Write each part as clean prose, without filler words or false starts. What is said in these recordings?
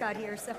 got here, so.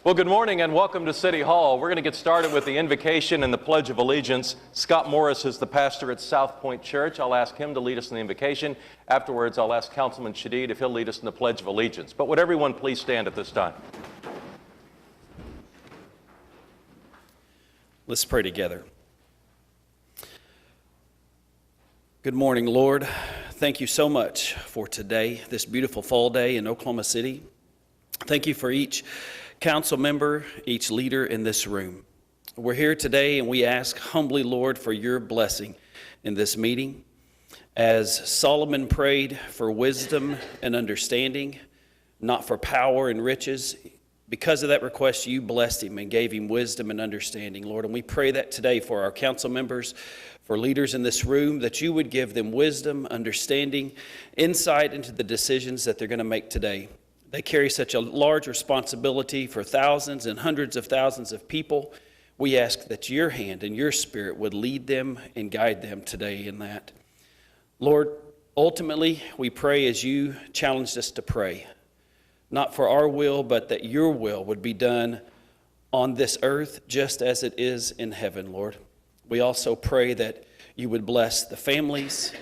Well, good morning and welcome to City Hall. We're going to get started with the invocation and the Pledge of Allegiance. Scott Morris is the pastor at South Point Church. I'll ask him to lead us in the invocation. Afterwards, I'll ask Councilman Shadid if he'll lead us in the Pledge of Allegiance. But would everyone please stand at this time? Let's pray together. Good morning, Lord. Thank you so much for today, this beautiful fall day in Oklahoma City. Thank you for each council member, each leader in this room. We're here today and we ask humbly, Lord, for your blessing in this meeting. As Solomon prayed for wisdom and understanding, not for power and riches, because of that request, you blessed him and gave him wisdom and understanding, Lord. And we pray that today for our council members, for leaders in this room, that you would give them wisdom, understanding, insight into the decisions that they're going to make today. They carry such a large responsibility for thousands and hundreds of thousands of people. We ask that your hand and your spirit would lead them and guide them today in that. Lord, ultimately, we pray as you challenged us to pray, not for our will, but that your will would be done on this earth just as it is in heaven, Lord. We also pray that you would bless the families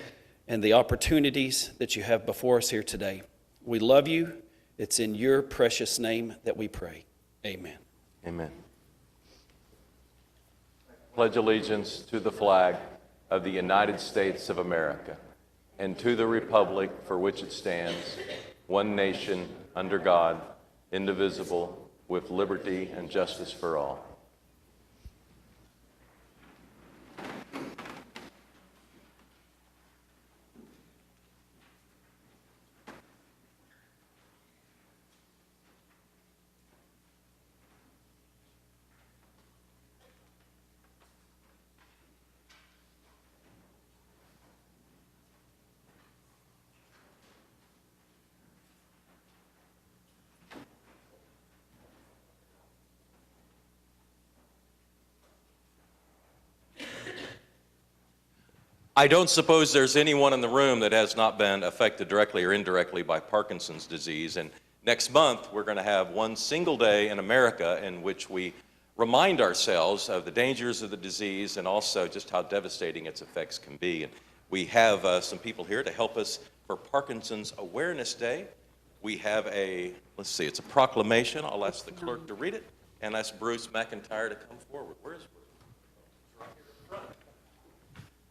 and the opportunities that you have before us here today. We love you. It's in your precious name that we pray. Amen. Amen. Pledge allegiance to the flag of the United States of America and to the republic for which it stands, one nation, under God, indivisible, with liberty and justice for all. I don't suppose there's anyone in the room that has not been affected directly or indirectly by Parkinson's disease. And next month, we're going to have one single day in America in which we remind ourselves of the dangers of the disease and also just how devastating its effects can be. And we have some people here to help us for Parkinson's Awareness Day. We have it's a proclamation. I'll ask the clerk to read it and ask Bruce McIntyre to come forward. Where is Bruce? Right here in front.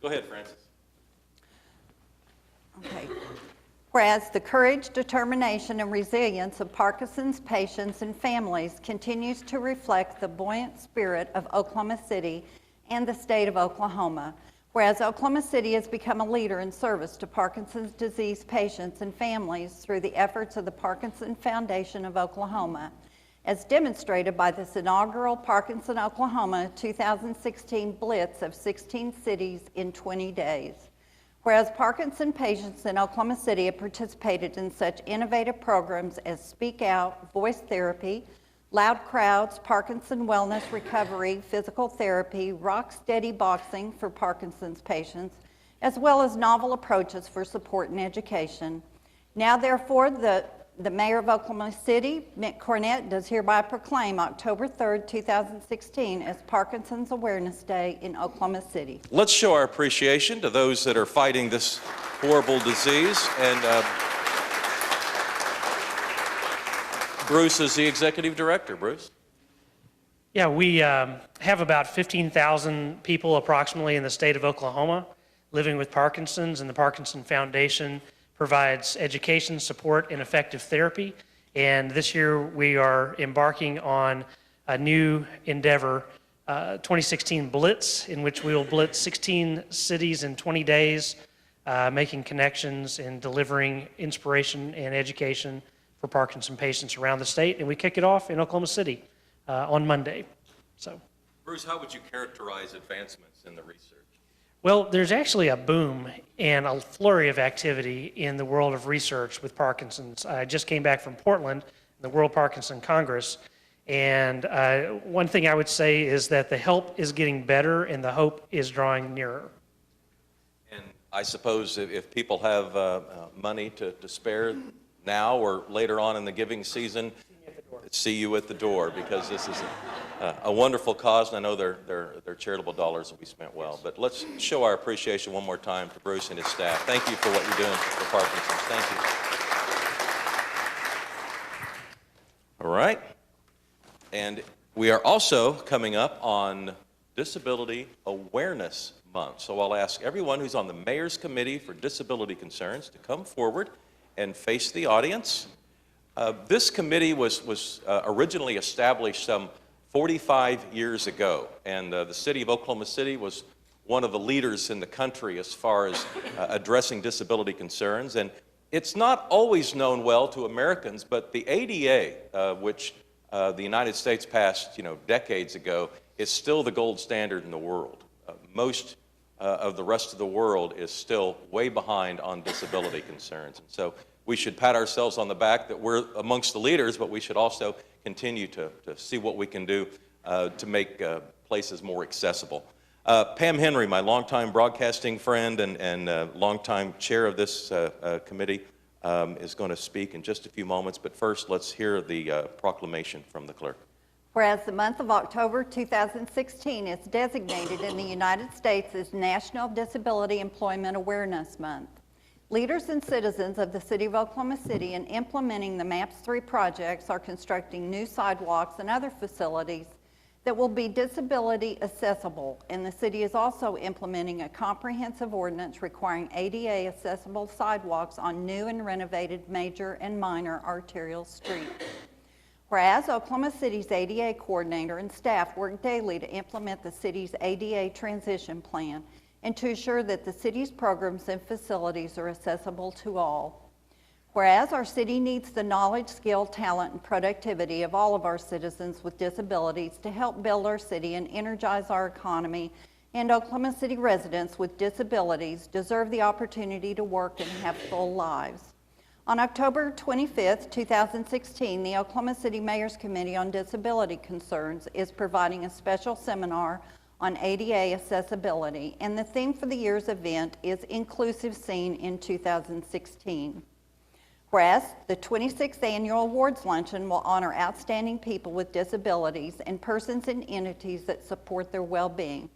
Go ahead, Francis. Okay. Whereas the courage, determination, and resilience of Parkinson's patients and families continues to reflect the buoyant spirit of Oklahoma City and the state of Oklahoma. Whereas Oklahoma City has become a leader in service to Parkinson's disease patients and families through the efforts of the Parkinson Foundation of Oklahoma, as demonstrated by this inaugural Parkinson Oklahoma 2016 Blitz of 16 cities in 20 days. Whereas Parkinson patients in Oklahoma City have participated in such innovative programs as Speak Out, voice therapy, Loud Crowds, Parkinson Wellness Recovery, physical therapy, rock steady boxing for Parkinson's patients, as well as novel approaches for support and education. Now, therefore, the Mayor of Oklahoma City, Mick Cornett, does hereby proclaim October 3rd, 2016 as Parkinson's Awareness Day in Oklahoma City. Let's show our appreciation to those that are fighting this horrible disease. And Bruce is the executive director. Bruce? Yeah, we have about 15,000 people approximately in the state of Oklahoma living with Parkinson's, and the Parkinson Foundation provides education, support, and effective therapy. And this year we are embarking on a new endeavor, 2016 Blitz, in which we will blitz 16 cities in 20 days, making connections and delivering inspiration and education for Parkinson patients around the state. And we kick it off in Oklahoma City on Monday. So, Bruce, how would you characterize advancements in the research? well, there's actually a boom and a flurry of activity in the world of research with Parkinson's. I just came back from Portland, the World Parkinson Congress, and one thing I would say is that the help is getting better and the hope is drawing nearer. And I suppose if people have money to spare now or later on in the giving season, see you at the door, because this is a wonderful cause, and I know their charitable dollars will be spent well. But let's show our appreciation one more time to Bruce and his staff. Thank you for what you're doing for Parkinson's. Thank you. All right. And we are also coming up on Disability Awareness Month. So I'll ask everyone who's on the Mayor's Committee for Disability Concerns to come forward and face the audience. This committee was originally established some 45 years ago, and the city of Oklahoma City was one of the leaders in the country as far as addressing disability concerns. And it's not always known well to Americans, but the ADA, which the United States passed, decades ago, is still the gold standard in the world. Most of the rest of the world is still way behind on disability concerns. And so we should pat ourselves on the back that we're amongst the leaders, but we should also continue to see what we can do to make places more accessible. Pam Henry, my longtime broadcasting friend and longtime chair of this committee, is going to speak in just a few moments. But first, let's hear the proclamation from the clerk. Whereas the month of October 2016 is designated in the United States as National Disability Employment Awareness Month. Leaders and citizens of the City of Oklahoma City in implementing the MAPS 3 projects are constructing new sidewalks and other facilities that will be disability accessible, and the city is also implementing a comprehensive ordinance requiring ADA accessible sidewalks on new and renovated major and minor arterial streets. Whereas Oklahoma City's ADA coordinator and staff work daily to implement the city's ADA transition plan and to ensure that the city's programs and facilities are accessible to all. Whereas our city needs the knowledge, skill, talent, and productivity of all of our citizens with disabilities to help build our city and energize our economy, and Oklahoma City residents with disabilities deserve the opportunity to work and have full lives. On October 25th, 2016, the Oklahoma City Mayor's Committee on Disability Concerns is providing a special seminar on ADA accessibility, and the theme for the year's event is Inclusive Scene in 2016. Whereas the 26th Annual Awards Luncheon will honor outstanding people with disabilities and persons and entities that support their well-being.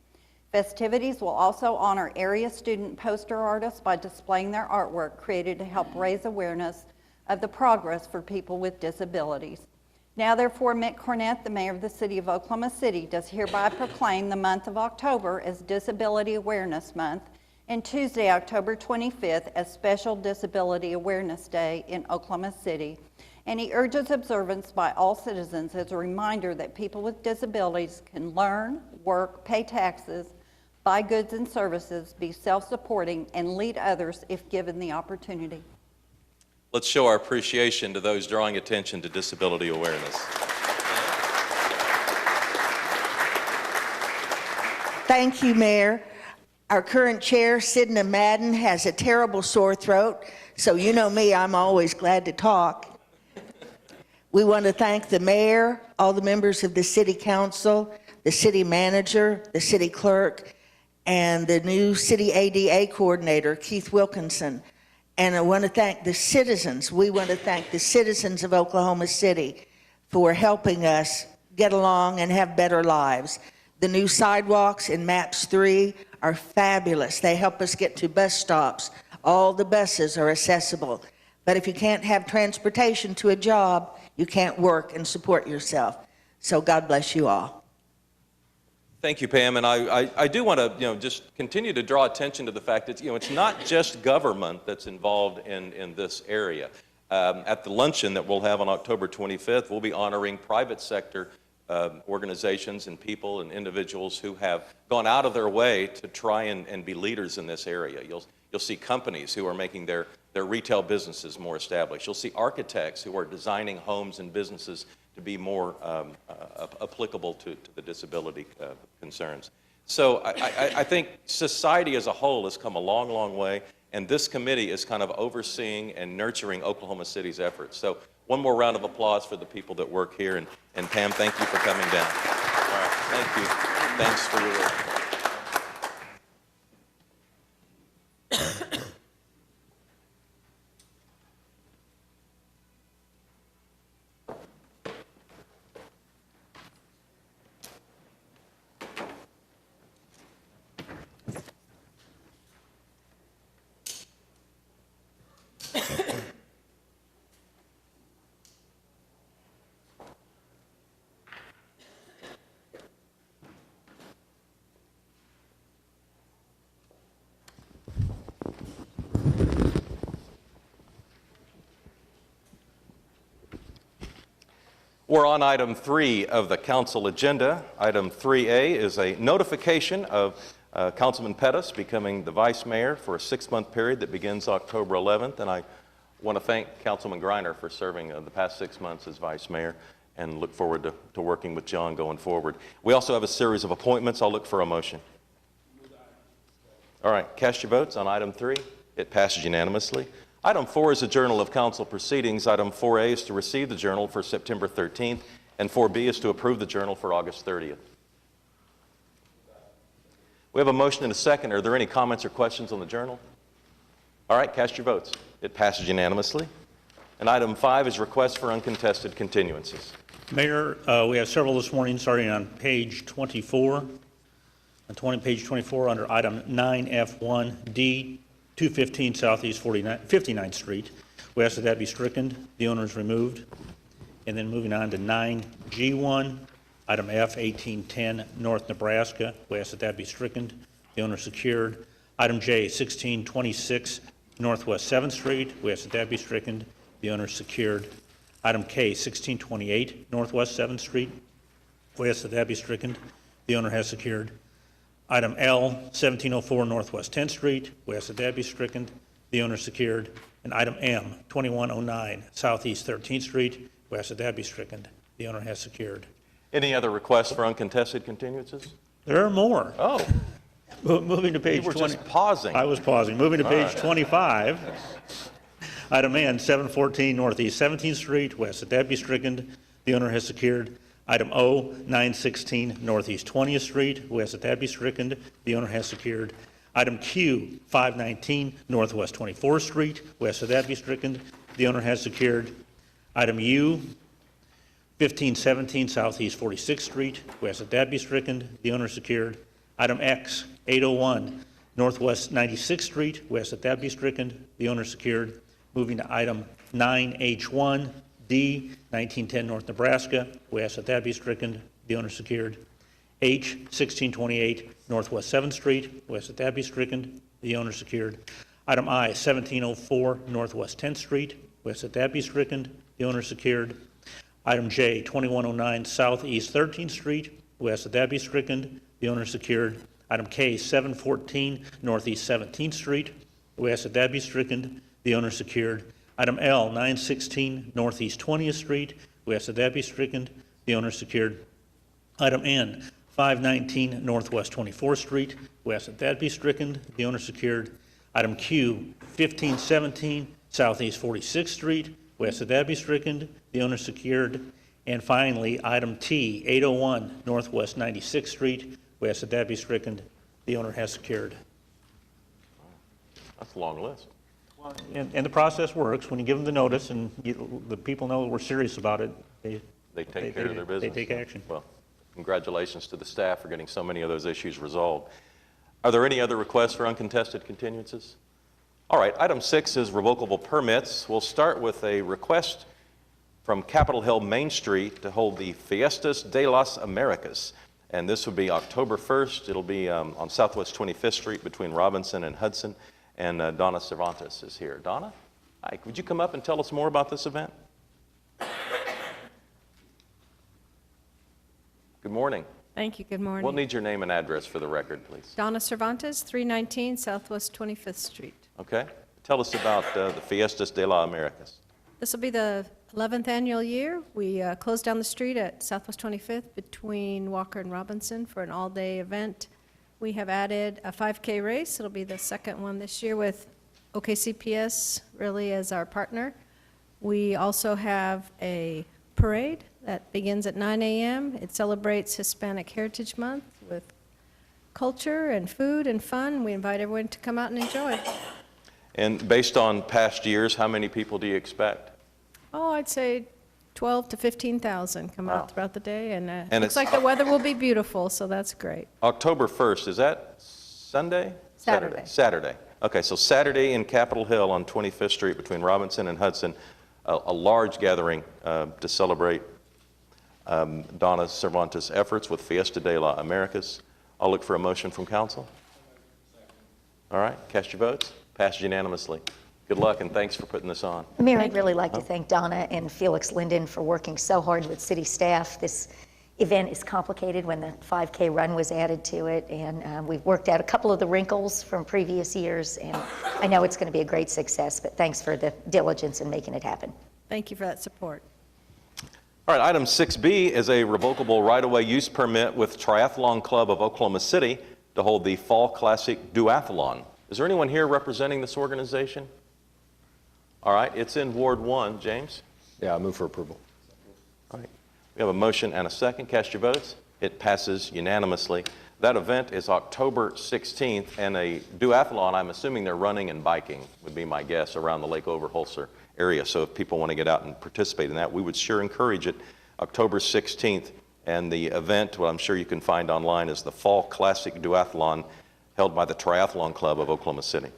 Festivities will also honor area student poster artists by displaying their artwork created to help raise awareness of the progress for people with disabilities. Now, therefore, Mick Cornett, the Mayor of the City of Oklahoma City, does hereby proclaim the month of October as Disability Awareness Month and Tuesday, October 25th, as Special Disability Awareness Day in Oklahoma City. And he urges observance by all citizens as a reminder that people with disabilities can learn, work, pay taxes, buy goods and services, be self-supporting, and lead others if given the opportunity. Let's show our appreciation to those drawing attention to disability awareness. Thank you, Mayor. Our current chair, Sidna Madden, has a terrible sore throat, so you know me, I'm always glad to talk. We want to thank the mayor, all the members of the city council, the city manager, the city clerk, and the new city ADA coordinator, Keith Wilkinson. And I want to thank the citizens. We want to thank the citizens of Oklahoma City for helping us get along and have better lives. The new sidewalks in MAPS 3 are fabulous. They help us get to bus stops. All the buses are accessible. But if you can't have transportation to a job, you can't work and support yourself. So God bless you all. Thank you, Pam, and I do want to, just continue to draw attention to the fact that, it's not just government that's involved in this area. At the luncheon that we'll have on October 25th, we'll be honoring private sector organizations and people and individuals who have gone out of their way to try and be leaders in this area. You'll see companies who are making their retail businesses more established. You'll see architects who are designing homes and businesses to be more applicable to the disability concerns. So I think society as a whole has come a long, long way, and this committee is kind of overseeing and nurturing Oklahoma City's efforts. So one more round of applause for the people that work here, and Pam, thank you for coming down. All right, thank you. Thanks for your work. We're on item 3 of the council agenda. Item 3A is a notification of Councilman Pettis becoming the vice mayor for a 6-month period that begins October 11th. And I want to thank Councilman Greiner for serving the past 6 months as vice mayor, and look forward to working with John going forward. We also have a series of appointments. I'll look for a motion. All right, cast your votes on item 3. It passes unanimously. Item 4 is a journal of council proceedings. Item 4A is to receive the journal for September 13th, and 4B is to approve the journal for August 30th. We have a motion and a second. Are there any comments or questions on the journal? All right, cast your votes. It passes unanimously. And item 5 is request for uncontested continuances. Mayor, we have several this morning, starting on page 24. On page 24, under item 9F1D, 215 Southeast 59th Street. We ask that that be stricken. The owner is removed. And then moving on to 9G1, item F, 1810 North Nebraska. We ask that that be stricken. The owner is secured. Item J, 1626 Northwest 7th Street. We ask that that be stricken. The owner is secured. Item K, 1628 Northwest 7th Street. We ask that that be stricken. The owner has secured. Item L, 1704 Northwest 10th Street. We ask that that be stricken. The owner secured. And item M, 2109 Southeast 13th Street. We ask that that be stricken. The owner has secured. Any other requests for uncontested continuances? There are more. Oh, Moving to page you were 20. just pausing. I was pausing. Moving to page 25. Item N, 714 Northeast 17th Street. We ask that that be stricken. The owner has secured. Item O, 916 Northeast 20th Street. We ask that that be stricken. The owner has secured. Item Q, 519 Northwest 24th Street. We ask that that be stricken. The owner has secured. Item U, 1517 Southeast 46th Street. We ask that that be stricken. The owner secured. Item X, 801 Northwest 96th Street. We ask that that be stricken. The owner secured. Moving to item 9H1 D, 1910 North Nebraska. We ask that that be stricken. The owner secured. H, 1628 Northwest 7th Street. We ask that that be stricken. The owner secured. Item I, 1704 Northwest 10th Street. We ask that that be stricken. The owner secured. Item J, 2109 Southeast 13th Street. We ask that that be stricken. The owner secured. Item K, 714 Northeast 17th Street. We ask that that be stricken. The owner secured. Item L, 916 Northeast 20th Street. We ask that that be stricken. The owner secured. Item N, 519 Northwest 24th Street. We ask that that be stricken. The owner secured. Item Q, 1517 Southeast 46th Street. We ask that that be stricken. The owner secured. And finally, item T, 801 Northwest 96th Street. We ask that that be stricken. The owner has secured. That's a long list. And the process works. When you give them the notice and the people know that we're serious about it, They take care of their business. They take action. Well, congratulations to the staff for getting so many of those issues resolved. Are there any other requests for uncontested continuances? All right, item 6 is revocable permits. We'll start with a request from Capitol Hill Main Street to hold the Fiestas de las Americas. And this would be October 1st. It'll be on Southwest 25th Street between Robinson and Hudson. And Donna Cervantes is here. Donna, hi, would you come up and tell us more about this event? Good morning. Thank you. Good morning. We'll need your name and address for the record, please. Donna Cervantes, 319 Southwest 25th Street. Okay. Tell us about the Fiestas de las Americas. This will be the 11th annual year. We closed down the street at Southwest 25th between Walker and Robinson for an all-day event. We have added a 5K race. It'll be the second one this year with OKCPS really as our partner. We also have a parade that begins at 9 a.m. It celebrates Hispanic Heritage Month with culture and food and fun. We invite everyone to come out and enjoy. And based on past years, how many people do you expect? Oh, I'd say 12 to 15,000 come Wow. out throughout the day, and And looks it's- like the weather will be beautiful, so that's great. October 1st, is that Sunday? Saturday. Saturday. Okay, so Saturday in Capitol Hill on 25th Street between Robinson and Hudson, a large gathering to celebrate Donna Cervantes' efforts with Fiesta de las Americas. I'll look for a motion from council. All right, cast your votes. Passed unanimously. Good luck and thanks for putting this on. Mayor, I'd really like to thank Donna and Felix Linden for working so hard with city staff. This event is complicated when the 5K run was added to it, and we've worked out a couple of the wrinkles from previous years, and I know it's going to be a great success, but thanks for the diligence in making it happen. Thank you for that support. All right, item 6B is a revocable right-of-way use permit with Triathlon Club of Oklahoma City to hold the Fall Classic Duathlon. Is there anyone here representing this organization? All right, it's in Ward 1. James? Yeah, I move for approval. All right. We have a motion and a second. Cast your votes. It passes unanimously. That event is October 16th, and a duathlon, I'm assuming they're running and biking, would be my guess, around the Lake Overholser area. So if people want to get out and participate in that, we would sure encourage it. October 16th, and the event, what I'm sure you can find online, is the Fall Classic Duathlon held by the Triathlon Club of Oklahoma City.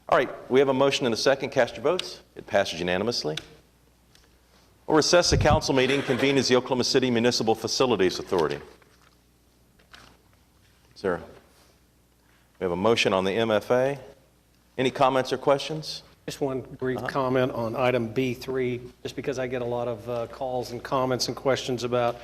All right, we have a motion and a second. Cast your votes. It passes unanimously. We'll recess the council meeting, convene as the Oklahoma City Municipal Facilities Authority. Sarah, we have a motion on the MFA. Any comments or questions? Just one brief comment on item B3, just because I get a lot of calls and comments and questions about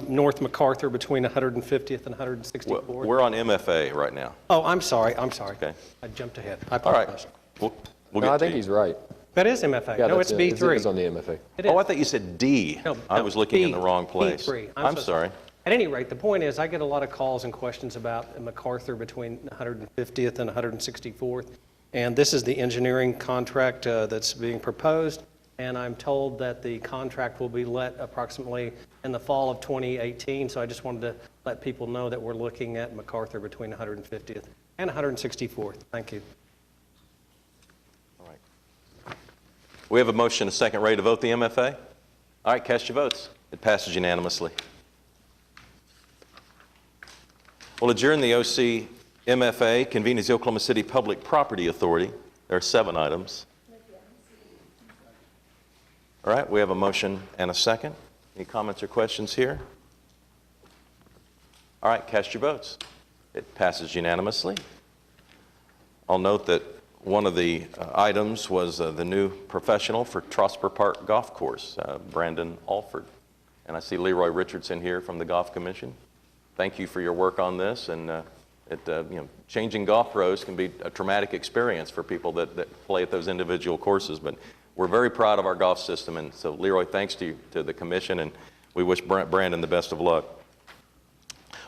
North MacArthur between 150th and 164th. We're on MFA right now. Oh, I'm sorry. Okay. I jumped ahead. I All right. apologize. We'll No, get I to think you. he's right. That is MFA. Yeah, No, it's that's B3. It's on the MFA. It is. Oh, I thought you said D. No, I no, was looking in B, the wrong place. B3. I'm sorry. At any rate, the point is I get a lot of calls and questions about MacArthur between 150th and 164th. And this is the engineering contract that's being proposed. And I'm told that the contract will be let approximately in the fall of 2018. So I just wanted to let people know that we're looking at MacArthur between 150th and 164th. Thank you. All right. We have a motion, a second, ready to vote the MFA? All right, cast your votes. It passes unanimously. We'll adjourn the OC MFA, convene as the Oklahoma City Public Property Authority. There are 7 items. All right, we have a motion and a second. Any comments or questions here? All right, cast your votes. It passes unanimously. I'll note that one of the items was the new professional for Trosper Park Golf Course, Brandon Alford. And I see Leroy Richardson here from the Golf Commission. Thank you for your work on this. And changing golf pros can be a traumatic experience for people that play at those individual courses. But we're very proud of our golf system. And so, Leroy, thanks to the commission, and we wish Brandon the best of luck.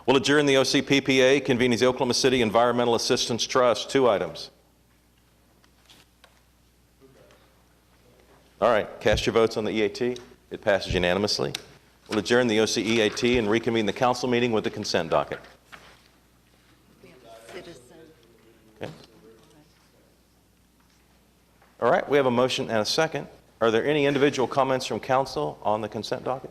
We'll adjourn the OCPPA, convening the Oklahoma City Environmental Assistance Trust. 2 items. All right, cast your votes on the EAT. It passes unanimously. We'll adjourn the OCEAT and reconvene the council meeting with the consent docket. Okay. All right, we have a motion and a second. Are there any individual comments from council on the consent docket?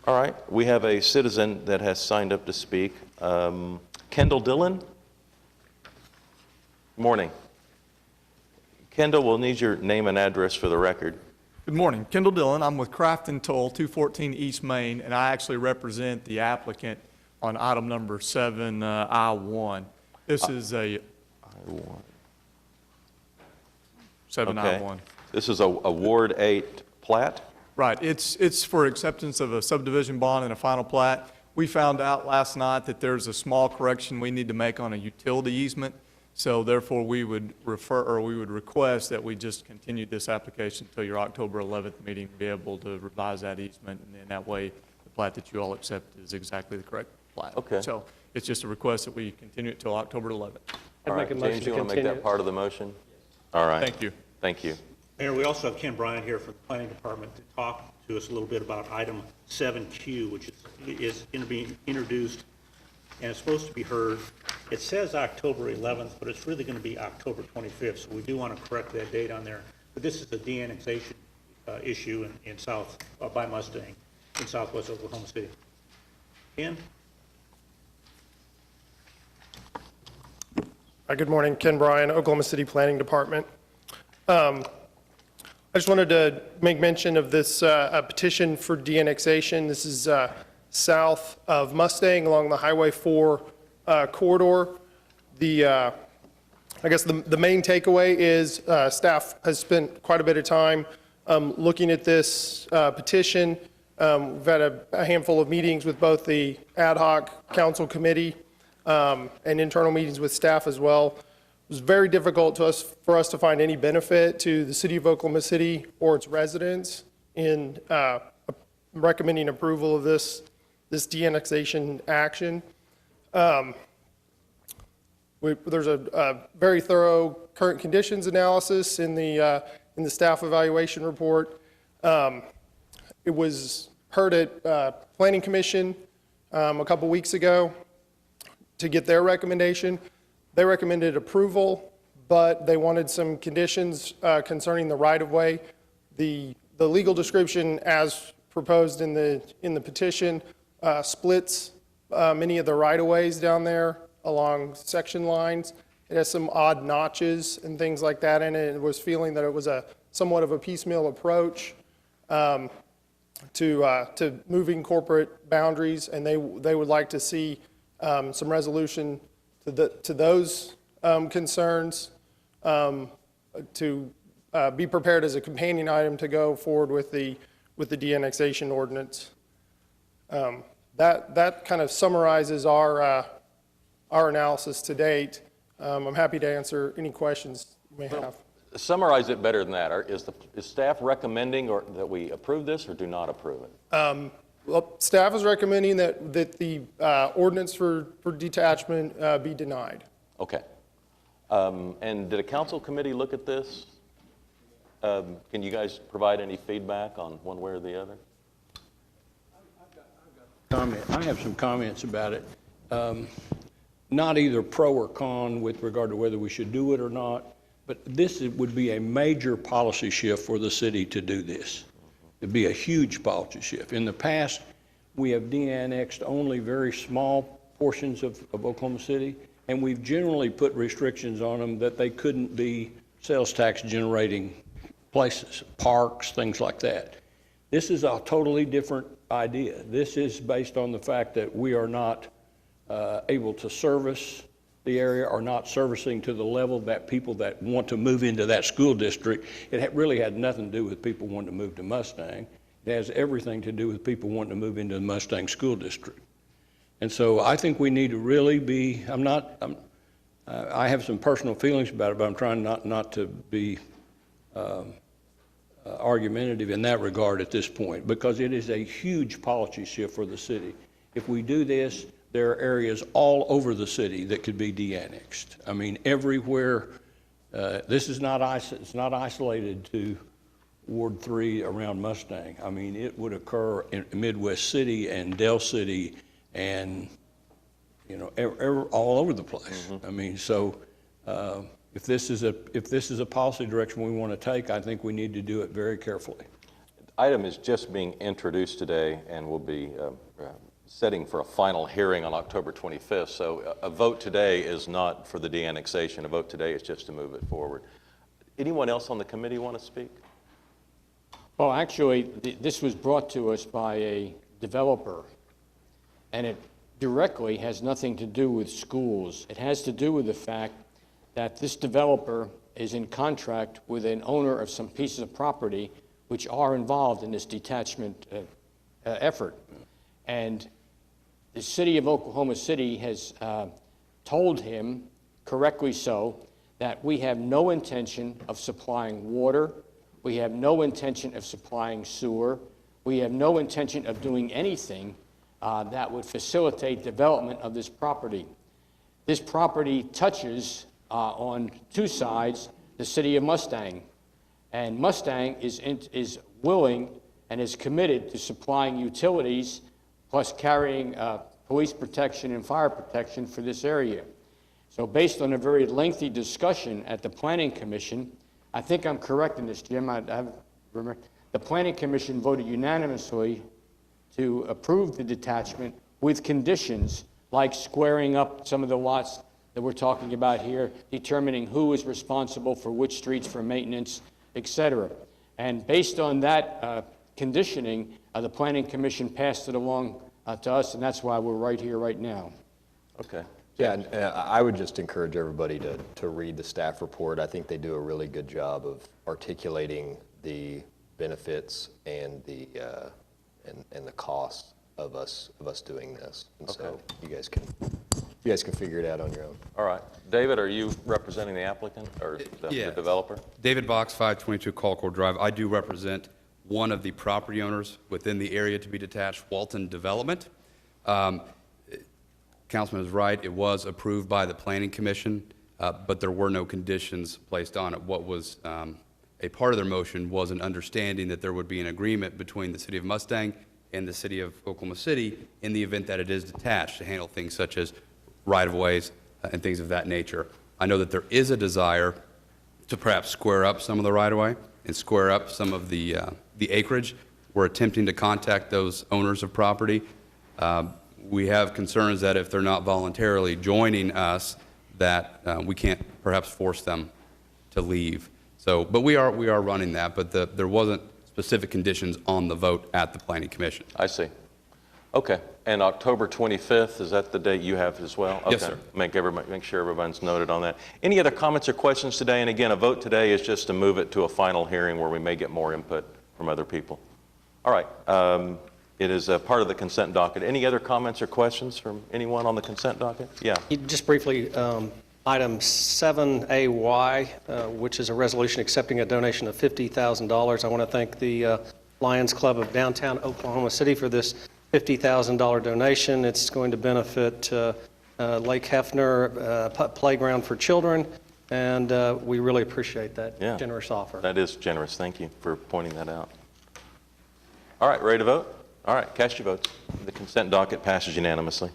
All right, we have a citizen that has signed up to speak. Kendall Dillon? Morning. Kendall, we'll need your name and address for the record. Good morning. Kendall Dillon. I'm with Craft and Toll, 214 East Main, and I actually represent the applicant on item number 7I1. This is a... I1. 7I1. Okay. This is a Ward 8 plat? Right. It's for acceptance of a subdivision bond and a final plat. We found out last night that there's a small correction we need to make on a utility easement. So therefore, we would request that we just continue this application until your October 11th meeting to be able to revise that easement, and then that way, the plat that you all accept is exactly the correct plat. Okay. So it's just a request that we continue it till October 11th. I'd All make right, a motion James, to you want to make continue that it. part of the motion? All right. Thank you. Thank you. Mayor, we also have Ken Bryant here from the Planning Department to talk to us a little bit about item 7Q, which is going to be introduced and it's supposed to be heard. It says October 11th, but it's really going to be October 25th, so we do want to correct that date on there. But this is a de-annexation issue in South, by Mustang, in southwest Oklahoma City. Ken? Hi, good morning. Ken Bryan, Oklahoma City Planning Department. I just wanted to make mention of this a petition for de-annexation. This is south of Mustang along the Highway 4 corridor. I guess the main takeaway is staff has spent quite a bit of time looking at this petition. We've had a handful of meetings with both the ad hoc council committee and internal meetings with staff as well. It was very difficult for us to find any benefit to the city of Oklahoma City or its residents in recommending approval of this de-annexation action. There's a very thorough current conditions analysis in the staff evaluation report. It was heard at Planning Commission a couple weeks ago to get their recommendation. They recommended approval, but they wanted some conditions concerning the right-of-way. The legal description as proposed in the petition splits many of the right-of-ways down there along section lines. It has some odd notches and things like that in it. It was feeling that it was somewhat of a piecemeal approach to moving corporate boundaries, and they would like to see some resolution to those concerns to be prepared as a companion item to go forward with the de-annexation ordinance. That kind of summarizes our analysis to date. I'm happy to answer any questions you may have. Summarize it better than that. Is staff recommending that we approve this or do not approve it? Well, staff is recommending that the ordinance for detachment be denied. Okay. And did a council committee look at this? Can you guys provide any feedback on one way or the other? I have some comments about it. Not either pro or con with regard to whether we should do it or not, but this would be a major policy shift for the city to do this. It'd be a huge policy shift. In the past, we have de-annexed only very small portions of Oklahoma City, and we've generally put restrictions on them that they couldn't be sales tax generating places, parks, things like that. This is a totally different idea. This is based on the fact that we are not able to service the area, or not servicing to the level that people that want to move into that school district. It really had nothing to do with people wanting to move to Mustang. It has everything to do with people wanting to move into the Mustang school district. And so I think we need to really be, I have some personal feelings about it, but I'm trying not to be argumentative in that regard at this point, because it is a huge policy shift for the city. If we do this, there are areas all over the city that could be de-annexed. I mean, everywhere. This is not it's not isolated to Ward 3 around Mustang. I mean, it would occur in Midwest City and Dell City and, you know, all over the place. I mean, so if this is a policy direction we want to take, I think we need to do it very carefully. Item is just being introduced today and will be setting for a final hearing on October 25th. So a vote today is not for the de-annexation. A vote today is just to move it forward. Anyone else on the committee want to speak? Well, actually, this was brought to us by a developer, and it directly has nothing to do with schools. It has to do with the fact that this developer is in contract with an owner of some pieces of property which are involved in this detachment effort. And the city of Oklahoma City has told him, correctly so, that we have no intention of supplying water, we have no intention of supplying sewer, we have no intention of doing anything that would facilitate development of this property. This property touches on two sides the city of Mustang, and Mustang is willing and is committed to supplying utilities plus carrying police protection and fire protection for this area. So based on a very lengthy discussion at the Planning Commission, I think I'm correct in this, Jim, the Planning Commission voted unanimously to approve the detachment with conditions like squaring up some of the lots that we're talking about here, determining who is responsible for which streets for maintenance, et cetera. And based on that conditioning, the Planning Commission passed it along to us, and that's why we're right here right now. Okay. Yeah, and I would just encourage everybody to read the staff report. I think they do a really good job of articulating the benefits and the costs of us doing this. And so you guys can figure it out on your own. All right. David, are you representing the applicant or the developer? David Box, 522 Colcord Drive. I do represent one of the property owners within the area to be detached, Walton Development. Councilman is right, it was approved by the Planning Commission, but there were no conditions placed on it. What was a part of their motion was an understanding that there would be an agreement between the City of Mustang and the City of Oklahoma City in the event that it is detached to handle things such as right-of-ways and things of that nature. I know that there is a desire to perhaps square up some of the right-of-way and square up some of the acreage. We're attempting to contact those owners of property. We have concerns that if they're not voluntarily joining us, that we can't perhaps force them to leave. So, but we are running that, but there wasn't specific conditions on the vote at the Planning Commission. I see. Okay. And October 25th, is that the date you have as well? Okay. Yes, sir. Make sure everyone's noted on that. Any other comments or questions today? And again, a vote today is just to move it to a final hearing where we may get more input from other people. All right. It is a part of the consent docket. Any other comments or questions from anyone on the consent docket? Yeah. Just briefly, item 7AY, which is a resolution accepting a donation of $50,000. I want to thank the Lions Club of Downtown Oklahoma City for this $50,000 donation. It's going to benefit Lake Hefner Playground for Children, and we really appreciate that generous offer. That is generous. Thank you for pointing that out. All right, ready to vote? All right, cast your votes. The consent docket passes unanimously.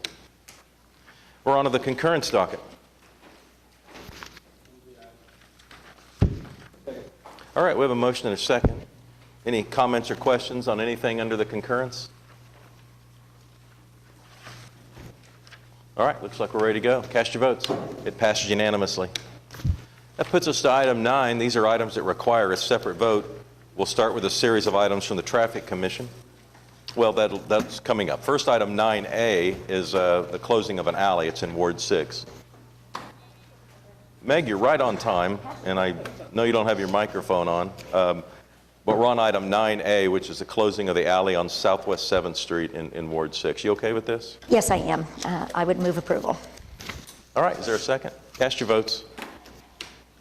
We're on to the concurrence docket. All right, we have a motion and a second. Any comments or questions on anything under the concurrence? All right, looks like we're ready to go. Cast your votes. It passes unanimously. That puts us to item 9. These are items that require a separate vote. We'll start with a series of items from the Traffic Commission. Well, that's coming up. First item 9A is the closing of an alley. It's in Ward 6. Meg, you're right on time, and I know you don't have your microphone on, but we're on item 9A, which is the closing of the alley on Southwest 7th Street in Ward 6. You okay with this? Yes, I am. I would move approval. All right, is there a second? Cast your votes.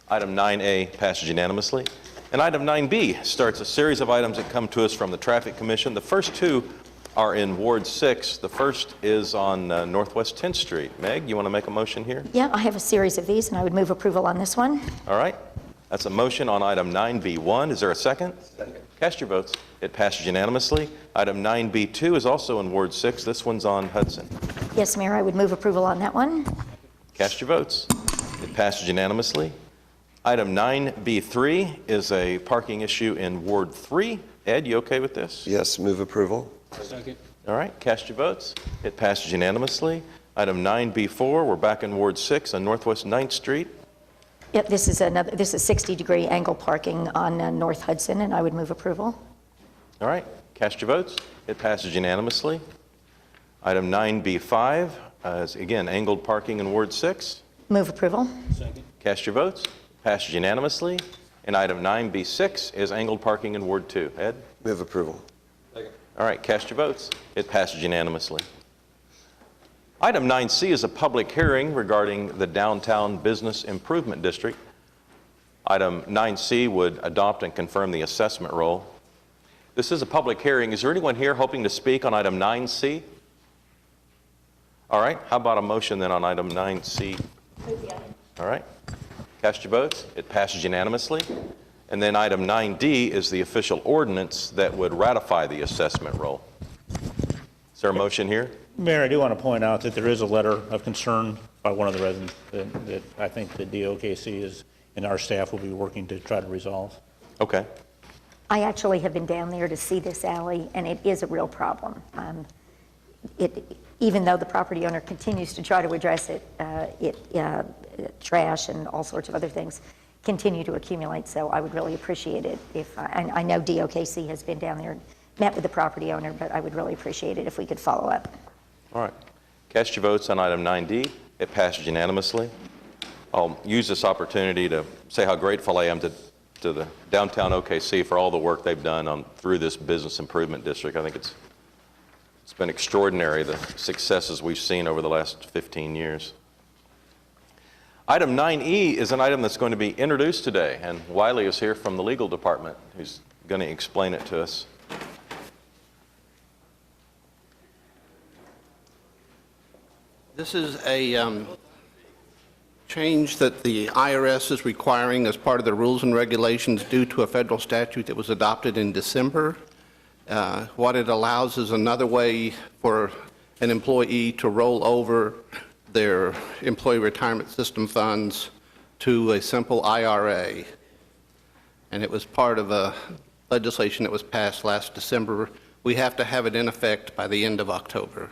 Item 9A passes unanimously. And item 9B starts a series of items that come to us from the Traffic Commission. The first two are in Ward 6. The first is on Northwest 10th Street. Meg, you want to make a motion here? Yeah, I have a series of these, and I would move approval on this one. All right. That's a motion on item 9B1. Is there a second? Second. Cast your votes. It passes unanimously. Item 9B2 is also in Ward 6. This one's on Hudson. Yes, Mayor, I would move approval on that one. Cast your votes. It passes unanimously. Item 9B3 is a parking issue in Ward 3. Ed, you okay with this? Yes, move approval. Second. All right, cast your votes. It passes unanimously. Item 9B4, we're back in Ward 6 on Northwest 9th Street. Yep, this is 60-degree angle parking on North Hudson, and I would move approval. All right, cast your votes. It passes unanimously. Item 9B5 is, again, angled parking in Ward 6. Move approval. Second. Cast your votes. Passes unanimously. And item 9B6 is angled parking in Ward 2. Ed? Move approval. All right, cast your votes. It passes unanimously. Item 9C is a public hearing regarding the Downtown Business Improvement District. Item 9C would adopt and confirm the assessment roll. This is a public hearing. Is there anyone here hoping to speak on item 9C? All right, how about a motion then on item 9C? All right, cast your votes. It passes unanimously. And then item 9D is the official ordinance that would ratify the assessment roll. Is there a motion here? Mayor, I do want to point out that there is a letter of concern by one of the residents that I think the DOKC is, and our staff will be working to try to resolve. Okay. I actually have been down there to see this alley, and it is a real problem. Even though the property owner continues to try to address it, trash and all sorts of other things continue to accumulate, so I would really appreciate it if, I know DOKC has been down there, met with the property owner, but I would really appreciate it if we could follow up. All right. Cast your votes on item 9D. It passes unanimously. I'll use this opportunity to say how grateful I am to the downtown OKC for all the work they've done through this business improvement district. I think it's been extraordinary, the successes we've seen over the last 15 years. Item 9E is an item that's going to be introduced today, and Wiley is here from the legal department who's going to explain it to us. This is a change that the IRS is requiring as part of the rules and regulations due to a federal statute that was adopted in December. What it allows is another way for an employee to roll over their employee retirement system funds to a simple IRA. And it was part of a legislation that was passed last December. We have to have it in effect by the end of October.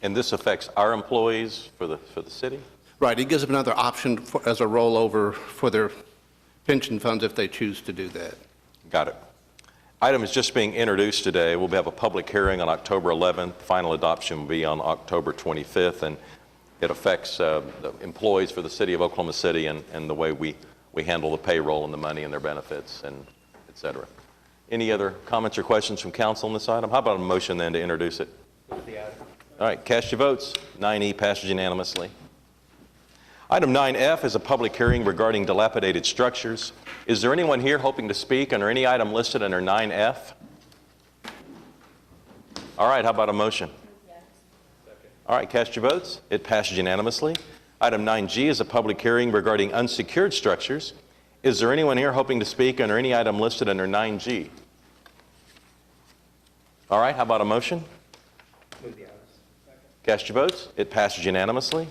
And this affects our employees for the city? Right, it gives them another option as a rollover for their pension funds if they choose to do that. Got it. Item is just being introduced today. We'll have a public hearing on October 11th. Final adoption will be on October 25th, and it affects the employees for the city of Oklahoma City and the way we handle the payroll and the money and their benefits, and et cetera. Any other comments or questions from council on this item? How about a motion then to introduce it? All right, cast your votes. 9E passes unanimously. Item 9F is a public hearing regarding dilapidated structures. Is there anyone here hoping to speak under any item listed under 9F? All right, how about a motion? All right, cast your votes. It passes unanimously. Item 9G is a public hearing regarding unsecured structures. Is there anyone here hoping to speak under any item listed under 9G? All right, how about a motion? Cast your votes. It passes unanimously.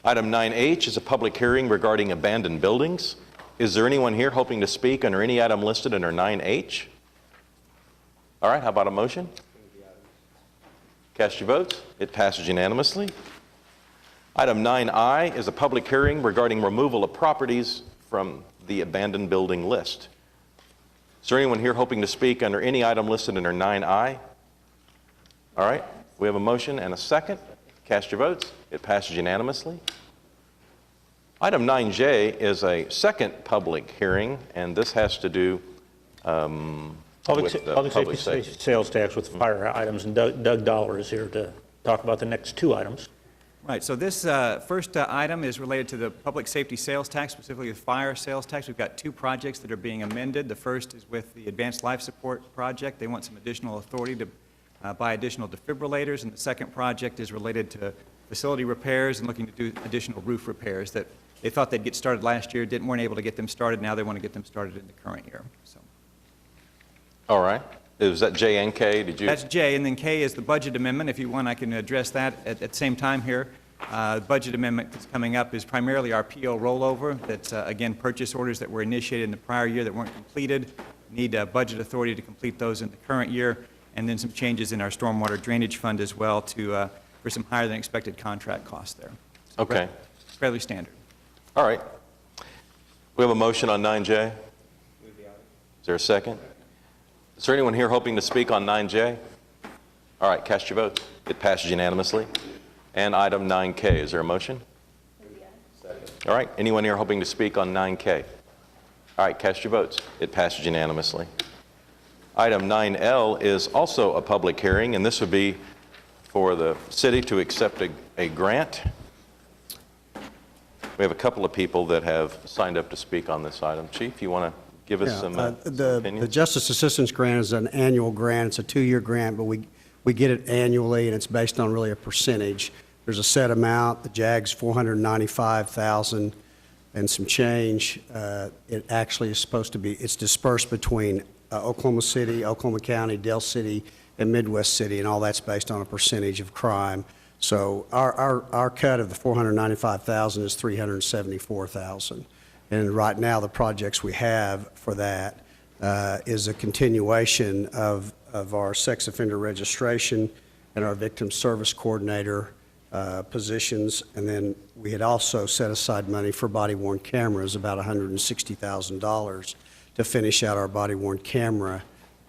Item 9H is a public hearing regarding abandoned buildings. Is there anyone here hoping to speak under any item listed under 9H? All right, how about a motion? Cast your votes. It passes unanimously. Item 9I is a public hearing regarding removal of properties from the abandoned building list. Is there anyone here hoping to speak under any item listed under 9I? All right, we have a motion and a second. Cast your votes. It passes unanimously. Item 9J is a second public hearing, and this has to do Public with the safety sales tax with fire items, and Doug Dollar is here to talk about the next two items. Right, so this first item is related to the public safety sales tax, specifically the fire sales tax. We've got two projects that are being amended. The first is with the Advanced Life Support Project. They want some additional authority to buy additional defibrillators, and the second project is related to facility repairs and looking to do additional roof repairs that they thought they'd get started last year, weren't able to get them started. Now they want to get them started in the current year. So. All right. Is that J and K? Did you? That's J, and then K is the budget amendment. If you want, I can address that at the same time here. The budget amendment that's coming up is primarily our PO rollover. That's, again, purchase orders that were initiated in the prior year that weren't completed. Need budget authority to complete those in the current year, and then some changes in our stormwater drainage fund as well to, for some higher than expected contract costs there. So Okay. Fairly standard. All right. We have a motion on 9J. Is there a second? Is there anyone here hoping to speak on 9J? All right, cast your votes. It passes unanimously. And item 9K, is there a motion? All right, anyone here hoping to speak on 9K? All right, cast your votes. It passes unanimously. Item 9L is also a public hearing, and this would be for the city to accept a grant. We have a couple of people that have signed up to speak on this item. Chief, you want to give us some opinions? The Justice Assistance Grant is an annual grant. It's a 2-year grant, but we get it annually, and it's based on really a percentage. There's a set amount. The JAG's $495,000 and some change. It actually is supposed to be, it's dispersed between Oklahoma City, Oklahoma County, Del City, and Midwest City, and all that's based on a percentage of crime. So our cut of the $495,000 is $374,000. And right now, the projects we have for that is a continuation of our sex offender registration and our victim service coordinator positions. And then we had also set aside money for body-worn cameras, about $160,000, to finish out our body-worn camera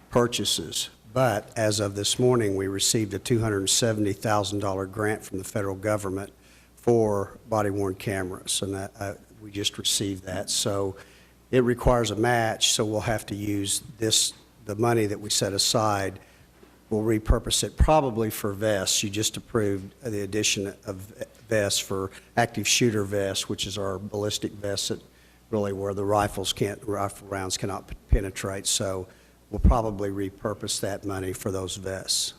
purchases. But as of this morning, we received a $270,000 grant from the federal government for body-worn cameras, and that, we just received that. So it requires a match, so we'll have to use the money that we set aside. We'll repurpose it probably for vests. You just approved the addition of vests for active shooter vests, which is our ballistic vests that really where the rifle rounds cannot penetrate. So we'll probably repurpose that money for those vests.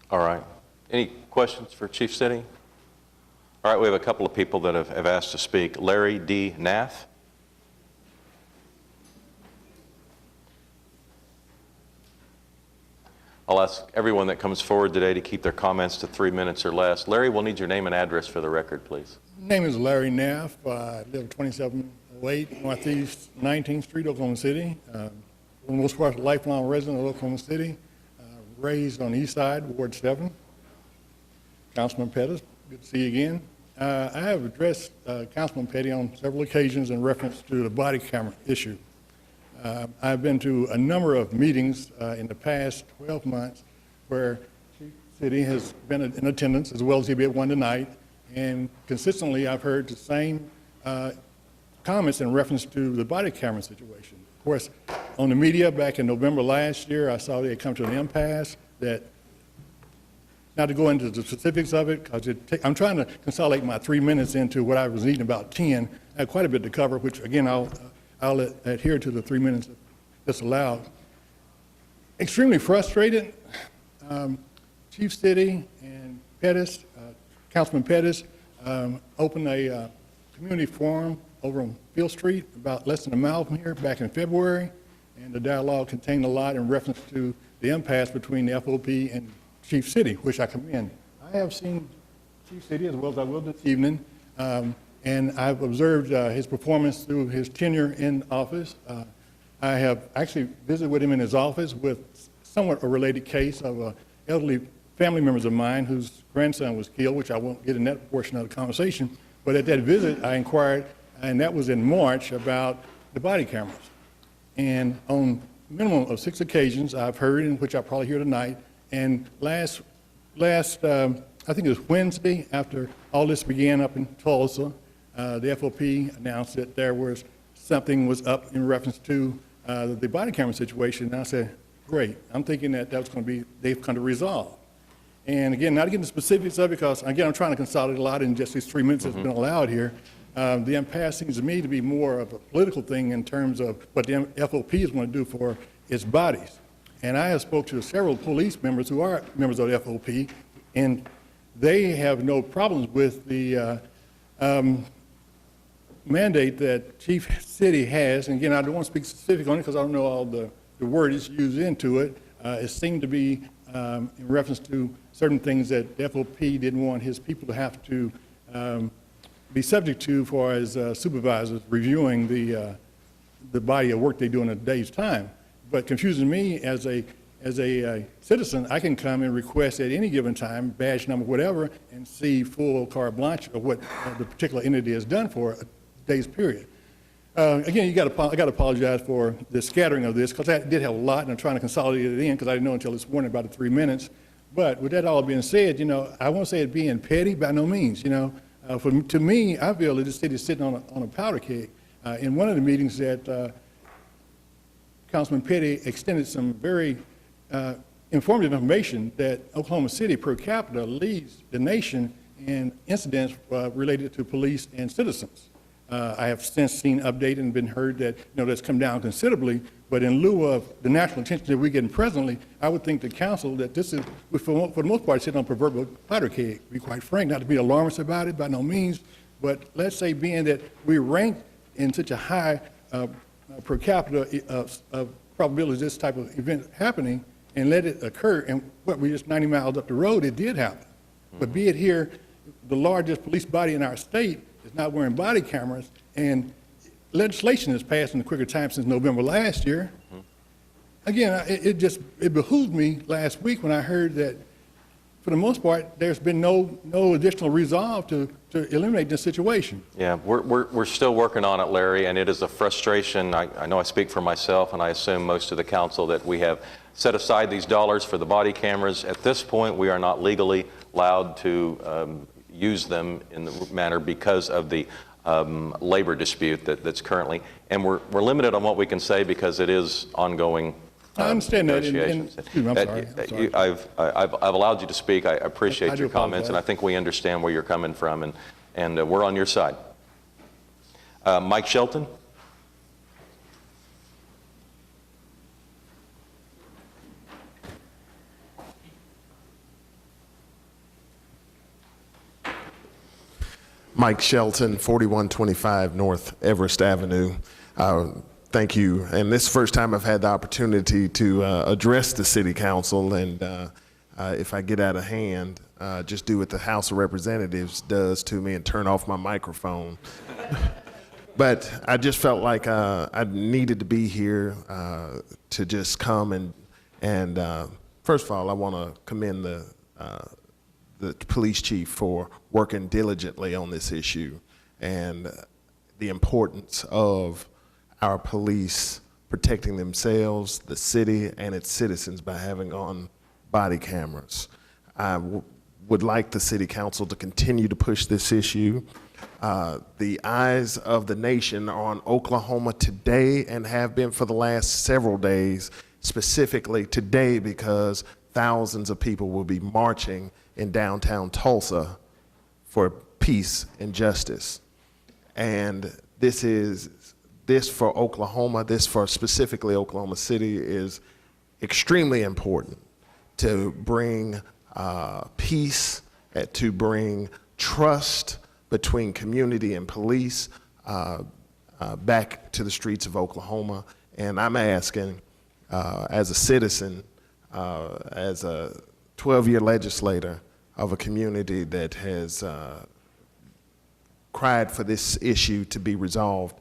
All right. Any questions for Chief City? All right, we have a couple of people that have asked to speak. Larry D. Nath. I'll ask everyone that comes forward today to keep their comments to 3 minutes or less. Larry, we'll need your name and address for the record, please. My name is Larry Nath. I live at 2708 Northeast 19th Street, Oklahoma City. For the most part, a lifelong resident of Oklahoma City. Raised on the east side, Ward 7. Councilman Pettis, good to see you again. I have addressed Councilman Petty on several occasions in reference to the body camera issue. I've been to a number of meetings in the past 12 months where Chief City has been in attendance, as well as he'll be at one tonight, and consistently I've heard the same comments in reference to the body camera situation. Of course, on the media back in November last year, I saw they had come to an impasse that, not to go into the specifics of it, because I'm trying to consolidate my 3 minutes into what I was needing about 10. I had quite a bit to cover, which again, I'll adhere to the 3 minutes that's allowed. Extremely frustrated. Chief City and Pettis, Councilman Pettis, opened a community forum over on Field Street, about less than a mile from here, back in February, and the dialogue contained a lot in reference to the impasse between the FOP and Chief City, which I commend. I have seen Chief City as well as I will this evening, and I've observed his performance through his tenure in office. I have actually visited with him in his office with somewhat a related case of elderly family members of mine whose grandson was killed, which I won't get in that portion of the conversation. But at that visit, I inquired, and that was in March, about the body cameras. And on minimum of 6 occasions, I've heard, in which I'll probably hear tonight, and last I think it was Wednesday, after all this began up in Tulsa, the FOP announced that there was something was up in reference to the body camera situation. And I said, great. I'm thinking that was going to be, they've come to resolve. And again, not to get into specifics of it, because again, I'm trying to consolidate a lot in just these 3 minutes that's been allowed here. The impasse seems to me to be more of a political thing in terms of what the FOP is going to do for its bodies. And I have spoke to several police members who are members of the FOP, and they have no problems with the mandate that Chief City has. And again, I don't want to speak specific on it because I don't know all the word is used into it. It seemed to be in reference to certain things that the FOP didn't want his people to have to be subject to for as supervisors reviewing the body of work they do in a day's time. But confusing me as a citizen, I can come and request at any given time, badge number, whatever, and see full carte blanche of what the particular entity has done for a day's period. Again, I got to apologize for the scattering of this, because I did have a lot, and I'm trying to consolidate it in, because I didn't know until this morning about the 3 minutes. But with that all being said, I won't say it being petty, by no means. To me, I feel that this city is sitting on a powder keg. In one of the meetings that Councilman Petty extended some very informative information that Oklahoma City per capita leads the nation in incidents related to police and citizens. I have since seen updated and been heard that that's come down considerably, but in lieu of the national attention that we're getting presently, I would think the council that this is, for the most part, sitting on proverbial powder keg, to be quite frank, not to be alarmist about it by no means, but let's say being that we rank in such a high per capita of probability of this type of event happening and let it occur, and we're just 90 miles up the road, it did happen. But be it here, the largest police body in our state is not wearing body cameras, and legislation has passed in a quicker time since November last year. Again, it behooved me last week when I heard that, for the most part, there's been no additional resolve to eliminate this situation. Yeah, we're still working on it, Larry, and it is a frustration. I know I speak for myself, and I assume most of the council, that we have set aside these dollars for the body cameras. At this point, we are not legally allowed to use them in the manner because of the labor dispute that's currently, and we're limited on what we can say because it is ongoing. I understand that. Excuse me, I'm sorry. I've allowed you to speak. I appreciate your comments, and I think we understand where you're coming from, and we're on your side. Mike Shelton. Mike Shelton, 4125 North Everest Avenue. Thank you. And this is the first time I've had the opportunity to address the City Council, and if I get out of hand, just do what the House of Representatives does to me and turn off my microphone. But I just felt like I needed to be here to just come and first of all, I want to commend the police chief for working diligently on this issue and the importance of our police protecting themselves, the city, and its citizens by having on body cameras. I would like the City Council to continue to push this issue. The eyes of the nation are on Oklahoma today and have been for the last several days, specifically today because thousands of people will be marching in downtown Tulsa for peace and justice. And this for Oklahoma, this for specifically Oklahoma City is extremely important to bring peace, to bring trust between community and police back to the streets of Oklahoma. And I'm asking, as a citizen, as a 12-year legislator of a community that has cried for this issue to be resolved,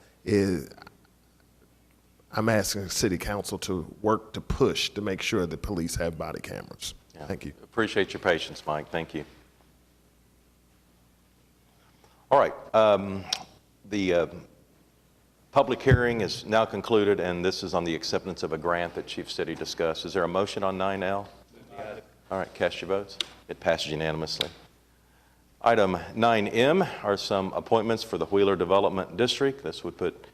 I'm asking the City Council to work to push to make sure that police have body cameras. Yeah. Thank you. Appreciate your patience, Mike. Thank you. All right. The public hearing is now concluded, and this is on the acceptance of a grant that Chief City discussed. Is there a motion on 9L? All right, cast your votes. It passes unanimously. Item 9M are some appointments for the Wheeler Development District. This would put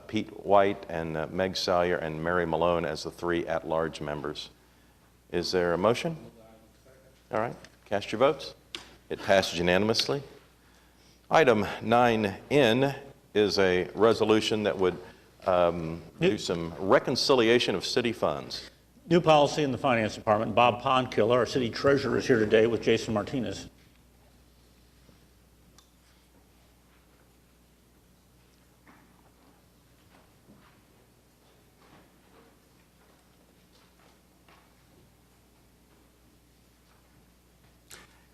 Pete White and Meg Salyer and Mary Malone as the 3 at-large members. Is there a motion? All right. Cast your votes. It passes unanimously. Item 9N is a resolution that would do some reconciliation of city funds. New policy in the Finance Department. Bob Ponkiller, our city treasurer, is here today with Jason Martinez.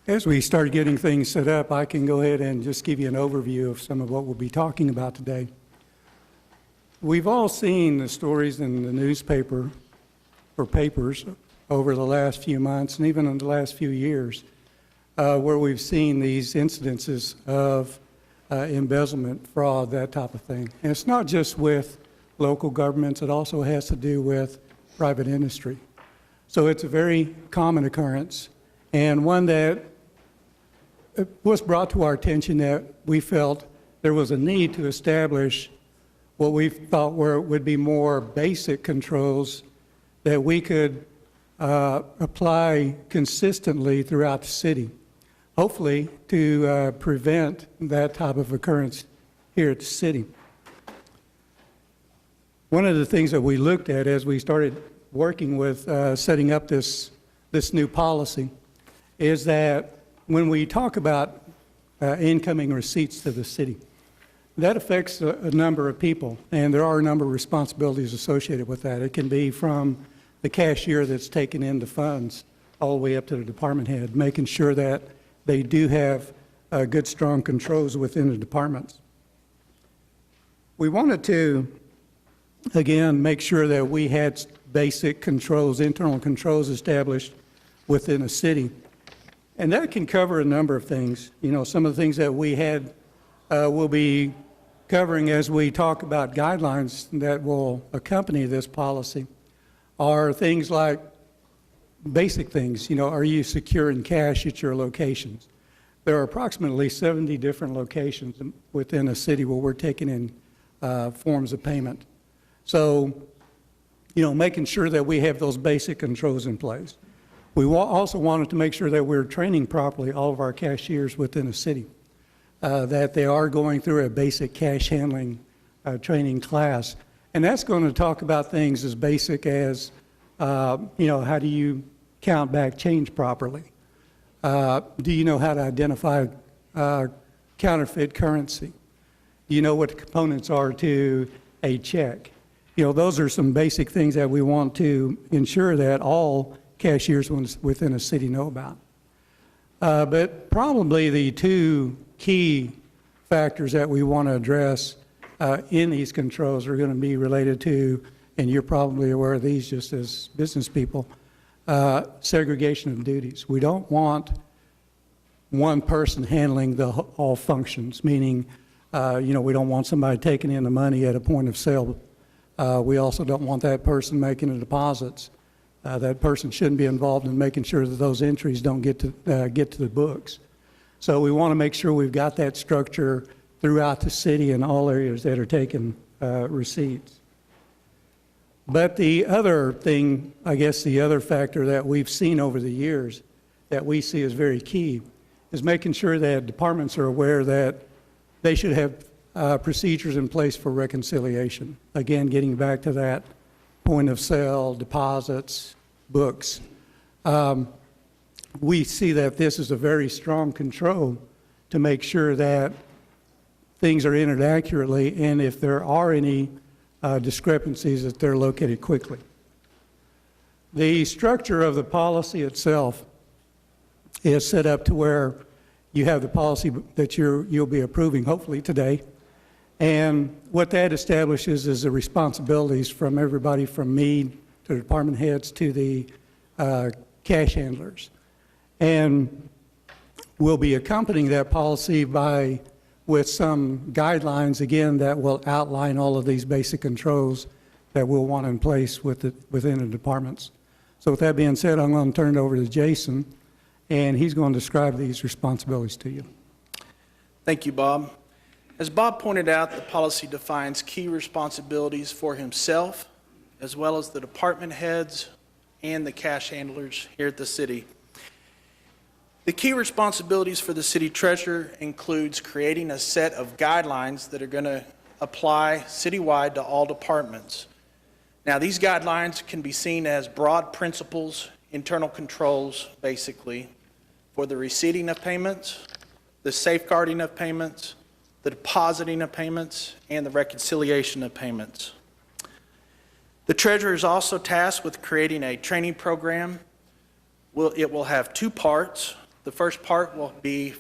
As we start getting things set up, I can go ahead and just give you an overview of some of what we'll be talking about today. We've all seen the stories in the newspaper or papers over the last few months and even in the last few years where we've seen these incidences of embezzlement, fraud, that type of thing. And it's not just with local governments, it also has to do with private industry. So it's a very common occurrence and one that was brought to our attention that we felt there was a need to establish what we thought would be more basic controls that we could apply consistently throughout the city, hopefully to prevent that type of occurrence here at the city. One of the things that we looked at as we started working with setting up this new policy is that when we talk about incoming receipts to the city, that affects a number of people, and there are a number of responsibilities associated with that. It can be from the cashier that's taking in the funds all the way up to the department head, making sure that they do have good, strong controls within the departments. We wanted to, again, make sure that we had basic controls, internal controls established within a city. And that can cover a number of things. You know, some of the things that we had will be covering as we talk about guidelines that will accompany this policy are things like basic things. You know, are you securing cash at your locations? There are approximately 70 different locations within a city where we're taking in forms of payment. So, you know, making sure that we have those basic controls in place. We also wanted to make sure that we're training properly all of our cashiers within a city, that they are going through a basic cash handling training class. And that's going to talk about things as basic as, you know, how do you count back change properly? Do you know how to identify counterfeit currency? Do you know what the components are to a check? You know, those are some basic things that we want to ensure that all cashiers within a city know about. But probably the two key factors that we want to address in these controls are going to be related to, and you're probably aware of these just as business people, segregation of duties. We don't want one person handling all functions, meaning, you know, we don't want somebody taking in the money at a point of sale. We also don't want that person making the deposits. That person shouldn't be involved in making sure that those entries don't get to the books. So we want to make sure we've got that structure throughout the city in all areas that are taking receipts. But the other thing, I guess the other factor that we've seen over the years that we see as very key is making sure that departments are aware that they should have procedures in place for reconciliation. Again, getting back to that point of sale, deposits, books. We see that this is a very strong control to make sure that things are entered accurately, and if there are any discrepancies, that they're located quickly. The structure of the policy itself is set up to where you have the policy that you'll be approving, hopefully today. And what that establishes is the responsibilities from everybody from me to the department heads to the cash handlers. And we'll be accompanying that policy with some guidelines, again, that will outline all of these basic controls that we'll want in place within the departments. So with that being said, I'm going to turn it over to Jason, and he's going to describe these responsibilities to you. Thank you, Bob. As Bob pointed out, the policy defines key responsibilities for himself, as well as the department heads and the cash handlers here at the city. The key responsibilities for the city treasurer includes creating a set of guidelines that are going to apply citywide to all departments. Now, these guidelines can be seen as broad principles, internal controls, basically, for the receiving of payments, the safeguarding of payments, the depositing of payments, and the reconciliation of payments. The treasurer is also tasked with creating a training program. It will have two parts. The first part will be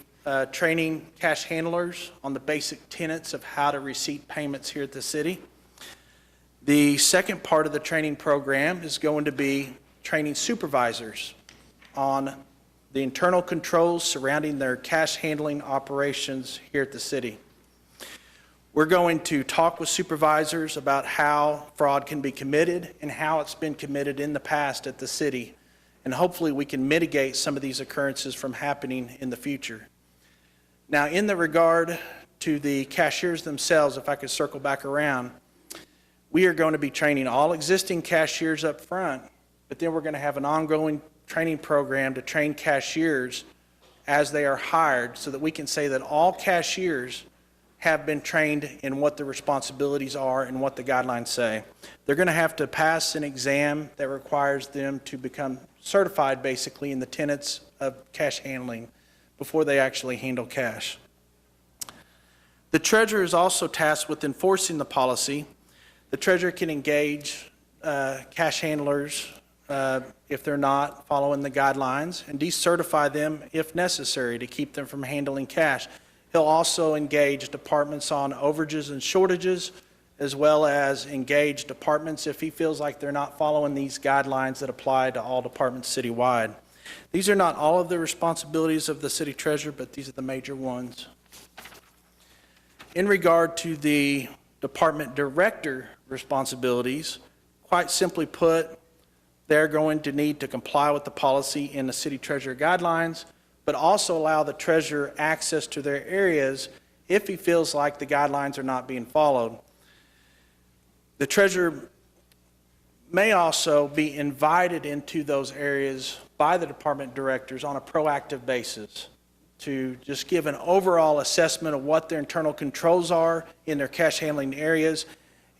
training cash handlers on the basic tenets of how to receive payments here at the city. The second part of the training program is going to be training supervisors on the internal controls surrounding their cash handling operations here at the city. We're going to talk with supervisors about how fraud can be committed and how it's been committed in the past at the city. And hopefully we can mitigate some of these occurrences from happening in the future. Now, in the regard to the cashiers themselves, if I could circle back around, we are going to be training all existing cashiers up front, but then we're going to have an ongoing training program to train cashiers as they are hired so that we can say that all cashiers have been trained in what the responsibilities are and what the guidelines say. They're going to have to pass an exam that requires them to become certified basically in the tenets of cash handling before they actually handle cash. The treasurer is also tasked with enforcing the policy. The treasurer can engage cash handlers if they're not following the guidelines and decertify them if necessary to keep them from handling cash. He'll also engage departments on overages and shortages, as well as engage departments if he feels like they're not following these guidelines that apply to all departments citywide. These are not all of the responsibilities of the city treasurer, but these are the major ones. In regard to the department director responsibilities, quite simply put, they're going to need to comply with the policy in the city treasurer guidelines, but also allow the treasurer access to their areas if he feels like the guidelines are not being followed. The treasurer may also be invited into those areas by the department directors on a proactive basis to just give an overall assessment of what their internal controls are in their cash handling areas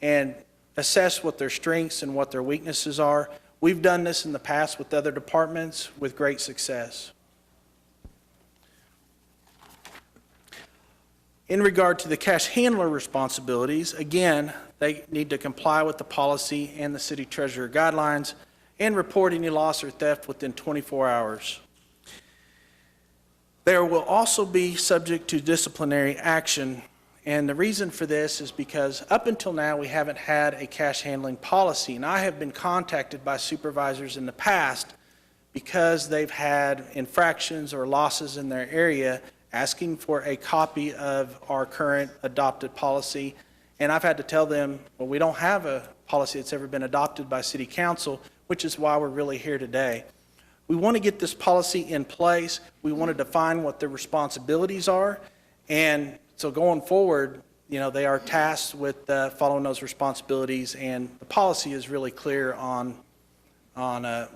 and assess what their strengths and what their weaknesses are. We've done this in the past with other departments with great success. In regard to the cash handler responsibilities, again, they need to comply with the policy and the city treasurer guidelines and report any loss or theft within 24 hours. They will also be subject to disciplinary action, and the reason for this is because up until now we haven't had a cash handling policy, and I have been contacted by supervisors in the past because they've had infractions or losses in their area asking for a copy of our current adopted policy, and I've had to tell them, well, we don't have a policy that's ever been adopted by City Council, which is why we're really here today. We want to get this policy in place. We want to define what their responsibilities are, and so going forward, you know, they are tasked with following those responsibilities, and the policy is really clear on that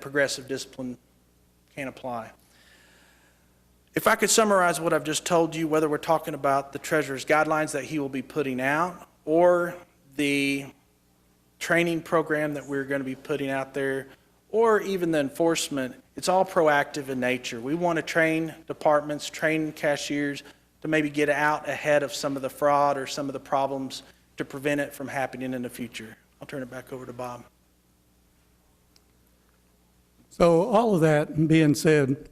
progressive discipline can apply. If I could summarize what I've just told you, whether we're talking about the treasurer's guidelines that he will be putting out or the training program that we're going to be putting out there, or even the enforcement, it's all proactive in nature. We want to train departments, train cashiers to maybe get out ahead of some of the fraud or some of the problems to prevent it from happening in the future. I'll turn it back over to Bob. So all of that being said,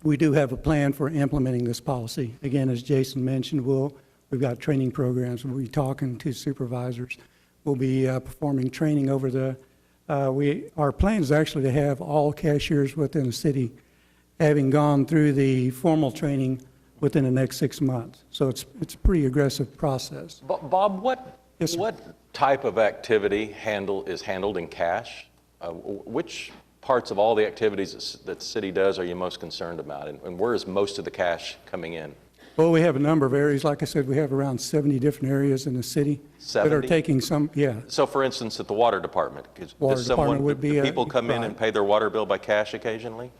we do have a plan for implementing this policy. Again, as Jason mentioned, we've got training programs. We'll be talking to supervisors. We'll be performing training over the, our plan is actually to have all cashiers within the city having gone through the formal training within the next 6 months. So it's a pretty aggressive process. Bob, what type of activity is handled in cash? Which parts of all the activities that the city does are you most concerned about, and where is most of the cash coming in? Well, we have a number of areas. Like I said, we have around 70 different areas in the city 70? that are taking some, yeah. So for instance, at the water department, Water department would be do people come in and pay their water bill by cash occasionally?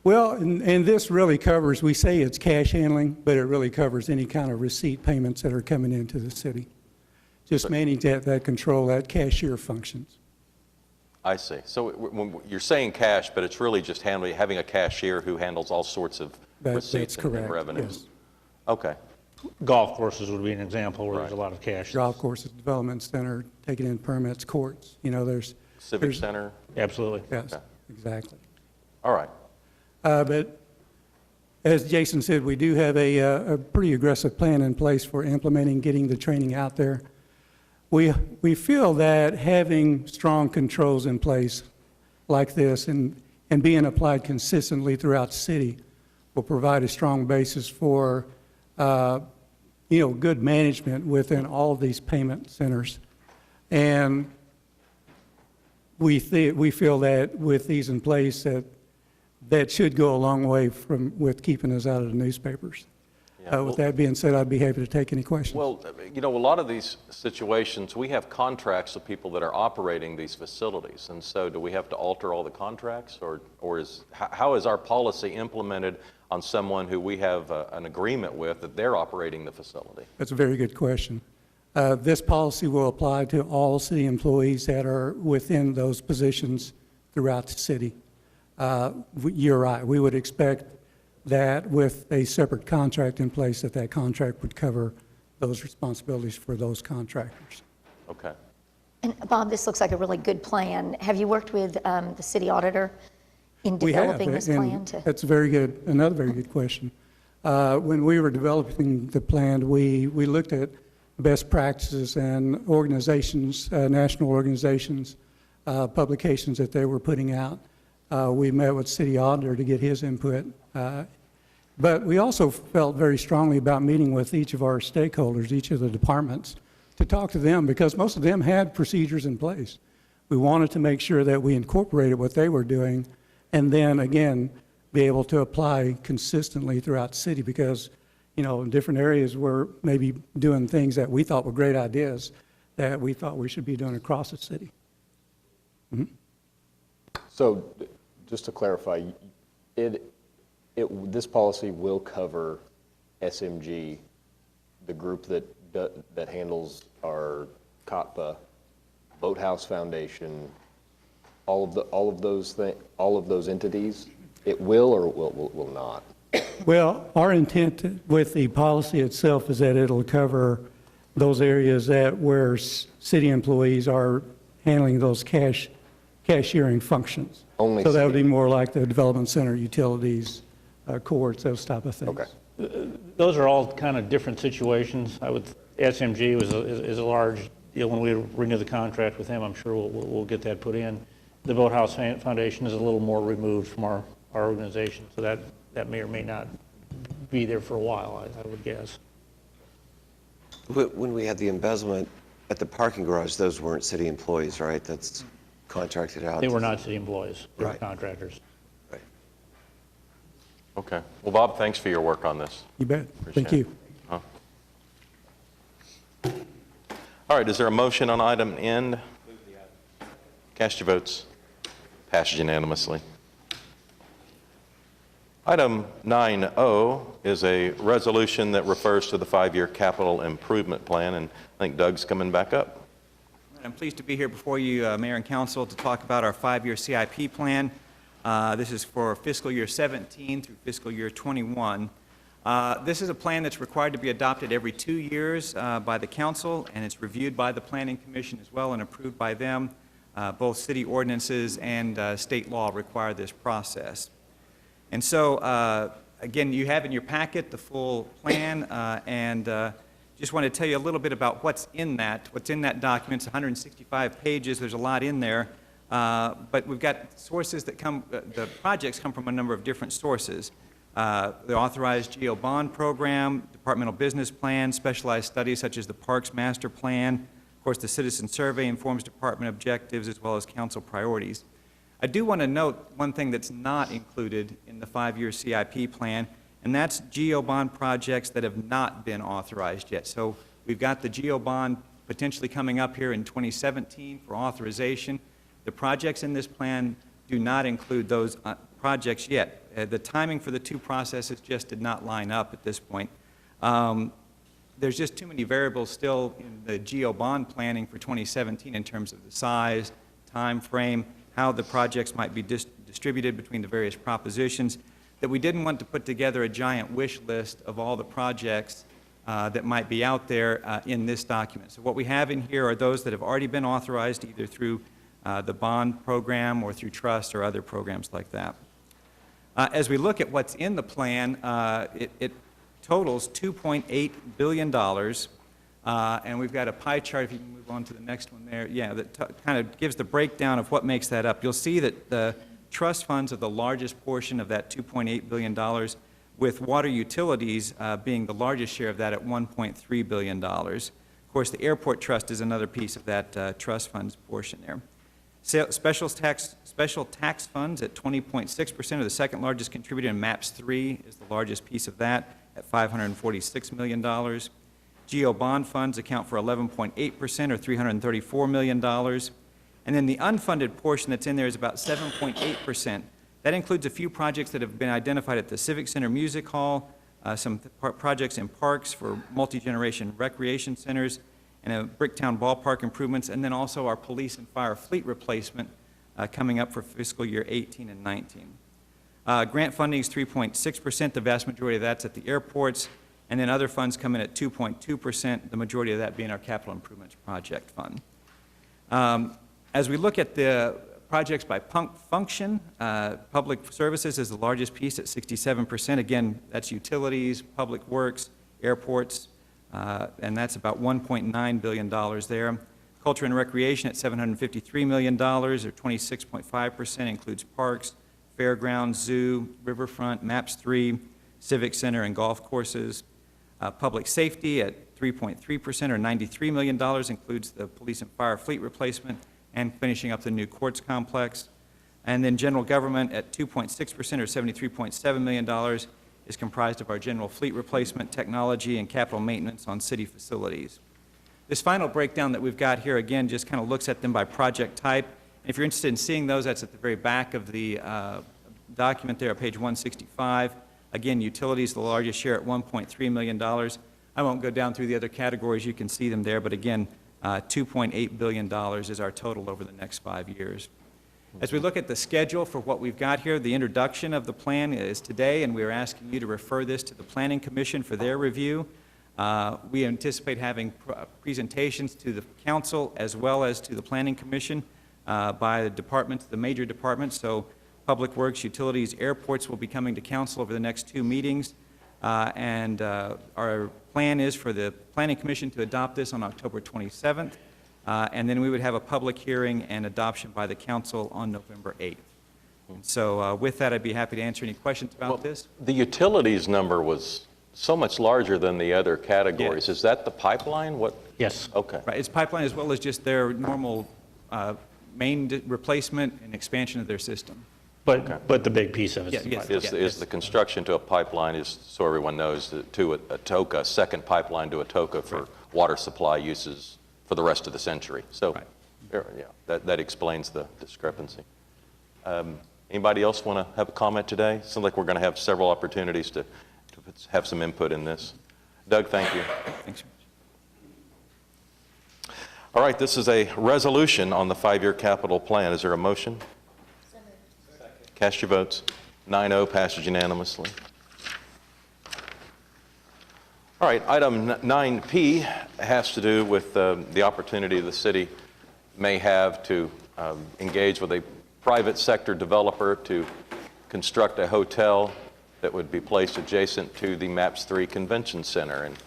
Well, and this really covers, we say it's cash handling, but it really covers any kind of receipt payments that are coming into the city. Just managing that control, that cashier functions. I see. So when you're saying cash, but it's really just having a cashier who handles all sorts of receipts and revenues? Yes. Okay. Golf courses would be an example where there's a lot of cash. Golf courses, development center, taking in permits, courts, there's. Civic center? Absolutely. Yes, Okay. exactly. All right. But as Jason said, we do have a pretty aggressive plan in place for implementing, getting the training out there. We feel that having strong controls in place like this and being applied consistently throughout the city will provide a strong basis for good management within all of these payment centers. And we feel that with these in place that should go a long way with keeping us out of the newspapers. Yeah, With that being said, I'd be happy to take any questions. Well, a lot of these situations, we have contracts with people that are operating these facilities. And so do we have to alter all the contracts? Or how is our policy implemented on someone who we have an agreement with that they're operating the facility? That's a very good question. This policy will apply to all city employees that are within those positions throughout the city. You're right. We would expect that with a separate contract in place, that contract would cover those responsibilities for those contractors. Okay. And Bob, this looks like a really good plan. Have you worked with the city auditor in developing this plan? That's another very good question. When we were developing the plan, we looked at best practices and organizations, national organizations, publications that they were putting out. We met with city auditor to get his input. But we also felt very strongly about meeting with each of our stakeholders, each of the departments, to talk to them because most of them had procedures in place. We wanted to make sure that we incorporated what they were doing and then, again, be able to apply consistently throughout the city because, in different areas we're maybe doing things that we thought were great ideas that we thought we should be doing across the city. Mm-hmm. So just to clarify, this policy will cover SMG, the group that handles our COTPA, Boathouse Foundation, all of those entities. It will or will not? Well, our intent with the policy itself is that it'll cover those areas where city employees are handling those cashiering functions. Only so that would be more like the development center, utilities, courts, those type of things. Okay. Those are all kind of different situations. SMG is a large deal. When we renew the contract with them, I'm sure we'll get that put in. The Boathouse Foundation is a little more removed from our organization, so that may or may not be there for a while, I would guess. When we had the embezzlement at the parking garage, those weren't city employees, right? That's contracted out. They were not city employees. They were Right. contractors. Right. Okay. Well, Bob, thanks for your work on this. You bet. Appreciate Thank you. it. All right, is there a motion on item N? Cast your votes. Passed unanimously. Item 9O is a resolution that refers to the 5-year capital improvement plan, and I think Doug's coming back up. I'm pleased to be here before you, Mayor and Council, to talk about our 5-year CIP plan. This is for fiscal year 17 through fiscal year 21. This is a plan that's required to be adopted every 2 years by the council, and it's reviewed by the Planning Commission as well and approved by them. Both city ordinances and state law require this process. And so, again, you have in your packet the full plan, and just want to tell you a little bit about what's in that. What's in that document. It's 165 pages. There's a lot in there. But we've got sources that the projects come from a number of different sources. The authorized GO bond program, departmental business plan, specialized studies such as the Parks Master Plan. Of course, the citizen survey informs department objectives as well as council priorities. I do want to note one thing that's not included in the 5-year CIP plan, and that's GO bond projects that have not been authorized yet. So we've got the GO bond potentially coming up here in 2017 for authorization. The projects in this plan do not include those projects yet. the timing for the two processes just did not line up at this point. There's just too many variables still in the GO bond planning for 2017 in terms of the size, time frame, how the projects might be distributed between the various propositions, that we didn't want to put together a giant wish list of all the projects that might be out there in this document. So what we have in here are those that have already been authorized either through the bond program or through trust or other programs like that. As we look at what's in the plan, it totals $2.8 billion, and we've got a pie chart, if you can move on to the next one there, yeah, that kind of gives the breakdown of what makes that up. You'll see that the trust funds are the largest portion of that $2.8 billion, with water utilities being the largest share of that at $1.3 billion. Of course, the airport trust is another piece of that trust funds portion there. Special tax funds at 20.6% are the second largest contributor, and MAPS 3 is the largest piece of that at $546 million. GO bond funds account for 11.8% or $334 million. And then the unfunded portion that's in there is about 7.8%. That includes a few projects that have been identified at the Civic Center Music Hall, some projects in parks for multi-generation recreation centers, and a Bricktown ballpark improvements, and then also our police and fire fleet replacement coming up for fiscal year 18 and 19. Grant funding is 3.6%. The vast majority of that's at the airports, and then other funds come in at 2.2%, the majority of that being our capital improvements project fund. As we look at the projects by function, public services is the largest piece at 67%. Again, that's utilities, public works, airports, and that's about $1.9 billion there. Culture and recreation at $753 million, or 26.5%, includes parks, fairgrounds, zoo, riverfront, MAPS 3, civic center, and golf courses. Public safety at 3.3%, or $93 million, includes the police and fire fleet replacement and finishing up the new courts complex. And then general government at 2.6%, or $73.7 million, is comprised of our general fleet replacement, technology, and capital maintenance on city facilities. This final breakdown that we've got here, again, just kind of looks at them by project type. If you're interested in seeing those, that's at the very back of the document there at page 165. Again, utilities, the largest share at $1.3 million. I won't go down through the other categories. You can see them there. But again, $2.8 billion is our total over the next 5 years. As we look at the schedule for what we've got here, the introduction of the plan is today, and we are asking you to refer this to the Planning Commission for their review. We anticipate having presentations to the council as well as to the Planning Commission by the departments, the major departments. So Public Works, Utilities, Airports will be coming to council over the next 2 meetings. Our plan is for the Planning Commission to adopt this on October 27th. And then we would have a public hearing and adoption by the council on November 8th. So with that, I'd be happy to answer any questions about this. The utilities number was so much larger than the other categories. Yes. Is that the pipeline? What? Yes. Okay. Right, it's pipeline as well as just their normal main replacement and expansion of their system. But the big piece of it is the Yes, pipeline. Is the construction to a pipeline, is, so everyone knows, to Atoka, a second pipeline to Atoka for water supply uses for the rest of the century. So, yeah, that explains the discrepancy. Anybody else want to have a comment today? Seems like we're going to have several opportunities to have some input in this. Doug, thank you. Thanks. All right, this is a resolution on the 5-year capital plan. Is there a motion? Cast your votes. 9-0, passes unanimously. All right, item 9P has to do with the opportunity the city may have to engage with a private sector developer to construct a hotel that would be placed adjacent to the MAPS 3 Convention Center. And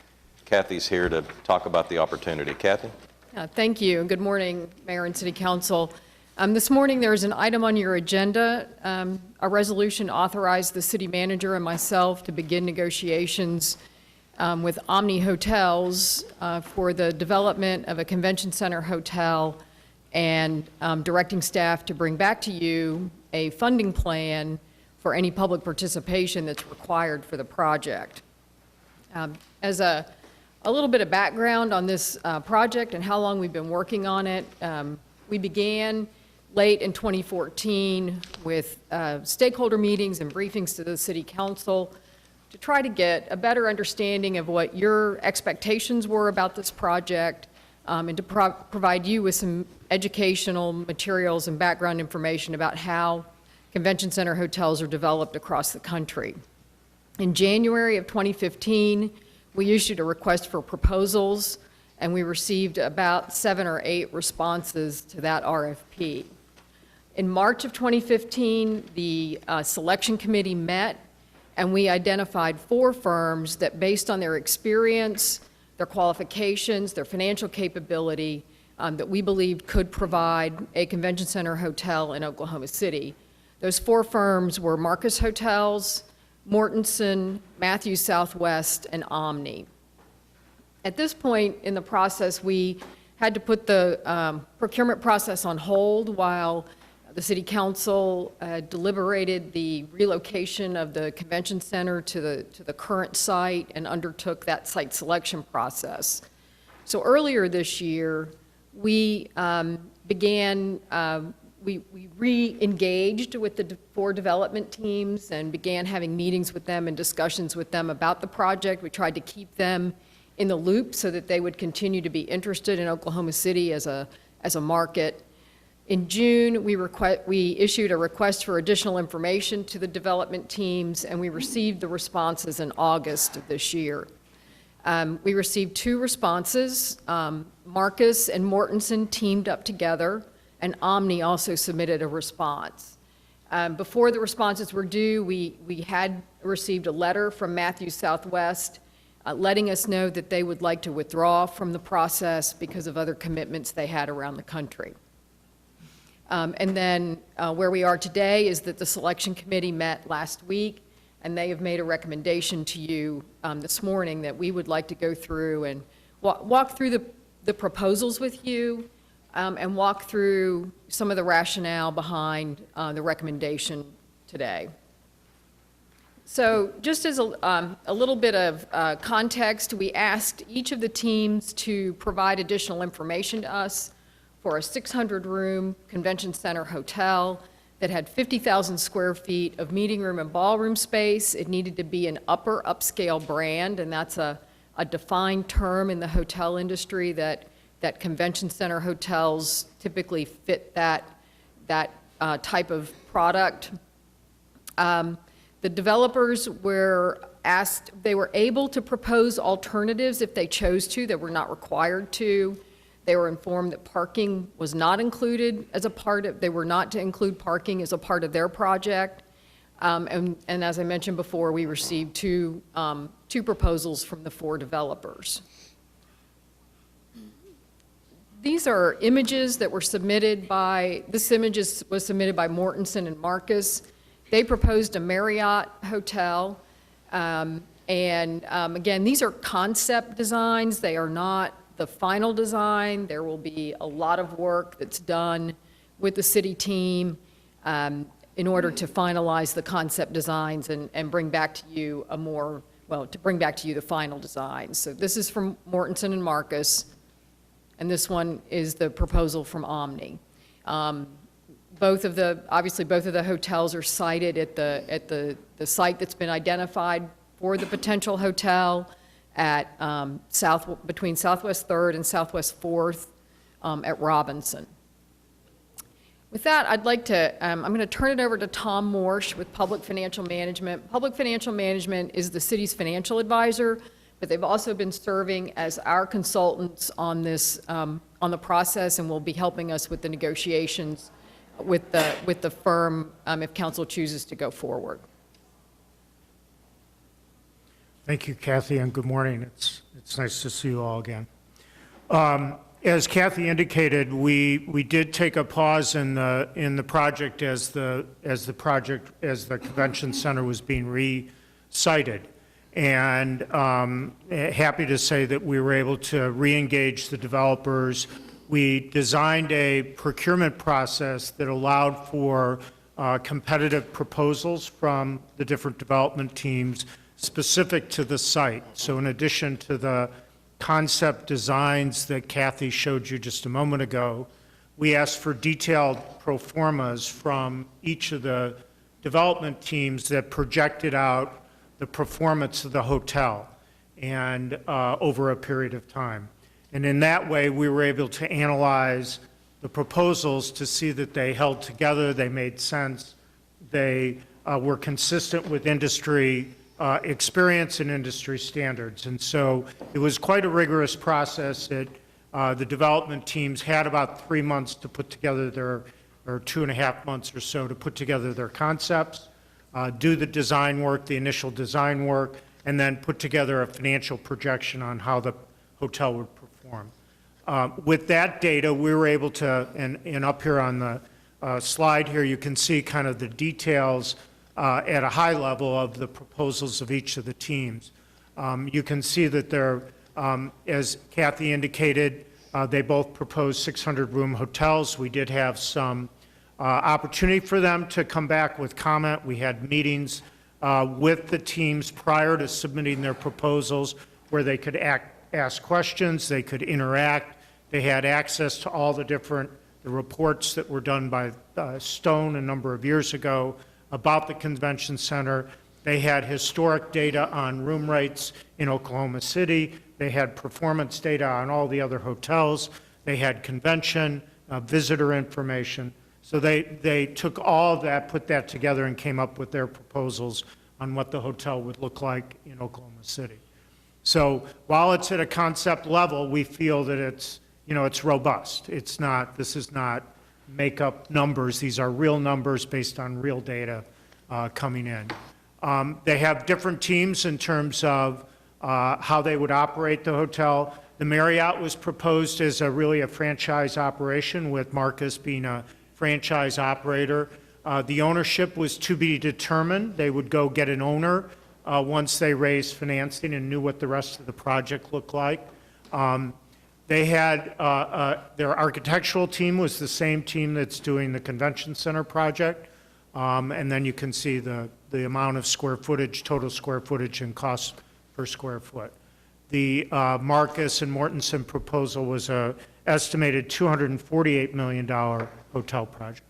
Kathy's here to talk about the opportunity. Kathy? Thank you. Good morning, Mayor and City Council. This morning there is an item on your agenda. A resolution authorized the city manager and myself to begin negotiations with Omni Hotels for the development of a convention center hotel, and directing staff to bring back to you a funding plan for any public participation that's required for the project. As a little bit of background on this project and how long we've been working on it, we began late in 2014 with stakeholder meetings and briefings to the city council to try to get a better understanding of what your expectations were about this project, and to provide you with some educational materials and background information about how convention center hotels are developed across the country. In January of 2015, we issued a request for proposals, and we received about 7 or 8 responses to that RFP. In March of 2015, the selection committee met, and we identified 4 firms that, based on their experience, their qualifications, their financial capability, that we believed could provide a convention center hotel in Oklahoma City. Those 4 firms were Marcus Hotels, Mortensen, Matthews Southwest, and Omni. At this point in the process, we had to put the procurement process on hold while the City Council deliberated the relocation of the convention center to the current site and undertook that site selection process. So earlier this year, we we re-engaged with the 4 development teams and began having meetings with them and discussions with them about the project. We tried to keep them in the loop so that they would continue to be interested in Oklahoma City as a market. In June, we issued a request for additional information to the development teams, and we received the responses in August of this year. We received 2 responses. Marcus and Mortensen teamed up together, and Omni also submitted a response. Before the responses were due, we had received a letter from Matthews Southwest letting us know that they would like to withdraw from the process because of other commitments they had around the country. And then where we are today is that the selection committee met last week, and they have made a recommendation to you this morning that we would like to go through and walk through the proposals with you, and walk through some of the rationale behind the recommendation today. So just as a little bit of context, we asked each of the teams to provide additional information to us for a 600-room convention center hotel that had 50,000 square feet of meeting room and ballroom space. It needed to be an upper upscale brand, and that's a defined term in the hotel industry that convention center hotels typically fit that type of product. The developers were asked, they were able to propose alternatives if they chose to, that were not required to. They were informed that parking was not included as a part of, they were not to include parking as a part of their project. And as I mentioned before, we received two proposals from the 4 developers. These are images that were submitted by, this image was submitted by Mortensen and Marcus. They proposed a Marriott hotel. Again, these are concept designs. They are not the final design. There will be a lot of work that's done with the city team in order to finalize the concept designs and bring back to you to bring back to you the final design. So this is from Mortensen and Marcus, and this one is the proposal from Omni. Obviously both of the hotels are sited at the site that's been identified for the potential hotel at between Southwest 3rd and Southwest 4th at Robinson. With that, I'd like to, I'm going to turn it over to Tom Morsch with Public Financial Management. Public Financial Management is the city's financial advisor, but they've also been serving as our consultants on this, on the process, and will be helping us with the negotiations with the firm if council chooses to go forward. Thank you, Kathy, and good morning. It's nice to see you all again. As Kathy indicated, we did take a pause in the project as the convention center was being re-sited, and happy to say that we were able to re-engage the developers. We designed a procurement process that allowed for competitive proposals from the different development teams specific to the site. So in addition to the concept designs that Kathy showed you just a moment ago, we asked for detailed pro formas from each of the development teams that projected out the performance of the hotel and over a period of time. And in that way, we were able to analyze the proposals to see that they held together, they made sense, they were consistent with industry experience and industry standards. And so it was quite a rigorous process that the development teams had about 3 months to put together their, or 2.5 months or so to put together their concepts, do the design work, the initial design work, and then put together a financial projection on how the hotel would perform. With that data, we were able to, and up here on the slide here, you can see kind of the details at a high level of the proposals of each of the teams. You can see that they're, as Kathy indicated, they both proposed 600-room hotels. We did have some opportunity for them to come back with comment. We had meetings with the teams prior to submitting their proposals where they could ask questions, they could interact. They had access to all the different reports that were done by Stone a number of years ago about the convention center. They had historic data on room rates in Oklahoma City. They had performance data on all the other hotels. They had convention, visitor information. So they took all of that, put that together, and came up with their proposals on what the hotel would look like in Oklahoma City. So while it's at a concept level, we feel that it's, it's robust. It's not, this is not make up numbers. These are real numbers based on real data coming in. They have different teams in terms of how they would operate the hotel. The Marriott was proposed as really a franchise operation, with Marcus being a franchise operator. The ownership was to be determined. They would go get an owner once they raised financing and knew what the rest of the project looked like. They had, their architectural team was the same team that's doing the convention center project. And then you can see the amount of square footage, total square footage, and cost per square foot. The Marcus and Mortensen proposal was an estimated $248 million hotel project.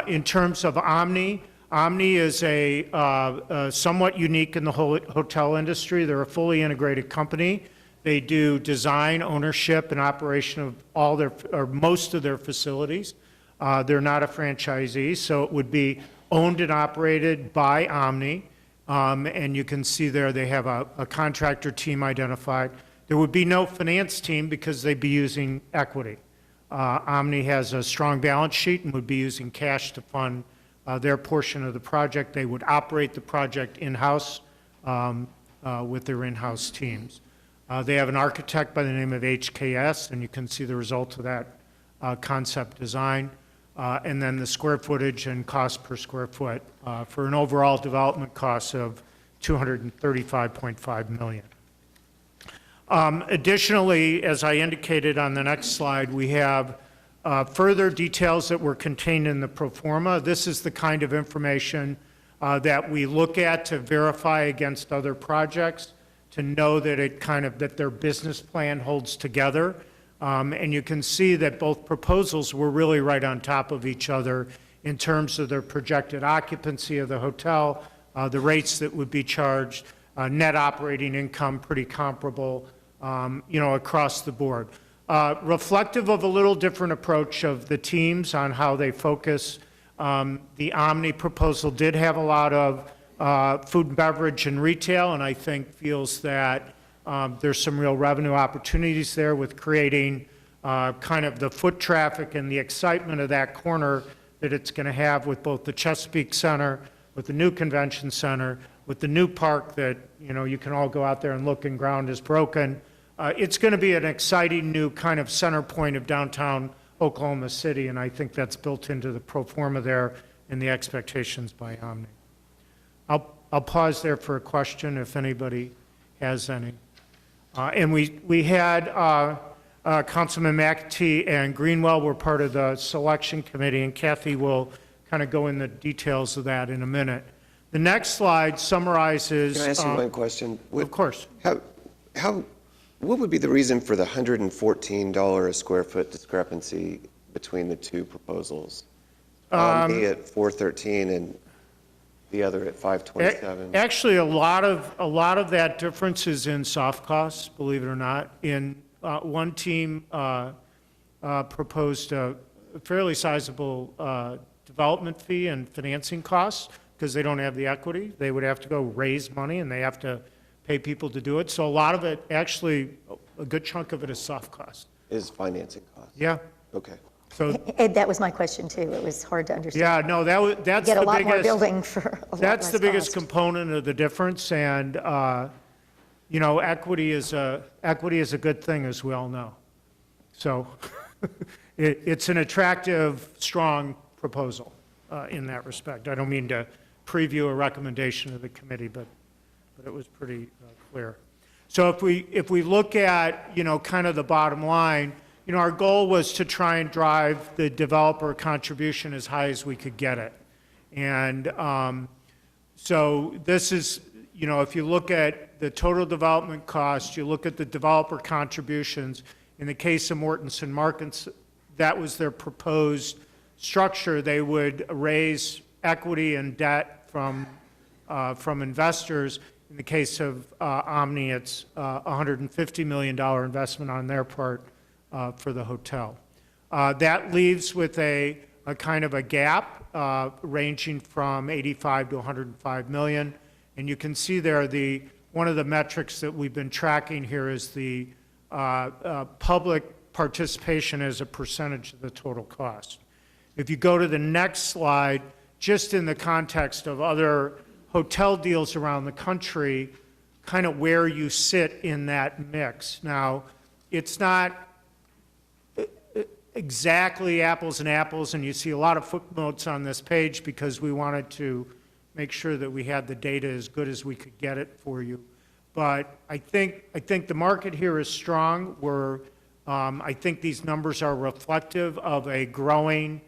In terms of Omni, Omni is a somewhat unique in the whole hotel industry. They're a fully integrated company. They do design, ownership, and operation of all their, or most of their facilities. They're not a franchisee, so it would be owned and operated by Omni. And you can see there they have a contractor team identified. There would be no finance team because they'd be using equity. Omni has a strong balance sheet and would be using cash to fund their portion of the project. They would operate the project in-house with their in-house teams. They have an architect by the name of HKS, and you can see the result of that concept design. And then the square footage and cost per square foot for an overall development cost of $235.5 million. Additionally, as I indicated on the next slide, we have further details that were contained in the pro forma. This is the kind of information that we look at to verify against other projects, to know that that their business plan holds together. And you can see that both proposals were really right on top of each other in terms of their projected occupancy of the hotel, the rates that would be charged, net operating income pretty comparable, across the board. Reflective of a little different approach of the teams on how they focus. The Omni proposal did have a lot of food and beverage and retail, and I think feels that there's some real revenue opportunities there with creating kind of the foot traffic and the excitement of that corner that it's going to have with both the Chesapeake Center, with the new convention center, with the new park that, you can all go out there and look and ground is broken. It's going to be an exciting new kind of center point of downtown Oklahoma City, and I think that's built into the pro forma there and the expectations by Omni. I'll pause there for a question if anybody has any. And we had Councilman McAtee and Greenwell were part of the selection committee, and Kathy will kind of go in the details of that in a minute. The next slide summarizes. Can I ask you one question? Of course. What would be the reason for the $114 a square foot discrepancy between the two proposals? Omni at 413 and the other at 527? Actually, a lot of that difference is in soft costs, believe it or not. One team proposed a fairly sizable development fee and financing costs because they don't have the equity. They would have to go raise money, and they have to pay people to do it. So a lot of it, actually, a good chunk of it is soft cost. Is financing costs? Yeah. Okay. So, Ed, that was my question too. It was hard to understand. yeah, no, that's Get the a lot more biggest, building for a lot that's the less biggest cost. component of the difference. And, you know, equity is a good thing, as we all know. So it's an attractive, strong proposal in that respect. I don't mean to preview a recommendation of the committee, but it was pretty clear. So if we look at, you know, kind of the bottom line, you know, our goal was to try and drive the developer contribution as high as we could get it. And so this is, you know, if you look at the total development cost, you look at the developer contributions. In the case of Mortenson Markets, that was their proposed structure. They would raise equity and debt from investors. In the case of Omni, it's a $150 million investment on their part for the hotel. That leaves with a kind of a gap ranging from 85 to 105 million. And you can see there one of the metrics that we've been tracking here is the public participation as a percentage of the total cost. If you go to the next slide, just in the context of other hotel deals around the country, kind of where you sit in that mix. Now, it's not exactly apples and apples, and you see a lot of footnotes on this page because we wanted to make sure that we had the data as good as we could get it for you. But I think the market here is strong. I think these numbers are reflective of a growing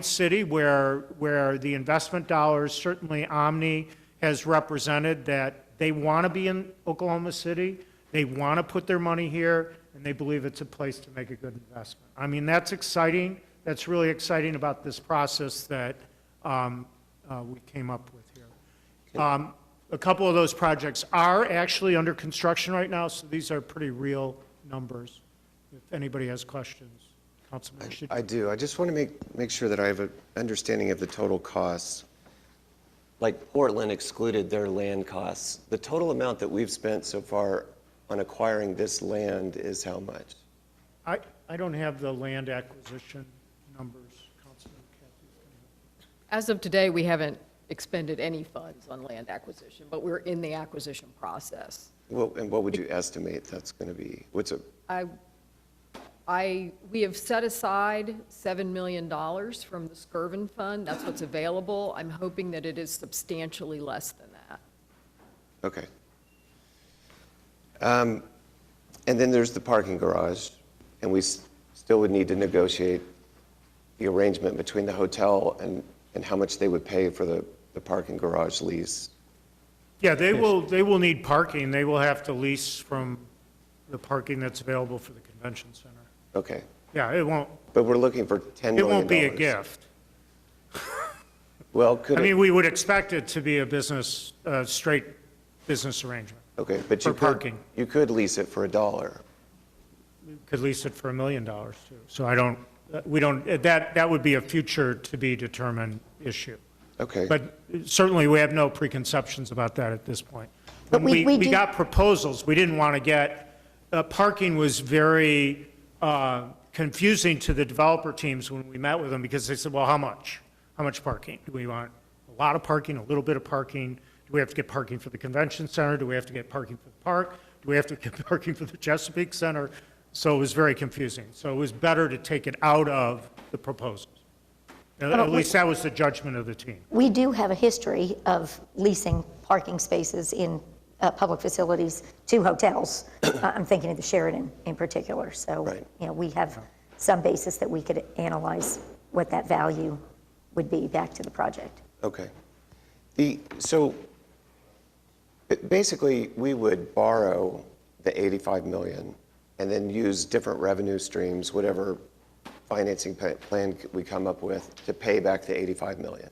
city where the investment dollars, certainly Omni has represented that they want to be in Oklahoma City, they want to put their money here, and they believe it's a place to make a good investment. I mean, that's exciting. That's really exciting about this process that we came up with here. A couple of those projects are actually under construction right now, so these are pretty real numbers. If anybody has questions, Councilman Schiff. I do. I just want to make sure that I have an understanding of the total costs. Like Portland excluded their land costs. The total amount that we've spent so far on acquiring this land is how much? I don't have the land acquisition numbers, Councilman Kathy. As of today, we haven't expended any funds on land acquisition, but we're in the acquisition process. Well, and what would you estimate that's going to be? We have set aside $7 million from the Skirvin Fund. That's what's available. I'm hoping that it is substantially less than that. Okay. And then there's the parking garage, and we still would need to negotiate the arrangement between the hotel and how much they would pay for the parking garage lease. Yeah, they will need parking. They will have to lease from the parking that's available for the convention center. Okay. Yeah, it won't. But we're looking for $10 million. It won't be a gift. Well, I mean, we would expect it to be a straight business arrangement. Okay, but you could lease it for $1. We could lease it for $1 million too. So that would be a future to be determined issue. Okay. But certainly we have no preconceptions about that at this point. But When we we do- got proposals, we didn't want to get, parking was very confusing to the developer teams when we met with them because they said, well, how much? How much parking? Do we want a lot of parking, a little bit of parking? Do we have to get parking for the convention center? Do we have to get parking for the park? Do we have to get parking for the Chesapeake Center? So it was very confusing. So it was better to take it out of the proposals. At least that was the judgment of the team. We do have a history of leasing parking spaces in public facilities to hotels. I'm thinking of the Sheraton in particular. So, you know, we have some basis that we could analyze what that value would be back to the project. Okay. So basically, we would borrow the $85 million and then use different revenue streams, whatever financing plan we come up with, to pay back the 85 million?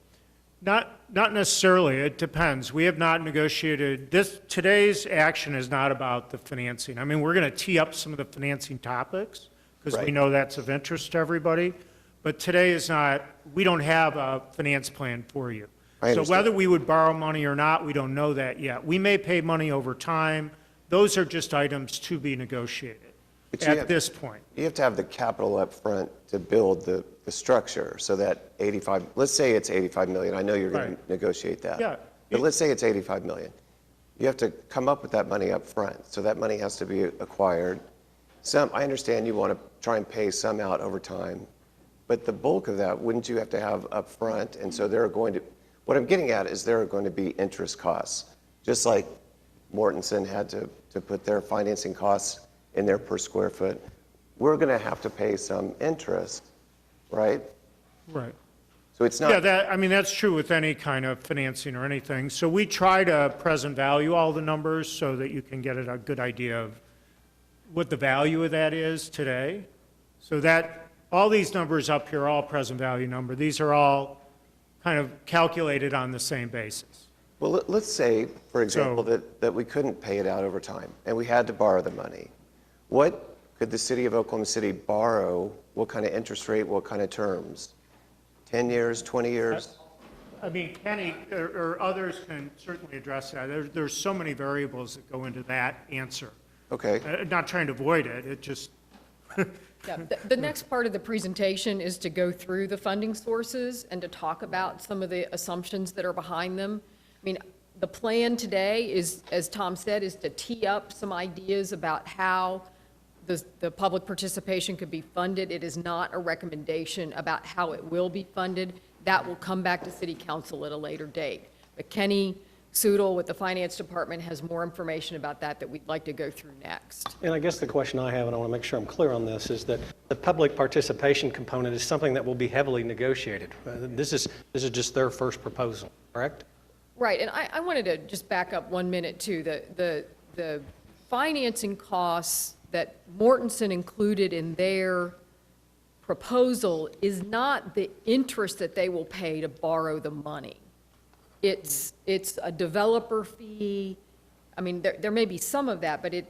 Not necessarily. It depends. We have not negotiated this. Today's action is not about the financing. I mean, we're going to tee up some of the financing topics because we Right. know that's of interest to everybody. But today is not. We don't have a finance plan for you. I So understand. whether we would borrow money or not, we don't know that yet. We may pay money over time. Those are just items to be negotiated But you at have- this point. You have to have the capital up front to build the structure, so that 85, let's say it's 85 million. I know you're going Right. to negotiate that. Yeah. But let's say it's 85 million. You have to come up with that money up front, so that money has to be acquired. I understand you want to try and pay some out over time, but the bulk of that, wouldn't you have to have up front? And so there are going to, what I'm getting at is there are going to be interest costs, just like Mortensen had to put their financing costs in there per square foot. We're going to have to pay some interest, right? Right. So it's not. Yeah, I mean, that's true with any kind of financing or anything. So we try to present value all the numbers so that you can get a good idea of what the value of that is today. So that, all these numbers up here are all present value number. These are all kind of calculated on the same basis. Well, let's say, for example, So- that we couldn't pay it out over time, and we had to borrow the money. What could the city of Oklahoma City borrow? What kind of interest rate, what kind of terms? 10 years, 20 years? I mean, Kenny or others can certainly address that. There's so many variables that go into that answer. Okay. Not trying to avoid it, it just, Yeah, the next part of the presentation is to go through the funding sources and to talk about some of the assumptions that are behind them. I mean, the plan today is, as Tom said, is to tee up some ideas about how the public participation could be funded. It is not a recommendation about how it will be funded. That will come back to City Council at a later date. But Kenny Soodle with the Finance Department has more information about that we'd like to go through next. And I guess the question I have, and I want to make sure I'm clear on this, is that the public participation component is something that will be heavily negotiated. This is just their first proposal, correct? Right, and I wanted to just back up 1 minute too. The financing costs that Mortensen included in their proposal is not the interest that they will pay to borrow the money. It's a developer fee. I mean, there may be some of that, but it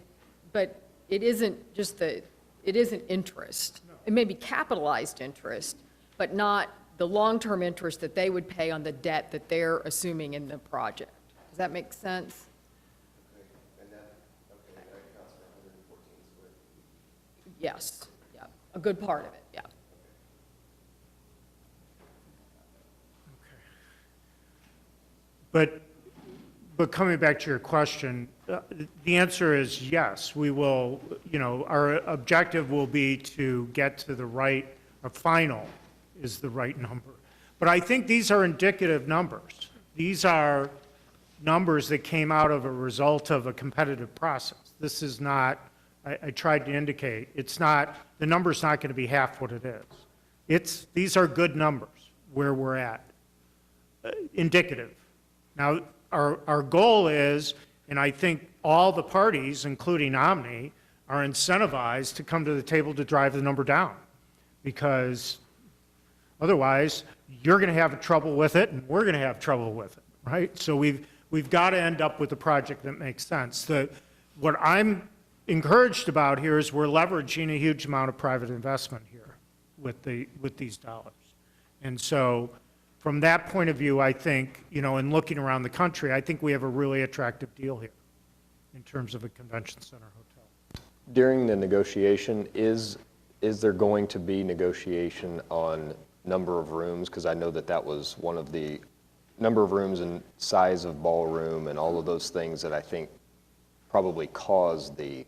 isn't just it isn't interest. It may be capitalized interest, but not the long-term interest that they would pay on the debt that they're assuming in the project. Does that make sense? Yes, yeah, a good part of it, yeah. but coming back to your question, the answer is yes, we will, our objective will be to get to the right, or final is the right number. But I think these are indicative numbers. These are numbers that came out of a result of a competitive process. This is not, I tried to indicate, it's not, the number's not going to be half what it is. These are good numbers where we're at, indicative. Now, our goal is, and I think all the parties, including Omni, are incentivized to come to the table to drive the number down, because otherwise, you're going to have trouble with it, and we're going to have trouble with it, right? So we've got to end up with a project that makes sense. What I'm encouraged about here is we're leveraging a huge amount of private investment here with these dollars. And so from that point of view, I think, in looking around the country, I think we have a really attractive deal here in terms of a convention center hotel. During the negotiation, is there going to be negotiation on number of rooms? Because I know that was one of the number of rooms and size of ballroom and all of those things that I think probably cause the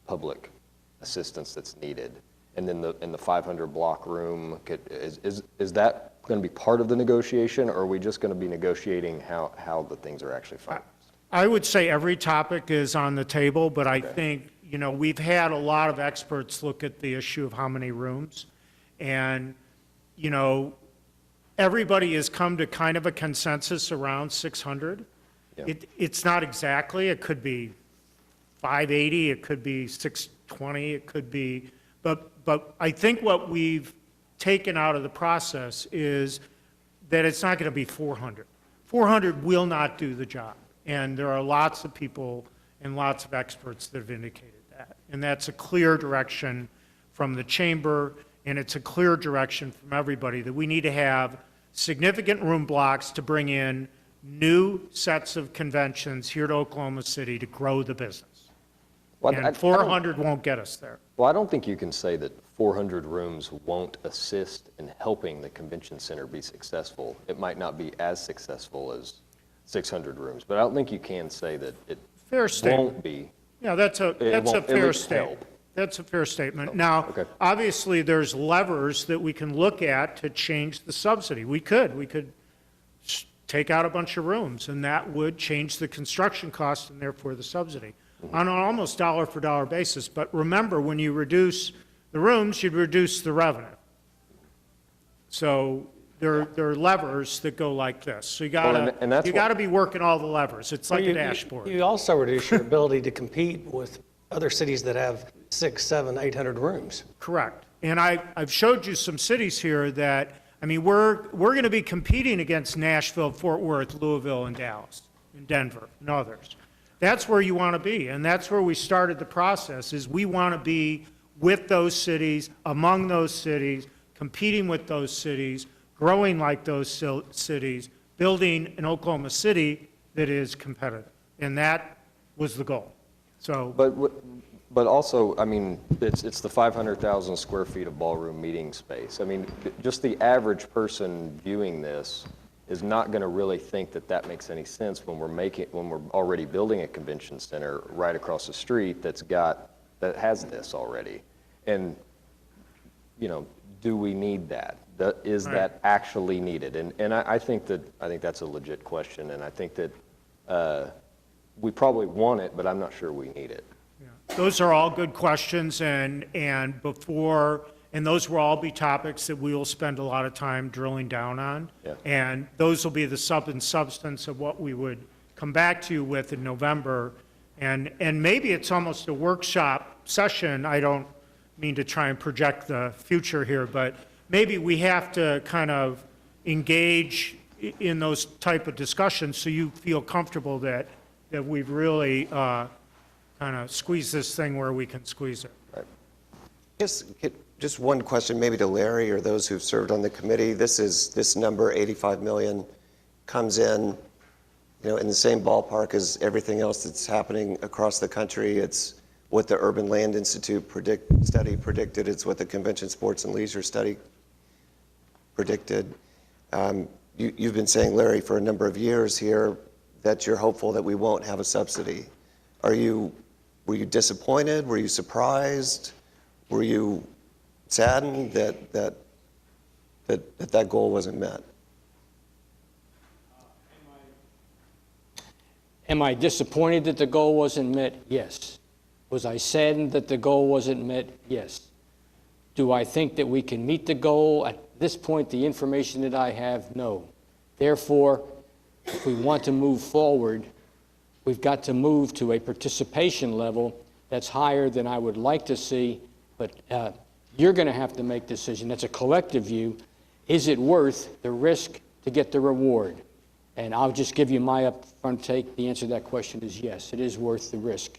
public assistance that's needed. And then in the 500 block room, is that going to be part of the negotiation, or are we just going to be negotiating how the things are actually financed? I would say every topic is on the table, but I think, we've had a lot of experts look at the issue of how many rooms. And, everybody has come to kind of a consensus around 600. Yeah. It's not exactly, it could be 580, it could be 620, it could be, but I think what we've taken out of the process is that it's not going to be 400. 400 will not do the job, and there are lots of people and lots of experts that have indicated that. And that's a clear direction from the chamber, and it's a clear direction from everybody that we need to have significant room blocks to bring in new sets of conventions here to Oklahoma City to grow the business. Well, And 400 won't get us there. Well, I don't think you can say that 400 rooms won't assist in helping the convention center be successful. It might not be as successful as 600 rooms, but I don't think you can say that it Fair statement. won't be. Yeah, that's a won't at fair least statement. help. That's a fair statement. Now, Okay. obviously, there's levers that we can look at to change the subsidy. We could take out a bunch of rooms, and that would change the construction cost and therefore the subsidy on an almost dollar-for-dollar basis. But remember, when you reduce the rooms, you'd reduce the revenue. So there are levers that go like this. So you gotta be working all the levers. It's like a dashboard. You also reduce your ability to compete with other cities that have 600, 700, 800 rooms. Correct. And I've showed you some cities here that, I mean, we're going to be competing against Nashville, Fort Worth, Louisville, and Dallas, and Denver, and others. That's where you want to be, and that's where we started the process, is we want to be with those cities, among those cities, competing with those cities, growing like those cities, building an Oklahoma City that is competitive. And that was the goal. So, But also, I mean, it's the 500,000 square feet of ballroom meeting space. I mean, just the average person viewing this is not going to really think that that makes any sense when we're already building a convention center right across the street that has this already. And, you know, do we need that? Is that actually needed? And I think that's a legit question, and I think that we probably want it, but I'm not sure we need it. those are all good questions, and those will all be topics that we will spend a lot of time drilling down on. Yeah. And those will be the substance of what we would come back to you with in November. And maybe it's almost a workshop session. I don't mean to try and project the future here, but maybe we have to kind of engage in those type of discussions so you feel comfortable that we've really kind of squeezed this thing where we can squeeze it. Just one question maybe to Larry or those who've served on the committee. This number, 85 million, comes in, in the same ballpark as everything else that's happening across the country. It's what the Urban Land Institute study predicted. It's what the Convention Sports and Leisure study predicted. You've been saying, Larry, for a number of years here that you're hopeful that we won't have a subsidy. Were you disappointed? Were you surprised? Were you saddened that goal wasn't met? Am I disappointed that the goal wasn't met? Yes. Was I saddened that the goal wasn't met? Yes. Do I think that we can meet the goal? At this point, the information that I have, no. Therefore, if we want to move forward, we've got to move to a participation level that's higher than I would like to see, but you're going to have to make a decision. That's a collective view. Is it worth the risk to get the reward? And I'll just give you my upfront take. The answer to that question is yes, it is worth the risk.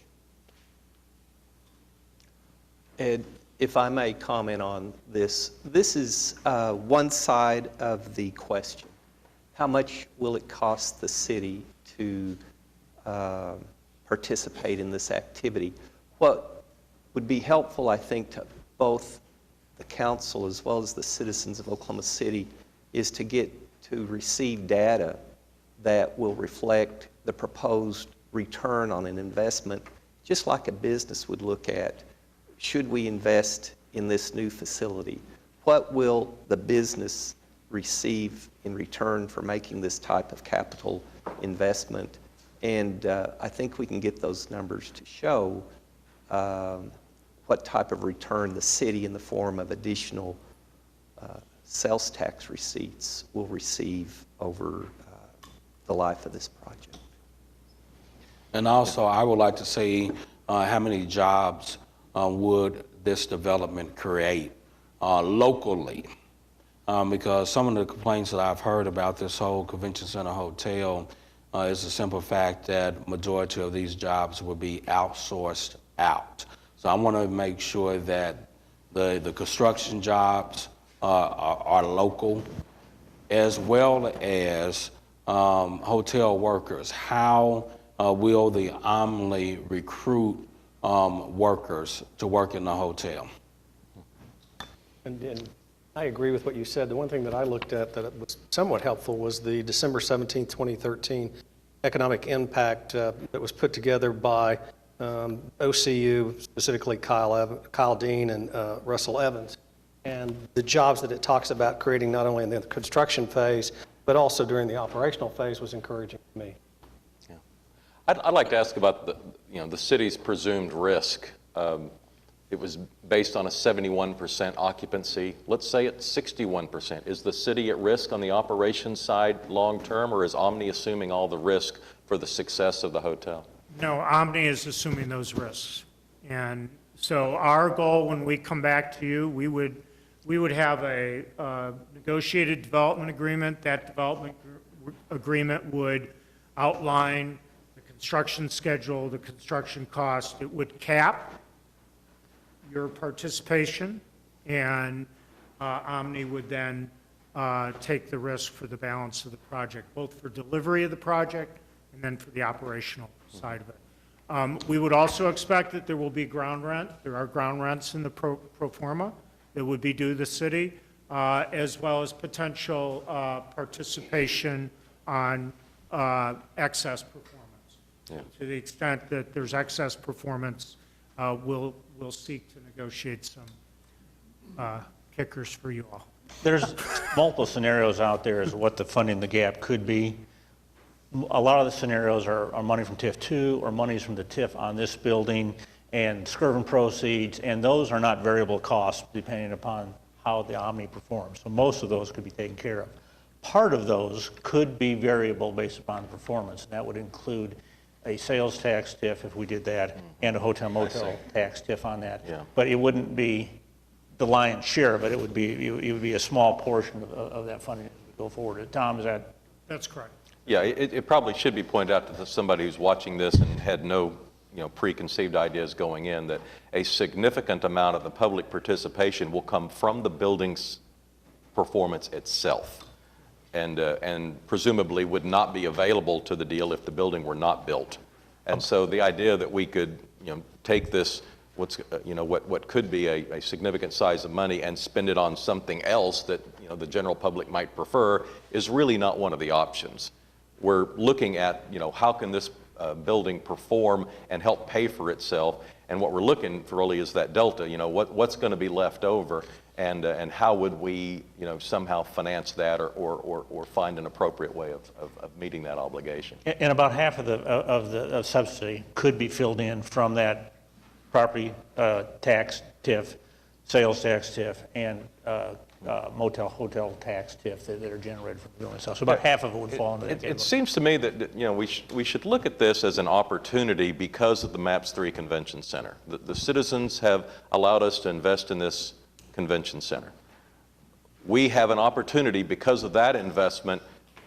Ed, if I may comment on this, this is one side of the question. How much will it cost the city to participate in this activity? What would be helpful, I think, to both the council as well as the citizens of Oklahoma City is to receive data that will reflect the proposed return on an investment, just like a business would look at. Should we invest in this new facility? What will the business receive in return for making this type of capital investment? And I think we can get those numbers to show what type of return the city in the form of additional sales tax receipts will receive over the life of this project. And also, I would like to say, how many jobs would this development create locally? Because some of the complaints that I've heard about this whole convention center hotel is the simple fact that majority of these jobs will be outsourced out. So I want to make sure that the construction jobs are local, as well as hotel workers. How will the Omni recruit workers to work in the hotel? And I agree with what you said. The one thing that I looked at that was somewhat helpful was the December 17, 2013 economic impact that was put together by OCU, specifically Kyle Dean and Russell Evans, and the jobs that it talks about creating not only in the construction phase, but also during the operational phase was encouraging to me. Yeah. I'd like to ask about the city's presumed risk. It was based on a 71% occupancy. Let's say it's 61%. Is the city at risk on the operations side long-term, or is Omni assuming all the risk for the success of the hotel? No, Omni is assuming those risks. And so our goal when we come back to you, we would have a negotiated development agreement. That development agreement would outline the construction schedule, the construction cost. It would cap your participation, and Omni would then take the risk for the balance of the project, both for delivery of the project and then for the operational side of it. We would also expect that there will be ground rent. There are ground rents in the pro forma that would be due to the city, as well as potential participation on excess performance. Yeah. To the extent that there's excess performance, we'll seek to negotiate some kickers for you all. There's multiple scenarios out there as what the funding the gap could be. A lot of the scenarios are money from TIF 2 or monies from the TIF on this building and Skirvin proceeds, and those are not variable costs depending upon how the Omni performs. So most of those could be taken care of. Part of those could be variable based upon performance, and that would include a sales tax TIF if we did that, and a hotel motel tax TIF on that. Yeah. But it wouldn't be the lion's share of it. It would be a small portion of that funding as we go forward. Tom, is that? That's correct. Yeah, it probably should be pointed out to somebody who's watching this and had no preconceived ideas going in, that a significant amount of the public participation will come from the building's performance itself, and presumably would not be available to the deal if the building were not built. And so the idea that we could take this what could be a significant size of money and spend it on something else that the general public might prefer is really not one of the options. We're looking at how can this building perform and help pay for itself, and what we're looking for really is that delta. What's going to be left over, and how would we somehow finance that or find an appropriate way of meeting that obligation. And about half of the subsidy could be filled in from that property tax TIF, sales tax TIF, and motel hotel tax TIF that are generated from the building itself. So about half of it would fall into that category. It seems to me that we should look at this as an opportunity because of the MAPS 3 Convention Center. The citizens have allowed us to invest in this convention center. We have an opportunity because of that investment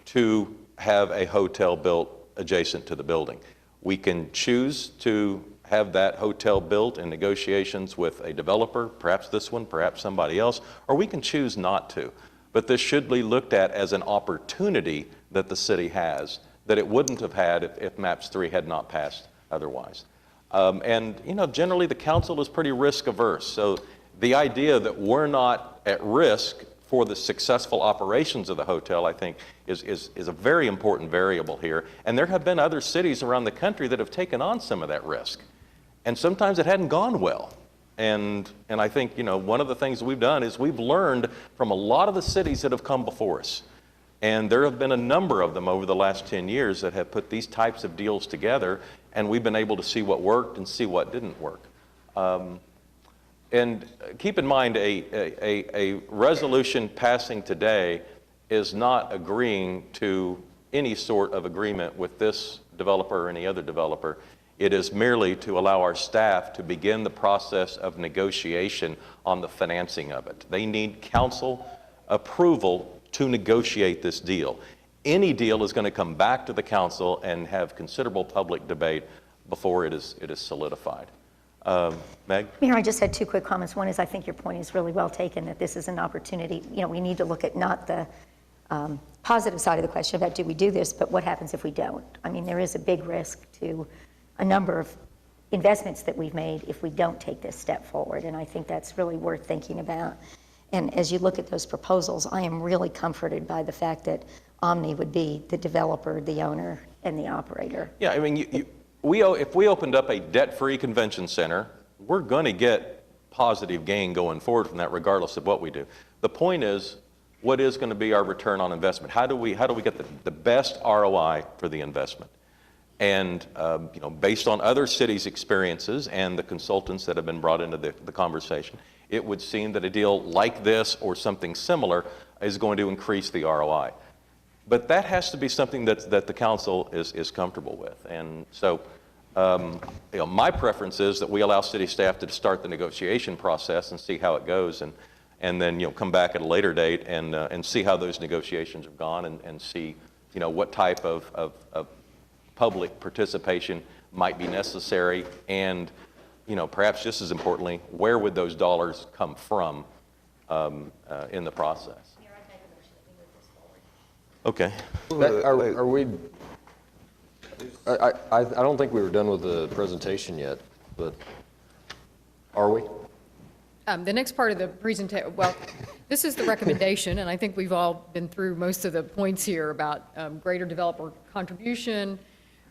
to have a hotel built adjacent to the building. We can choose to have that hotel built in negotiations with a developer, perhaps this one, perhaps somebody else, or we can choose not to. But this should be looked at as an opportunity that the city has that it wouldn't have had if MAPS 3 had not passed otherwise. And generally the council is pretty risk averse. So the idea that we're not at risk for the successful operations of the hotel, I think, is a very important variable here. And there have been other cities around the country that have taken on some of that risk. And sometimes it hadn't gone well. And I think, one of the things we've done is we've learned from a lot of the cities that have come before us. And there have been a number of them over the last 10 years that have put these types of deals together, and we've been able to see what worked and see what didn't work. And keep in mind, a resolution passing today is not agreeing to any sort of agreement with this developer or any other developer. It is merely to allow our staff to begin the process of negotiation on the financing of it. They need council approval to negotiate this deal. Any deal is going to come back to the council and have considerable public debate before it is solidified. Meg? Mayor, I just had two quick comments. One is I think your point is really well taken, that this is an opportunity. You know, we need to look at not the positive side of the question about do we do this, but what happens if we don't? I mean, there is a big risk to a number of investments that we've made if we don't take this step forward, and I think that's really worth thinking about. And as you look at those proposals, I am really comforted by the fact that Omni would be the developer, the owner, and the operator. Yeah, I mean, if we opened up a debt-free convention center, we're going to get positive gain going forward from that regardless of what we do. The point is, what is going to be our return on investment? How do we get the best ROI for the investment? And you know, based on other cities' experiences and the consultants that have been brought into the conversation, it would seem that a deal like this or something similar is going to increase the ROI. But that has to be something that the council is comfortable with. And so you know, my preference is that we allow city staff to start the negotiation process and see how it goes, and then, you know, come back at a later date and see how those negotiations have gone, and see, you know, what type of public participation might be necessary, and, you know, perhaps just as importantly, where would those dollars come from in the process? Okay. Are we, I don't think we were done with the presentation yet, but are we? The next part of the presentation, well, this is the recommendation, and I think we've all been through most of the points here about greater developer contribution,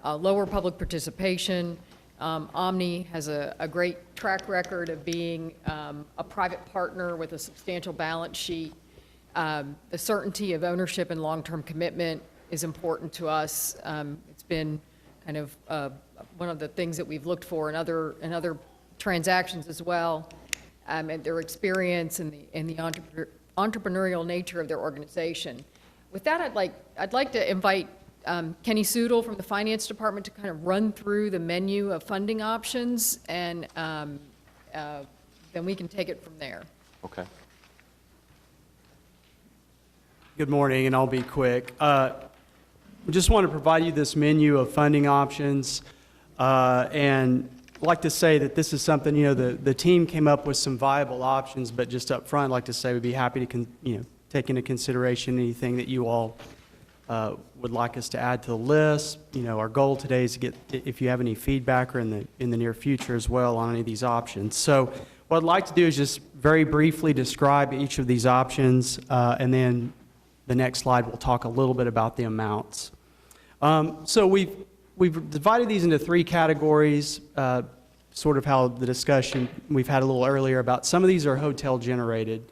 lower public participation. Omni has a great track record of being a private partner with a substantial balance sheet. The certainty of ownership and long-term commitment is important to us. It's been kind of one of the things that we've looked for in other transactions as well, and their experience and the entrepreneurial nature of their organization. With that, I'd like to invite Kenny Soodle from the Finance Department to kind of run through the menu of funding options, and then we can take it from there. Okay. Good morning, and I'll be quick. We just want to provide you this menu of funding options, and I'd like to say that this is something, you know, the team came up with some viable options, but just up front, I'd like to say we'd be happy to, take into consideration anything that you all would like us to add to the list. You know, our goal today is to get, if you have any feedback or in the near future as well on any of these options. So what I'd like to do is just very briefly describe each of these options, and then the next slide will talk a little bit about the amounts. So we've divided these into three categories, sort of how the discussion we've had a little earlier about some of these are hotel generated.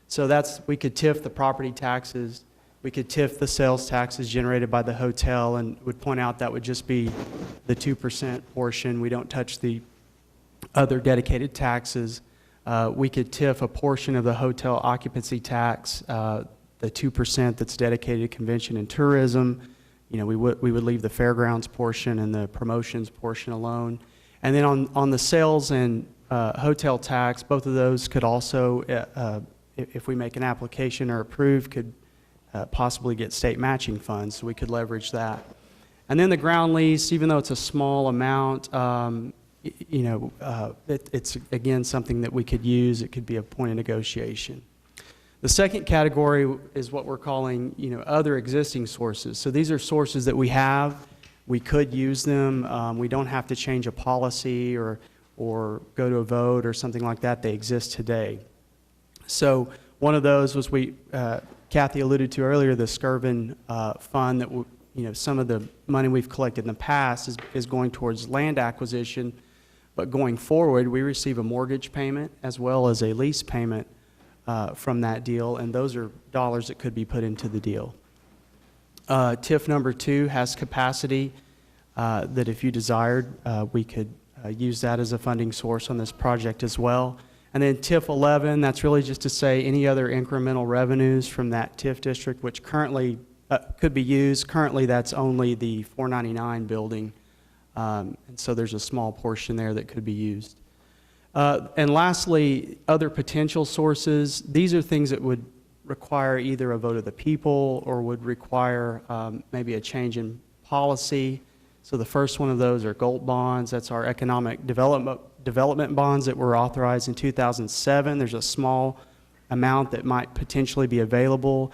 So we could TIF the property taxes, we could TIF the sales taxes generated by the hotel, and would point out that would just be the 2% portion. We don't touch the other dedicated taxes. We could TIF a portion of the hotel occupancy tax, the 2% that's dedicated to convention and tourism. You know, we would leave the fairgrounds portion and the promotions portion alone. And then on the sales and hotel tax, both of those could also, if we make an application or approve, could possibly get state matching funds, so we could leverage that. And then the ground lease, even though it's a small amount, it's again something that we could use. It could be a point of negotiation. The second category is what we're calling, other existing sources. So these are sources that we have. We could use them. We don't have to change a policy or go to a vote or something like that. They exist today. So one of those was Kathy alluded to earlier, the Skirvin fund that some of the money we've collected in the past is going towards land acquisition, but going forward we receive a mortgage payment as well as a lease payment from that deal, and those are dollars that could be put into the deal. TIF number 2 has capacity that if you desired, we could use that as a funding source on this project as well. And then TIF 11, that's really just to say any other incremental revenues from that TIF district, which currently could be used. Currently, that's only the 499 building And so there's a small portion there that could be used. And lastly, other potential sources. These are things that would require either a vote of the people or would require maybe a change in policy. So the first one of those are GOLD bonds. That's our economic development bonds that were authorized in 2007. There's a small amount that might potentially be available.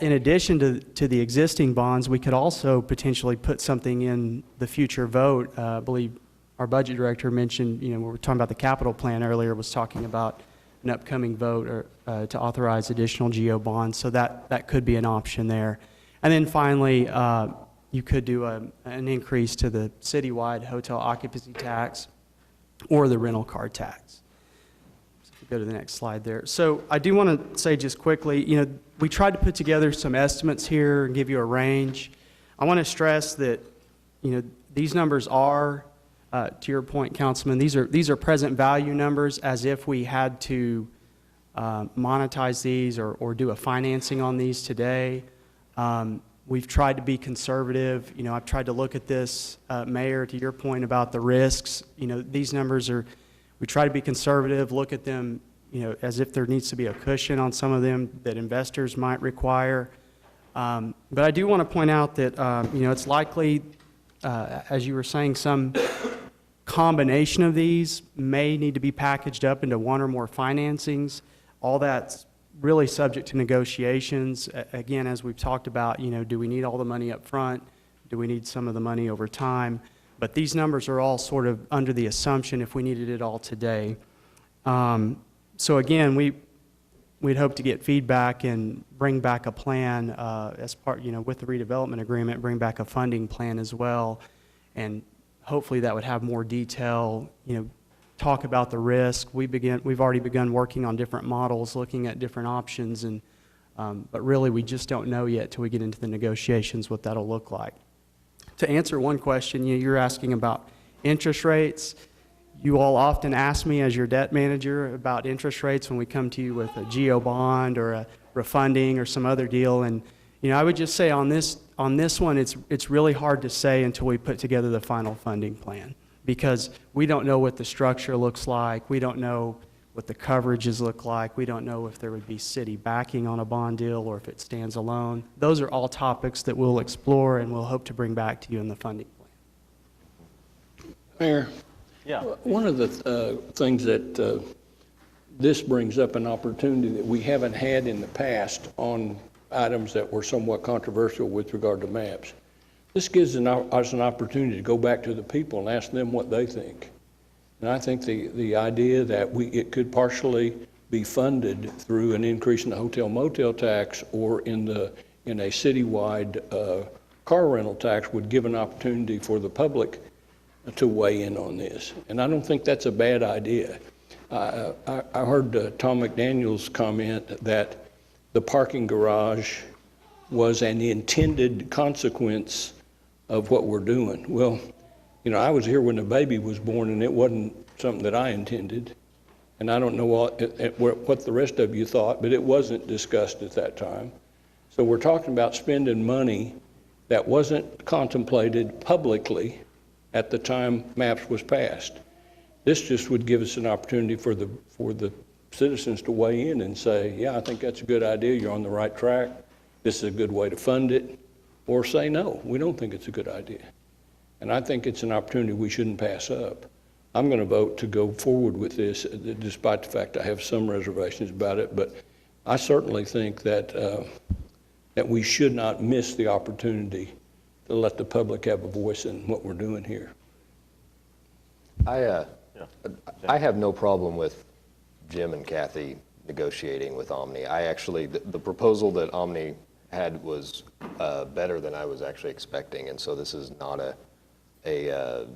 In addition to the existing bonds, we could also potentially put something in the future vote. I believe our budget director mentioned, we were talking about the capital plan earlier, was talking about an upcoming vote to authorize additional GO bonds. So that could be an option there. And then finally, you could do an increase to the citywide hotel occupancy tax or the rental car tax. So if you go to the next slide there. So I do want to say just quickly, we tried to put together some estimates here and give you a range. I want to stress that, these numbers are, to your point, Councilman, these are present value numbers, as if we had to monetize these or do a financing on these today. We've tried to be conservative. I've tried to look at this, Mayor, to your point about the risks. These numbers we try to be conservative, look at them, as if there needs to be a cushion on some of them that investors might require. But I do want to point out that, it's likely, as you were saying, some combination of these may need to be packaged up into one or more financings. All that's really subject to negotiations. Again, as we've talked about, do we need all the money up front? Do we need some of the money over time? But these numbers are all sort of under the assumption if we needed it all today. So again, we'd hope to get feedback and bring back a plan as part, with the redevelopment agreement, bring back a funding plan as well. And hopefully that would have more detail, talk about the risk. We've already begun working on different models, looking at different options, and but really we just don't know yet till we get into the negotiations what that'll look like. To answer one question, you're asking about interest rates. You all often ask me as your debt manager about interest rates when we come to you with a GO bond or a refunding or some other deal. And I would just say on this one, it's really hard to say until we put together the final funding plan, because we don't know what the structure looks like. We don't know what the coverages look like. We don't know if there would be city backing on a bond deal or if it stands alone. Those are all topics that we'll explore and we'll hope to bring back to you in the funding plan. Mayor? Yeah. One of the things that this brings up an opportunity that we haven't had in the past on items that were somewhat controversial with regard to maps. This gives us an opportunity to go back to the people and ask them what they think. And I think the idea that it could partially be funded through an increase in the hotel motel tax or in a citywide car rental tax would give an opportunity for the public to weigh in on this. And I don't think that's a bad idea. I heard Tom McDaniel's comment that the parking garage was an intended consequence of what we're doing. Well, I was here when the baby was born, and it wasn't something that I intended. And I don't know what the rest of you thought, but it wasn't discussed at that time. So we're talking about spending money that wasn't contemplated publicly at the time MAPS was passed. This just would give us an opportunity for the citizens to weigh in and say, yeah, I think that's a good idea, you're on the right track, this is a good way to fund it, or say, no, we don't think it's a good idea. And I think it's an opportunity we shouldn't pass up. I'm going to vote to go forward with this, despite the fact I have some reservations about it, but I certainly think that we should not miss the opportunity to let the public have a voice in what we're doing here. I have no problem with Jim and Kathy negotiating with Omni. The proposal that Omni had was better than I was actually expecting, and so this is not a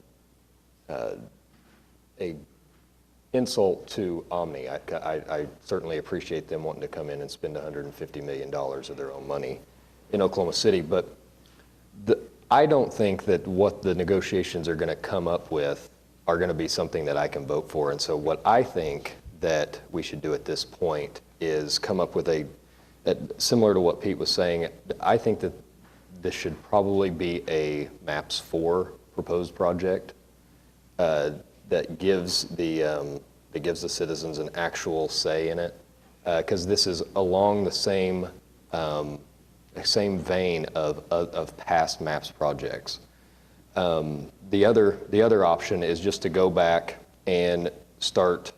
insult to Omni. I certainly appreciate them wanting to come in and spend $150 million of their own money in Oklahoma City, but I don't think that what the negotiations are going to come up with are going to be something that I can vote for. And so what I think that we should do at this point is come up with similar to what Pete was saying, I think that this should probably be a MAPS 4 proposed project that gives the citizens an actual say in it, because this is along the same vein of past MAPS projects. The other option is just to go back and start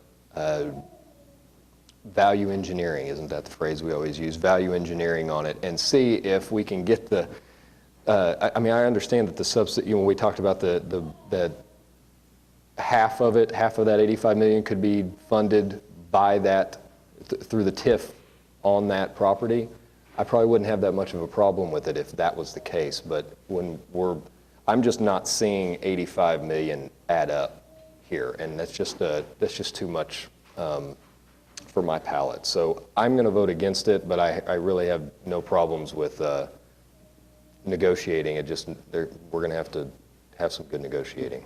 value engineering, isn't that the phrase we always use? Value engineering on it, and see if we can get the. I mean, I understand that the subsidy. When we talked about the half of that $85 million could be funded by that through the TIF on that property. I probably wouldn't have that much of a problem with it if that was the case. But I'm just not seeing 85 million add up here, and that's just too much for my palate. So I'm going to vote against it, but I really have no problems with negotiating. We're going to have some good negotiating.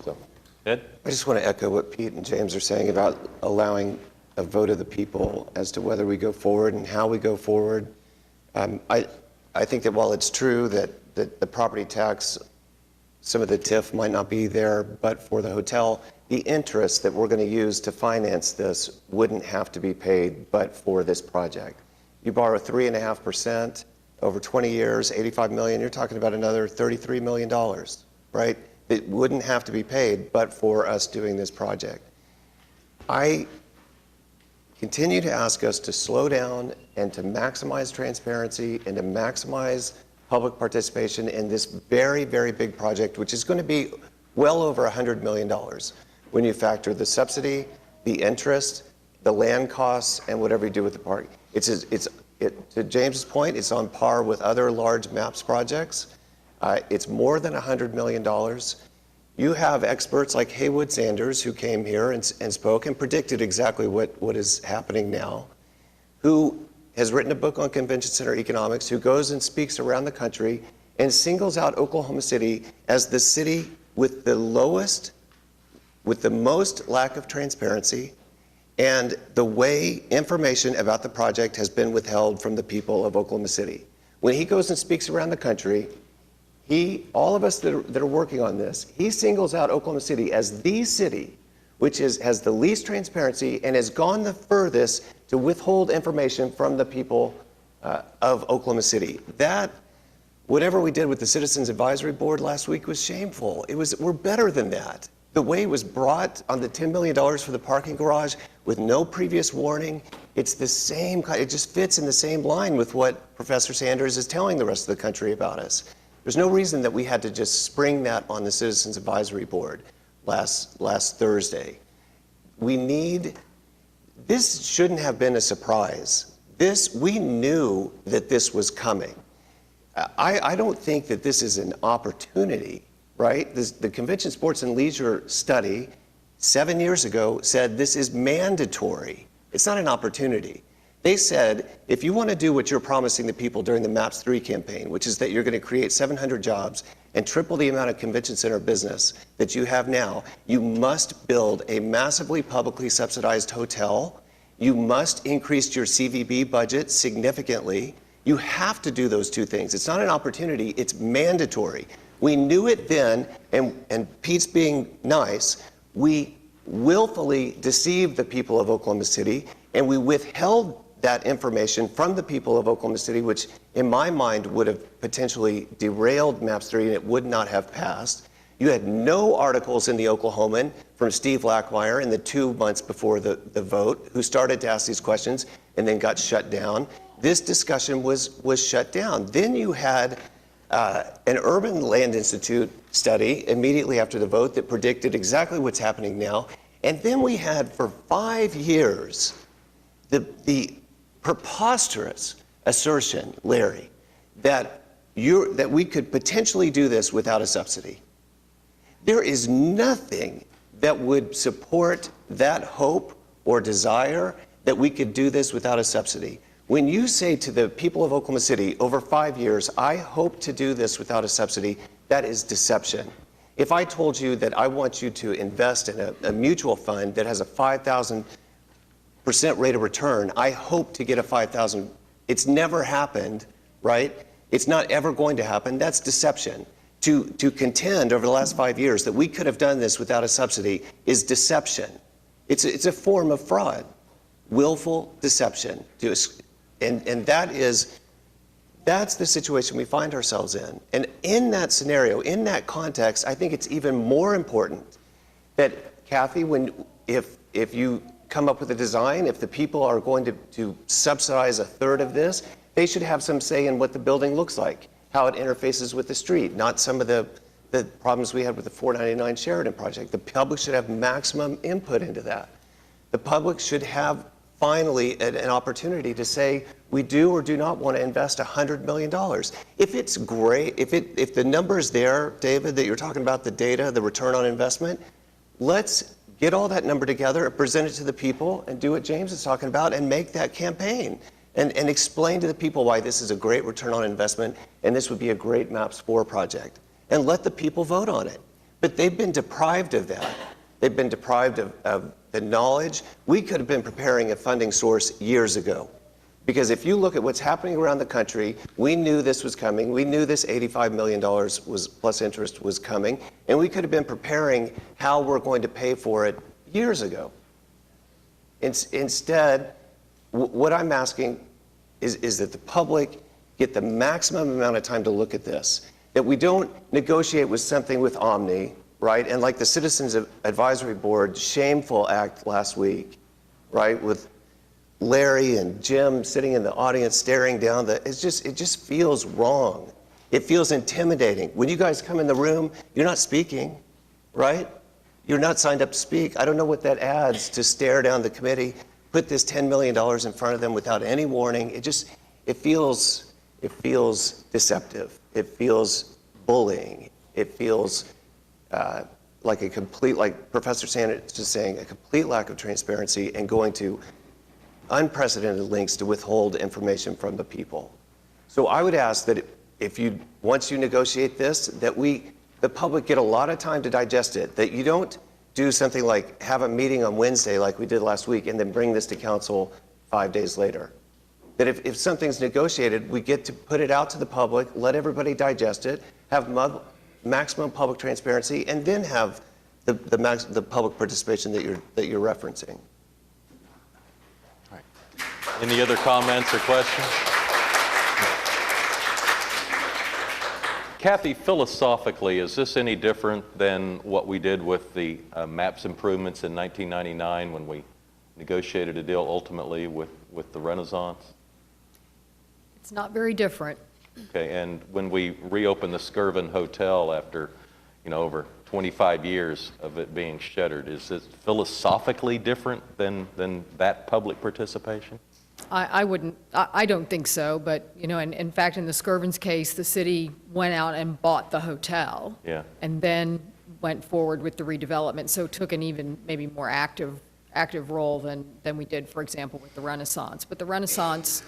So. Ed? I just want to echo what Pete and James are saying about allowing a vote of the people as to whether we go forward and how we go forward. I think that while it's true that the property tax, some of the TIF might not be there, but for the hotel, the interest that we're going to use to finance this wouldn't have to be paid but for this project. You borrow 3.5% over 20 years, 85 million, you're talking about another $33 million, right? It wouldn't have to be paid but for us doing this project. I continue to ask us to slow down and to maximize transparency and to maximize public participation in this very, very big project, which is going to be well over $100 million when you factor the subsidy, the interest, the land costs, and whatever you do with the park. To James's point, it's on par with other large MAPS projects. It's more than $100 million. You have experts like Haywood Sanders, who came here and spoke and predicted exactly what is happening now, who has written a book on convention center economics, who goes and speaks around the country and singles out Oklahoma City as the city with the most lack of transparency and the way information about the project has been withheld from the people of Oklahoma City. When he goes and speaks around the country, all of us that are working on this, he singles out Oklahoma City as the city which has the least transparency and has gone the furthest to withhold information from the people of Oklahoma City. Whatever we did with the Citizens Advisory Board last week was shameful. We're better than that. The way it was brought on the $10 million for the parking garage with no previous warning, it's the same, it just fits in the same line with what Professor Sanders is telling the rest of the country about us. There's no reason that we had to just spring that on the Citizens Advisory Board last Thursday. This shouldn't have been a surprise. We knew that this was coming. I don't think that this is an opportunity, right? The Convention Sports and Leisure study 7 years ago said this is mandatory. It's not an opportunity. They said, if you want to do what you're promising the people during the MAPS 3 campaign, which is that you're going to create 700 jobs and triple the amount of convention center business that you have now, you must build a massively publicly subsidized hotel. You must increase your CVB budget significantly. You have to do those two things. It's not an opportunity, it's mandatory. We knew it then, and Pete's being nice, we willfully deceived the people of Oklahoma City, and we withheld that information from the people of Oklahoma City, which in my mind would have potentially derailed MAPS 3 and it would not have passed. You had no articles in the Oklahoman from Steve Lackmeyer in the 2 months before the vote, who started to ask these questions and then got shut down. This discussion was shut down. Then you had an Urban Land Institute study immediately after the vote that predicted exactly what's happening now. And then we had for 5 years the preposterous assertion, Larry, that we could potentially do this without a subsidy. There is nothing that would support that hope or desire that we could do this without a subsidy. When you say to the people of Oklahoma City over 5 years, I hope to do this without a subsidy, that is deception. If I told you that I want you to invest in a mutual fund that has a 5,000% rate of return, I hope to get a 5,000. It's never happened, right? It's not ever going to happen. That's deception. to contend over the last 5 years that we could have done this without a subsidy is deception. It's a form of fraud, willful deception. And that's the situation we find ourselves in. And in that scenario, in that context, I think it's even more important that, Kathy, if you come up with a design, if the people are going to subsidize a third of this, they should have some say in what the building looks like, how it interfaces with the street, not some of the problems we had with the 499 Sheridan project. The public should have maximum input into that. The public should have finally an opportunity to say, we do or do not want to invest $100 million. If it's great, if the number is there, David, that you're talking about, the data, the return on investment, let's get all that number together and present it to the people and do what James is talking about and make that campaign and explain to the people why this is a great return on investment and this would be a great MAPS 4 project. And let the people vote on it. But they've been deprived of that. They've been deprived of the knowledge. We could have been preparing a funding source years ago. Because if you look at what's happening around the country, we knew this was coming. We knew this $85 million plus interest was coming. And we could have been preparing how we're going to pay for it years ago. Instead, what I'm asking is that the public get the maximum amount of time to look at this. That we don't negotiate with something with Omni, right? And like the Citizens Advisory Board shameful act last week, right? With Larry and Jim sitting in the audience staring down it just feels wrong. It feels intimidating. When you guys come in the room, you're not speaking, right? You're not signed up to speak. I don't know what that adds to stare down the committee, put this $10 million in front of them without any warning. It feels deceptive. It feels bullying. It feels like Professor Sanders is saying, a complete lack of transparency and going to unprecedented lengths to withhold information from the people. So I would ask that once you negotiate this, that the public get a lot of time to digest it, that you don't do something like have a meeting on Wednesday like we did last week and then bring this to council 5 days later. That if something's negotiated, we get to put it out to the public, let everybody digest it, have maximum public transparency, and then have the public participation that you're referencing. Any other comments or questions? Kathy, philosophically, is this any different than what we did with the MAPS improvements in 1999 when we negotiated a deal ultimately with the Renaissance? It's not very different. Okay, and when we reopened the Skirvin Hotel after, over 25 years of it being shuttered, is it philosophically different than that public participation? I don't think so, but, and in fact, in the Skirvin's case, the city went out and bought the hotel. Yeah. And then went forward with the redevelopment, so took an even maybe more active role than we did, for example, with the Renaissance. But the Renaissance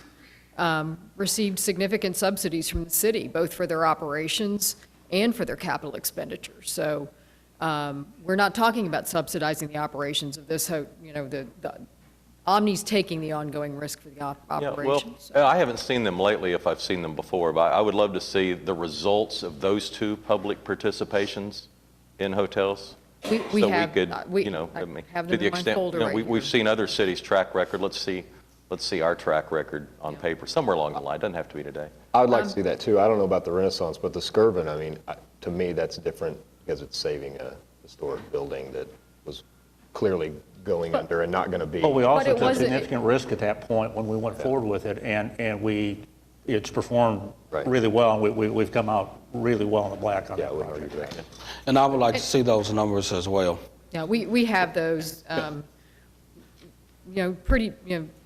received significant subsidies from the city, both for their operations and for their capital expenditures. So we're not talking about subsidizing the operations of this, the Omni's taking the ongoing risk for the operations. Well, I haven't seen them lately if I've seen them before, but I would love to see the results of those two public participations in hotels. We have them to in the my extent, folder right here. we've seen other cities' track record. Let's see our track record on paper, somewhere along the line. It doesn't have to be today. I would like to see that too. I don't know about the Renaissance, but the Skirvin, to me, that's different because it's saving a historic building that was clearly going under and not going to be. Well, we also took significant risk at that point when we went forward with it, and it's performed really well, and we've come out really well in the black on that project. And I would like to see those numbers as well. Yeah, we have those, the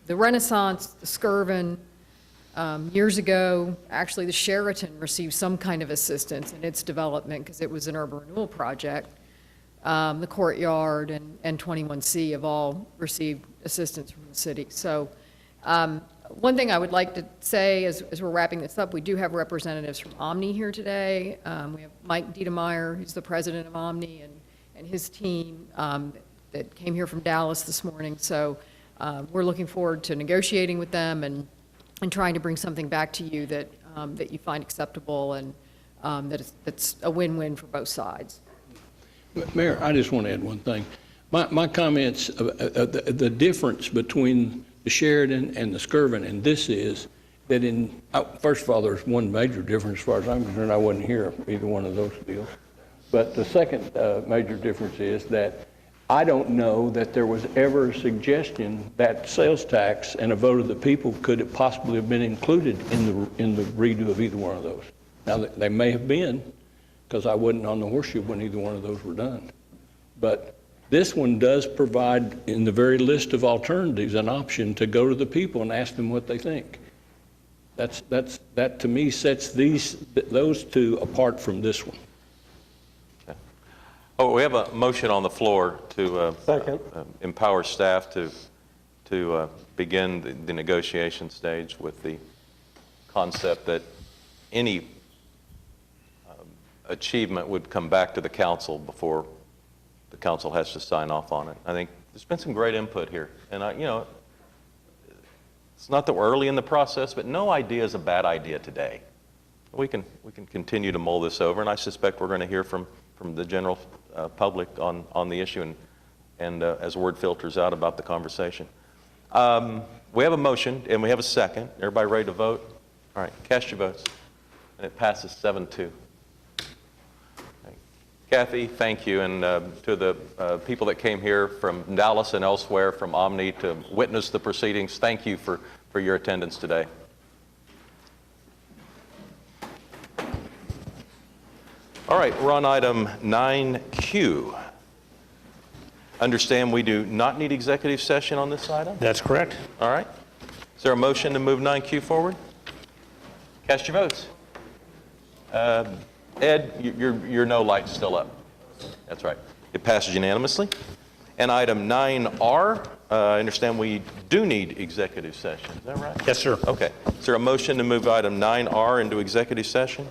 Renaissance, the Skirvin, years ago, actually the Sheraton received some kind of assistance in its development because it was an urban renewal project. The Courtyard and 21C have all received assistance from the city. So one thing I would like to say as we're wrapping this up, we do have representatives from Omni here today. We have Mike Diedemeyer, who's the president of Omni, and his team that came here from Dallas this morning. So we're looking forward to negotiating with them and trying to bring something back to you that you find acceptable and that's a win-win for both sides. Mayor, I just want to add one thing. My comments, the difference between the Sheridan and the Skirvin, and this is that first of all, there's one major difference as far as I'm concerned. I wasn't here either one of those deals. But the second major difference is that I don't know that there was ever a suggestion that sales tax and a vote of the people could have possibly have been included in the redo of either one of those. Now, they may have been, because I wasn't on the horseshoe when either one of those were done. But this one does provide, in the very list of alternatives, an option to go to the people and ask them what they think. That to me sets those two apart from this one. Oh, we have a motion on the floor to empower staff to begin the negotiation stage with the concept that any achievement would come back to the council before the council has to sign off on it. I think there's been some great input here, and it's not that we're early in the process, but no idea is a bad idea today. We can continue to mull this over, and I suspect we're going to hear from the general public on the issue and as word filters out about the conversation. We have a motion and we have a second. Everybody ready to vote? All right, cast your votes. And it passes 7-2. Kathy, thank you, and to the people that came here from Dallas and elsewhere, from Omni, to witness the proceedings, thank you for your attendance today. All right, we're on item 9Q. Understand we do not need executive session on this item? That's correct. All right. Is there a motion to move 9Q forward? Cast your votes. Ed, your no light's still up. That's right. It passes unanimously. And item 9R, I understand we do need executive session. Is that right? Yes, sir. Okay. Is there a motion to move item 9R into executive session?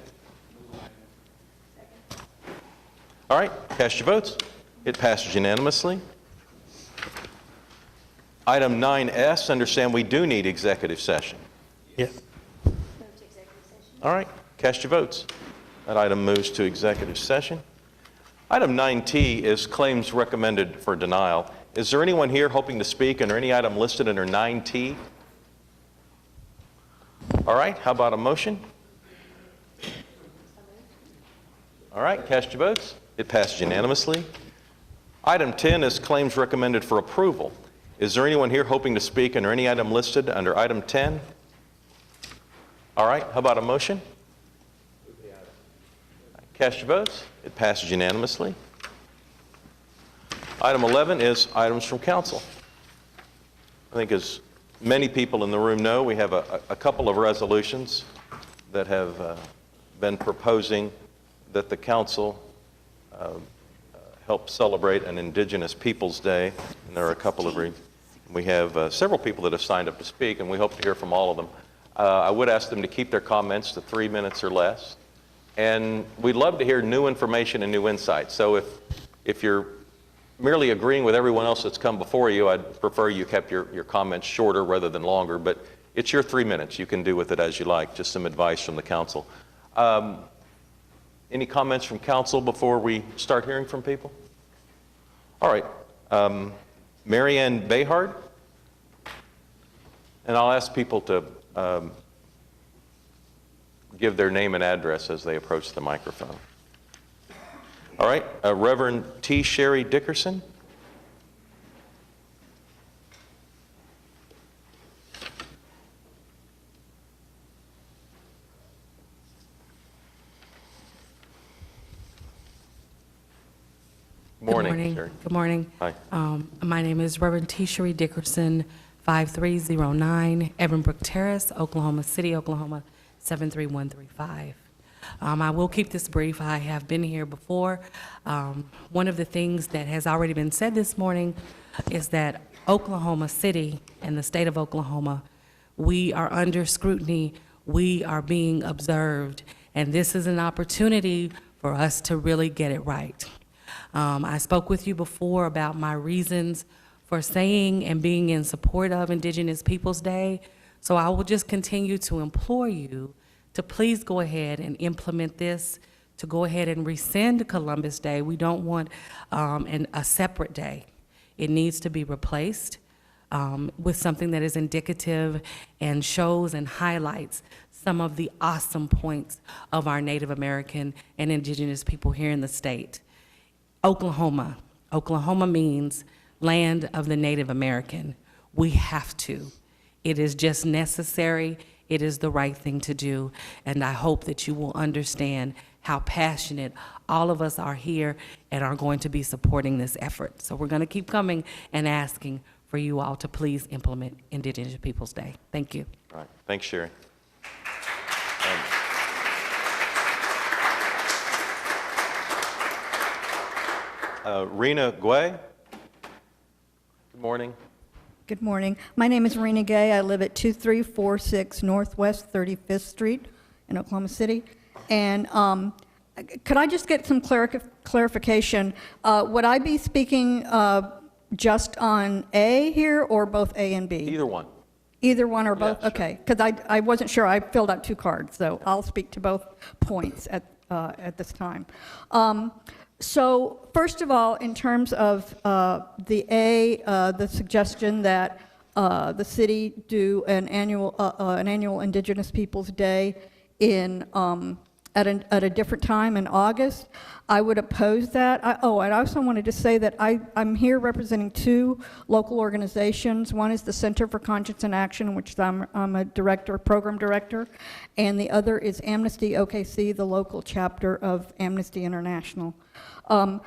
All right. Cast your votes. It passes unanimously. Item 9S, understand we do need executive session. Yes. All right. Cast your votes. That item moves to executive session. Item 9T is claims recommended for denial. Is there anyone here hoping to speak under any item listed under 9T? All right, how about a motion? All right, cast your votes. It passes unanimously. Item 10 is claims recommended for approval. Is there anyone here hoping to speak under any item listed under item 10? All right, how about a motion? Cast your votes. It passes unanimously. Item 11 is items from council. I think as many people in the room know, we have a couple of resolutions that have been proposing that the council help celebrate an Indigenous Peoples Day. And there are a couple of we have several people that have signed up to speak, and we hope to hear from all of them. I would ask them to keep their comments to 3 minutes or less. And we'd love to hear new information and new insights. So if you're merely agreeing with everyone else that's come before you, I'd prefer you kept your comments shorter rather than longer. But it's your 3 minutes. You can do with it as you like. Just some advice from the council. Any comments from council before we start hearing from people? All right. Mary Ann Behard. And I'll ask people to give their name and address as they approach the microphone. All right, Reverend T. Sherry Dickerson. Morning. Sherry. Good morning. Hi. My name is Reverend T. Sherry Dickerson, 5309 Evanbrook Terrace, Oklahoma City, Oklahoma, 73135. I will keep this brief. I have been here before. One of the things that has already been said this morning is that Oklahoma City and the state of Oklahoma, we are under scrutiny. We are being observed, and this is an opportunity for us to really get it right. I spoke with you before about my reasons for saying and being in support of Indigenous Peoples Day. So I will just continue to implore you to please go ahead and implement this, to go ahead and rescind Columbus Day. We don't want a separate day. It needs to be replaced with something that is indicative and shows and highlights some of the awesome points of our Native American and indigenous people here in the state. Oklahoma. Oklahoma means land of the Native American. We have to. It is just necessary. It is the right thing to do. And I hope that you will understand how passionate all of us are here and are going to be supporting this effort. So we're going to keep coming and asking for you all to please implement Indigenous Peoples Day. Thank you. All right. Thanks, Sherry. Rena Guay. Good morning. Good morning. My name is Rena Gay. I live at 2346 Northwest 35th Street in Oklahoma City. And could I just get some clarification? Would I be speaking just on A here or both A and B? Either one. Either one or both? Yeah, sure. Okay, because I wasn't sure. I filled out two cards, so I'll speak to both points at this time. So first of all, in terms of the suggestion that the city do an annual Indigenous Peoples Day at a different time in August, I would oppose that. And I also wanted to say that I'm here representing two local organizations. One is the Center for Conscience and Action, which I'm a program director, and the other is Amnesty OKC, the local chapter of Amnesty International.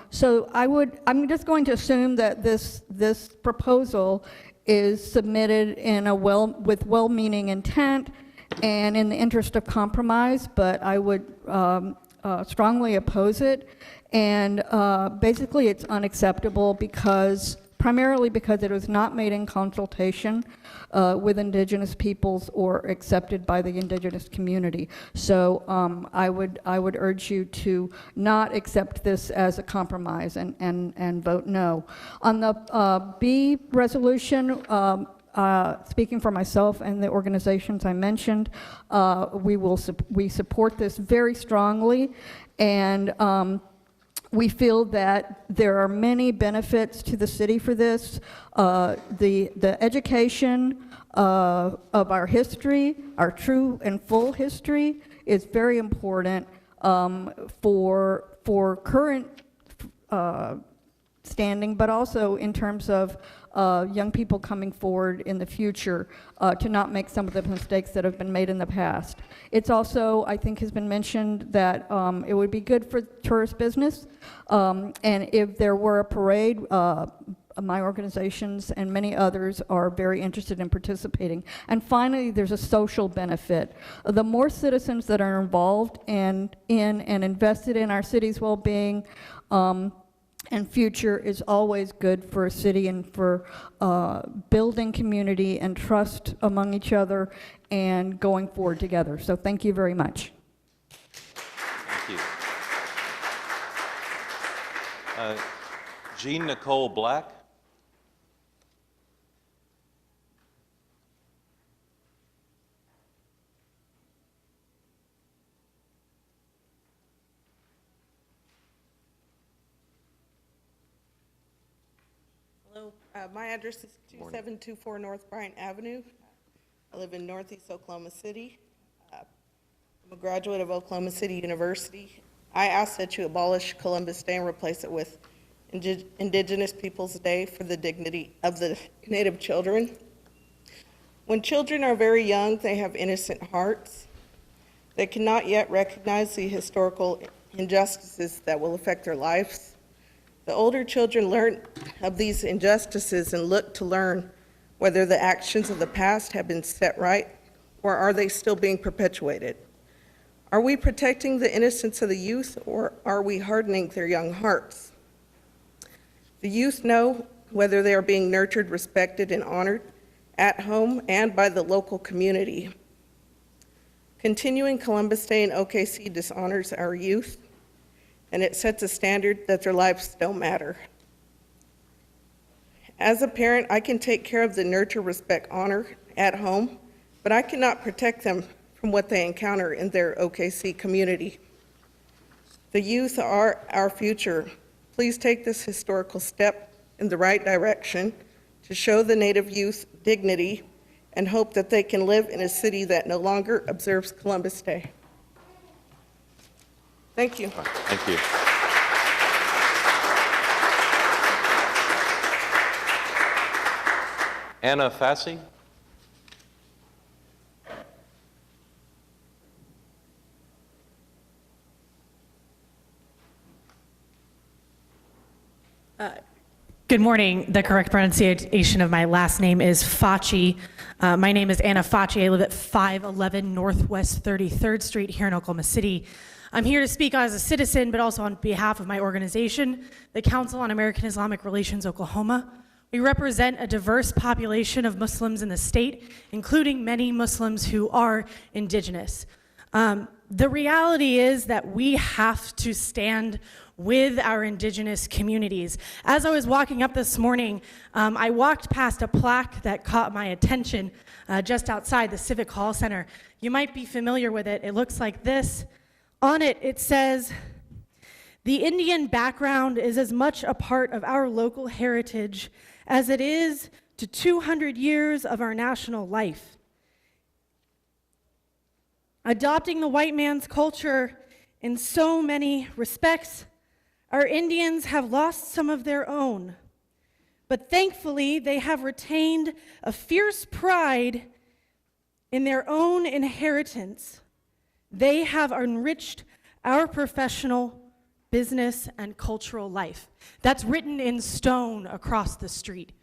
So I'm just going to assume that this proposal is submitted with well-meaning intent and in the interest of compromise, but I would strongly oppose it. And basically it's unacceptable primarily because it was not made in consultation with Indigenous peoples or accepted by the Indigenous community. So I would urge you to not accept this as a compromise and vote no. On the B resolution, speaking for myself and the organizations I mentioned, we support this very strongly, and we feel that there are many benefits to the city for this. The education of our history, our true and full history, is very important for current standing, but also in terms of young people coming forward in the future to not make some of the mistakes that have been made in the past. It's also, I think has been mentioned, that it would be good for tourist business, and if there were a parade, my organizations and many others are very interested in participating. And finally, there's a social benefit. The more citizens that are involved in and invested in our city's well-being and future is always good for a city and for building community and trust among each other and going forward together. So thank you very much. Thank you. Jean Nicole Black. My address is 2724 North Bryant Avenue. I live in Northeast Oklahoma City. I'm a graduate of Oklahoma City University. I ask that you abolish Columbus Day and replace it with Indigenous Peoples Day for the dignity of the Native children. When children are very young, they have innocent hearts. They cannot yet recognize the historical injustices that will affect their lives. The older children learn of these injustices and look to learn whether the actions of the past have been set right or are they still being perpetuated. Are we protecting the innocence of the youth or are we hardening their young hearts? The youth know whether they are being nurtured, respected, and honored at home and by the local community. Continuing Columbus Day in OKC dishonors our youth, and it sets a standard that their lives don't matter. As a parent, I can take care of the nurture, respect, honor at home, but I cannot protect them from what they encounter in their OKC community. The youth are our future. Please take this historical step in the right direction to show the Native youth dignity and hope that they can live in a city that no longer observes Columbus Day. Thank you. Thank you. Anna Fassi? Good morning. The correct pronunciation of my last name is Facci. My name is Anna Facci. I live at 511 Northwest 33rd Street here in Oklahoma City. I'm here to speak as a citizen, but also on behalf of my organization, the Council on American Islamic Relations Oklahoma. We represent a diverse population of Muslims in the state, including many Muslims who are indigenous. The reality is that we have to stand with our indigenous communities. As I was walking up this morning, I walked past a plaque that caught my attention just outside the Civic Hall Center. You might be familiar with it. It looks like this. On it, it says, "The Indian background is as much a part of our local heritage as it is to 200 years of our national life. Adopting the white man's culture in so many respects, our Indians have lost some of their own, but thankfully they have retained a fierce pride in their own inheritance. They have enriched our professional, business, and cultural life." That's written in stone across the street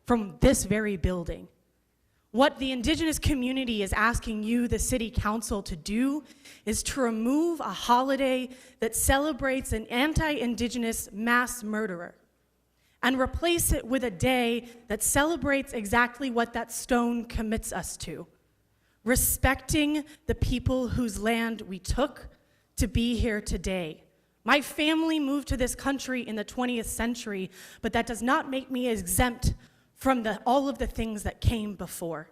from this very building. What the indigenous community is asking you, the city council, to do is to remove a holiday that celebrates an anti-indigenous mass murderer and replace it with a day that celebrates exactly what that stone commits us to: respecting the people whose land we took to be here today. My family moved to this country in the 20th century, but that does not make me exempt from all of the things that came before.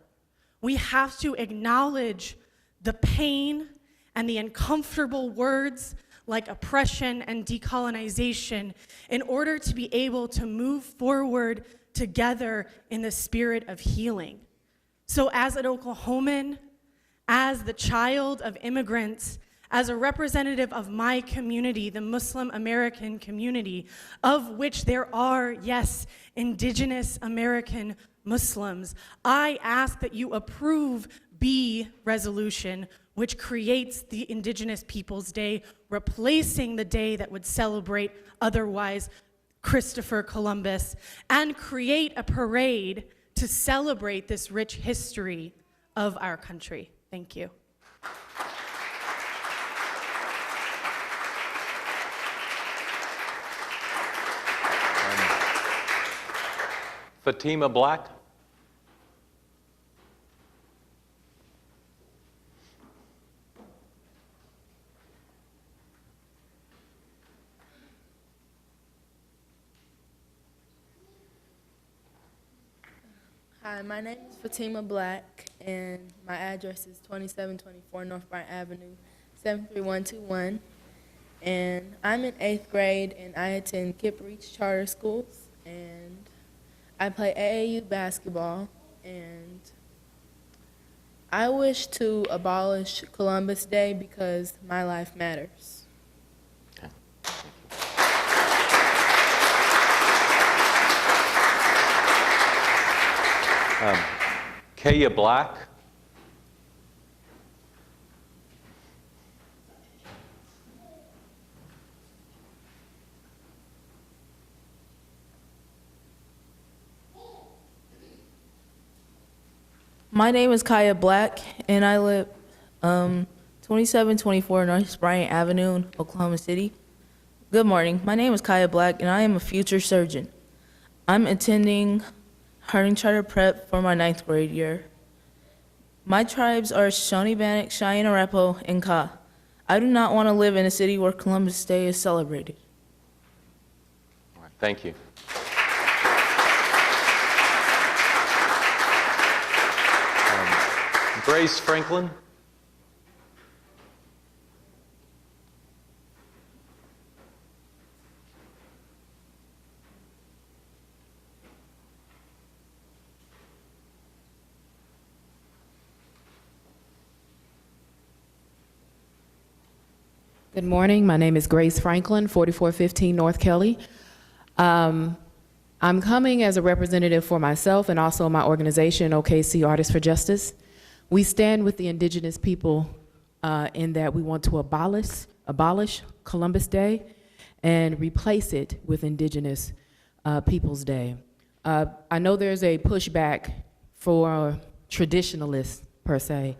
We have to acknowledge the pain and the uncomfortable words like oppression and decolonization in order to be able to move forward together in the spirit of healing. So as an Oklahoman, as the child of immigrants, as a representative of my community, the Muslim American community, of which there are, yes, indigenous American Muslims, I ask that you approve B resolution, which creates the Indigenous Peoples Day, replacing the day that would celebrate otherwise Christopher Columbus, and create a parade to celebrate this rich history of our country. Thank you. Fatima Black? Hi, my name is Fatima Black, and my address is 2724 North Bryant Avenue, 73121. And I'm in 8th grade, and I attend Kip Reach Charter Schools, and I play AAU basketball, and I wish to abolish Columbus Day because my life matters. Kaya Black? My name is Kaya Black, and I live 2724 North Bryant Avenue in Oklahoma City. Good morning. My name is Kaya Black, and I am a future surgeon. I'm attending Harding Charter Prep for my 9th grade year. My tribes are Shawnee Bannock, Cheyenne Arapaho, and Ka. I do not want to live in a city where Columbus Day is celebrated. All right, thank you. Grace Franklin? Good morning. My name is Grace Franklin, 4415 North Kelly. I'm coming as a representative for myself and also my organization, OKC Artists for Justice. We stand with the indigenous people in that we want to abolish Columbus Day and replace it with Indigenous Peoples Day. I know there's a pushback for traditionalists, per se,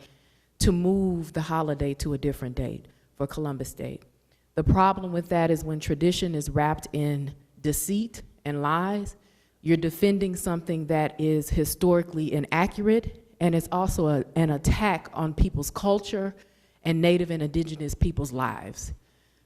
to move the holiday to a different date for Columbus Day. The problem with that is when tradition is wrapped in deceit and lies, you're defending something that is historically inaccurate, and it's also an attack on people's culture and Native and Indigenous people's lives.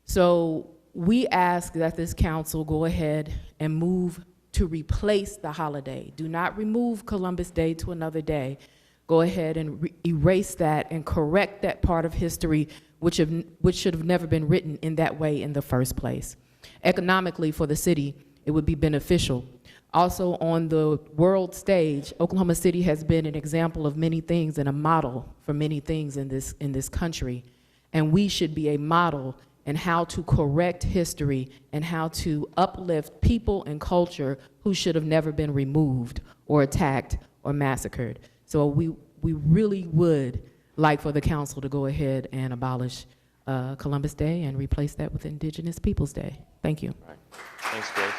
So we ask that this council go ahead and move to replace the holiday. Do not remove Columbus Day to another day. Go ahead and erase that and correct that part of history which should have never been written in that way in the first place. Economically, for the city, it would be beneficial. Also, on the world stage, Oklahoma City has been an example of many things and a model for many things in this country. And we should be a model in how to correct history and how to uplift people and culture who should have never been removed or attacked or massacred. So we really would like for the council to go ahead and abolish Columbus Day and replace that with Indigenous Peoples Day. Thank you. All right. Thanks, Grace.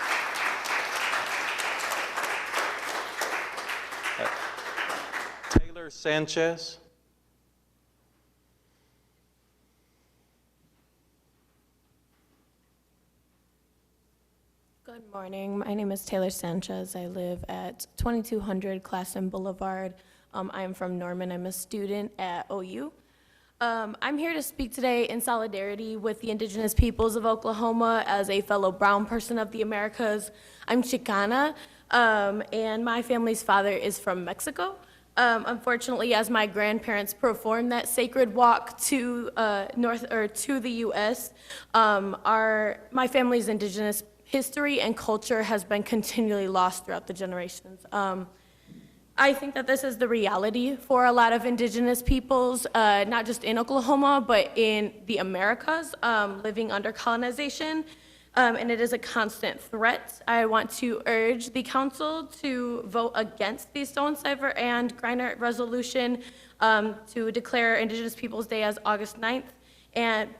Taylor Sanchez. Good morning. My name is Taylor Sanchez. I live at 2200 Classen Boulevard. I am from Norman. I'm a student at OU. I'm here to speak today in solidarity with the indigenous peoples of Oklahoma as a fellow brown person of the Americas. I'm Chicana, and my family's father is from Mexico. Unfortunately, as my grandparents performed that sacred walk to to the U.S., my family's indigenous history and culture has been continually lost throughout the generations. I think that this is the reality for a lot of indigenous peoples, not just in Oklahoma, but in the Americas, living under colonization, and it is a constant threat. I want to urge the council to vote against the Stonecipher and Griner resolution to declare Indigenous Peoples Day as August 9th, and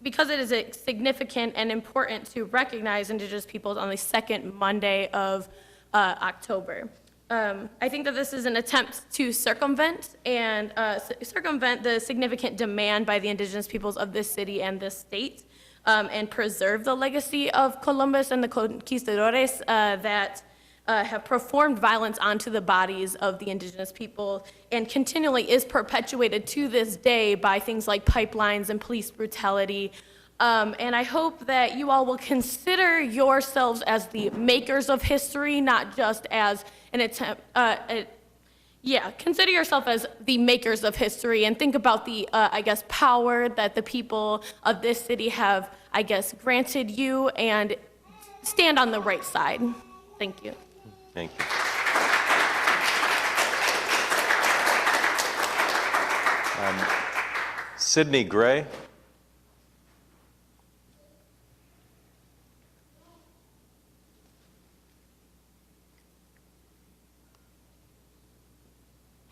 because it is significant and important to recognize Indigenous peoples on the second Monday of October. I think that this is an attempt to circumvent the significant demand by the indigenous peoples of this city and this state, and preserve the legacy of Columbus and the conquistadores that have performed violence onto the bodies of the indigenous people and continually is perpetuated to this day by things like pipelines and police brutality. And I hope that you all will consider yourselves as the makers of history, not just as an attempt, consider yourself as the makers of history and think about the, power that the people of this city have, granted you and stand on the right side. Thank you. Thank you. Sydney Gray.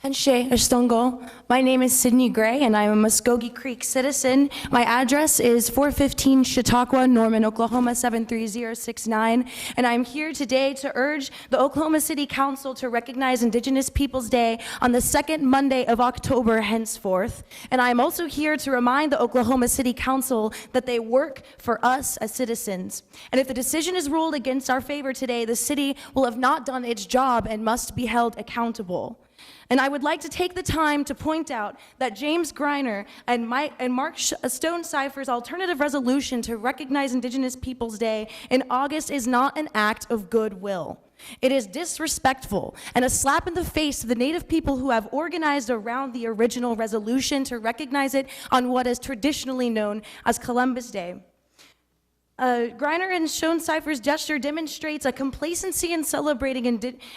Henshe Estongo. My name is Sydney Gray, and I'm a Muskogee Creek citizen. My address is 415 Chautauqua, Norman, Oklahoma 73069, and I'm here today to urge the Oklahoma City Council to recognize Indigenous Peoples Day on the second Monday of October henceforth. And I'm also here to remind the Oklahoma City Council that they work for us as citizens. And if the decision is ruled against our favor today, the city will have not done its job and must be held accountable. And I would like to take the time to point out that James Griner and Mark Stonecipher's alternative resolution to recognize Indigenous Peoples Day in August is not an act of goodwill. It is disrespectful and a slap in the face to the Native people who have organized around the original resolution to recognize it on what is traditionally known as Columbus Day. Griner and Stonecipher's gesture demonstrates a complacency in celebrating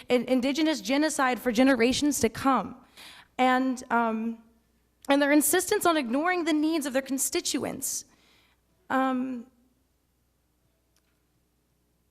indigenous genocide for generations to come, and their insistence on ignoring the needs of their constituents.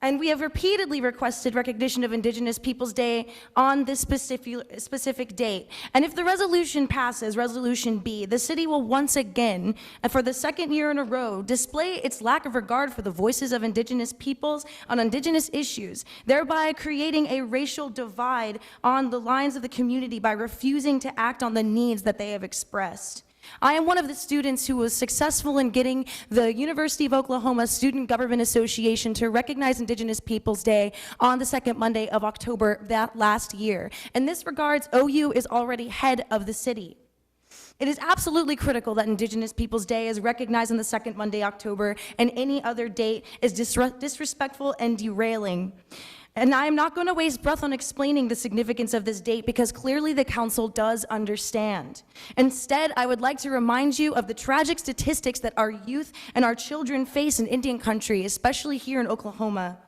And we have repeatedly requested recognition of Indigenous Peoples Day on this specific date. And if the resolution passes, Resolution B, the city will once again, and for the second year in a row, display its lack of regard for the voices of Indigenous peoples on Indigenous issues, thereby creating a racial divide on the lines of the community by refusing to act on the needs that they have expressed. I am one of the students who was successful in getting the University of Oklahoma Student Government Association to recognize Indigenous Peoples Day on the second Monday of October that last year. In this regards, OU is already head of the city. It is absolutely critical that Indigenous Peoples Day is recognized on the second Monday, October, and any other date is disrespectful and derailing. And I am not going to waste breath on explaining the significance of this date because clearly the council does understand. Instead, I would like to remind you of the tragic statistics that our youth and our children face in Indian country, especially here in Oklahoma.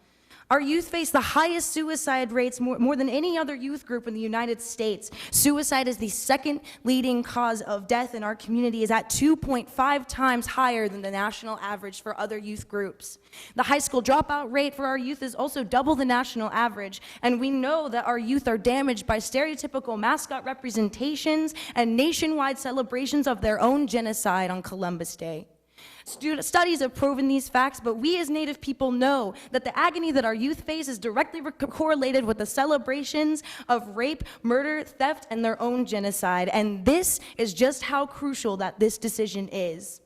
Our youth face the highest suicide rates more than any other youth group in the United States. Suicide is the second leading cause of death in our community, is at 2.5 times higher than the national average for other youth groups. The high school dropout rate for our youth is also double the national average, and we know that our youth are damaged by stereotypical mascot representations and nationwide celebrations of their own genocide on Columbus Day. Studies have proven these facts, but we as Native people know that the agony that our youth face is directly correlated with the celebrations of rape, murder, theft, and their own genocide. And this is just how crucial that this decision is.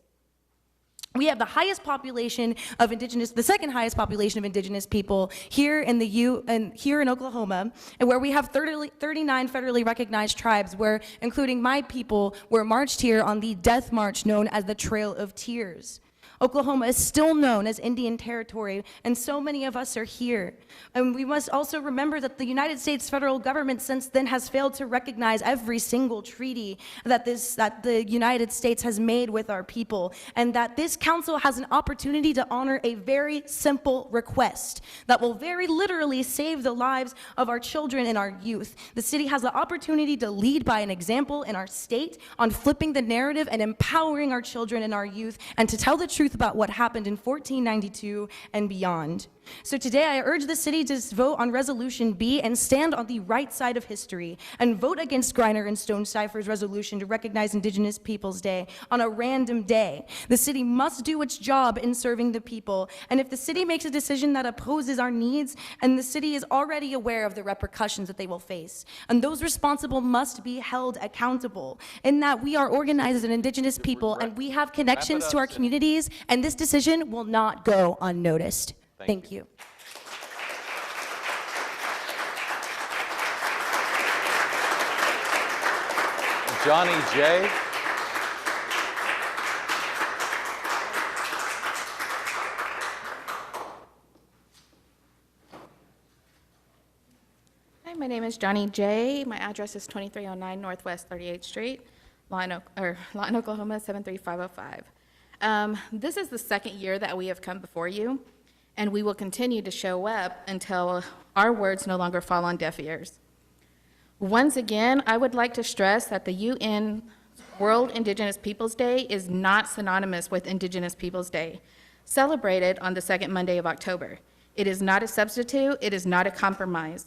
We have the highest population of the second highest population of Indigenous people here in here in Oklahoma, and where we have 39 federally recognized tribes, where, including my people, were marched here on the death march known as the Trail of Tears. Oklahoma is still known as Indian Territory, and so many of us are here. And we must also remember that the United States federal government since then has failed to recognize every single treaty that the United States has made with our people, and that this council has an opportunity to honor a very simple request that will very literally save the lives of our children and our youth. The city has the opportunity to lead by an example in our state on flipping the narrative and empowering our children and our youth, and to tell the truth about what happened in 1492 and beyond. So today I urge the city to vote on Resolution B and stand on the right side of history and vote against Griner and Stonecipher's resolution to recognize Indigenous Peoples Day on a random day. The city must do its job in serving the people, and if the city makes a decision that opposes our needs, and the city is already aware of the repercussions that they will face, and those responsible must be held accountable, in that we are organized as an Indigenous people and we have connections to our communities, and this decision will not go unnoticed. Thank you. Johnny J. Hi, my name is Johnny J. My address is 2309 Northwest 38th Street, Lawton, Oklahoma 73505. This is the second year that we have come before you, and we will continue to show up until our words no longer fall on deaf ears. Once again, I would like to stress that the UN World Indigenous Peoples Day is not synonymous with Indigenous Peoples Day, celebrated on the second Monday of October. It is not a substitute, it is not a compromise.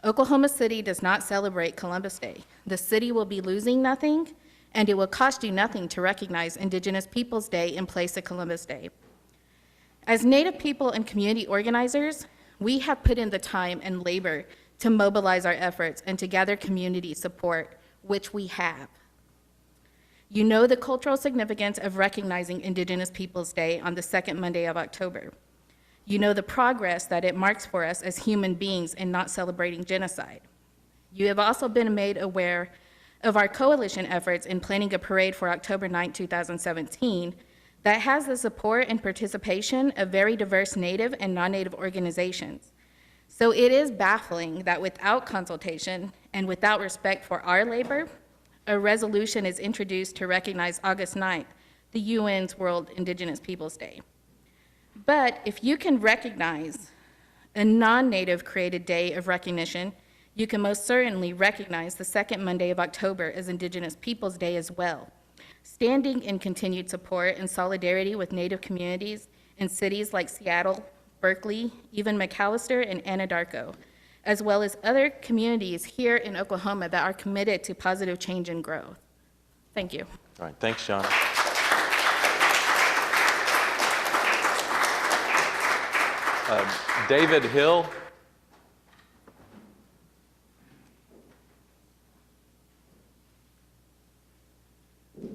Oklahoma City does not celebrate Columbus Day. The city will be losing nothing, and it will cost you nothing to recognize Indigenous Peoples Day in place of Columbus Day. As Native people and community organizers, we have put in the time and labor to mobilize our efforts and to gather community support, which we have. You know the cultural significance of recognizing Indigenous Peoples Day on the second Monday of October. You know the progress that it marks for us as human beings in not celebrating genocide. You have also been made aware of our coalition efforts in planning a parade for October 9, 2017, that has the support and participation of very diverse Native and non-Native organizations. So it is baffling that without consultation and without respect for our labor, a resolution is introduced to recognize August 9th, the UN's World Indigenous Peoples Day. But if you can recognize a non-Native created day of recognition, you can most certainly recognize the second Monday of October as Indigenous Peoples Day as well. standing in continued support and solidarity with Native communities in cities like Seattle, Berkeley, even McAllister and Anadarko, as well as other communities here in Oklahoma that are committed to positive change and growth. Thank you. All right, thanks, John. David Hill.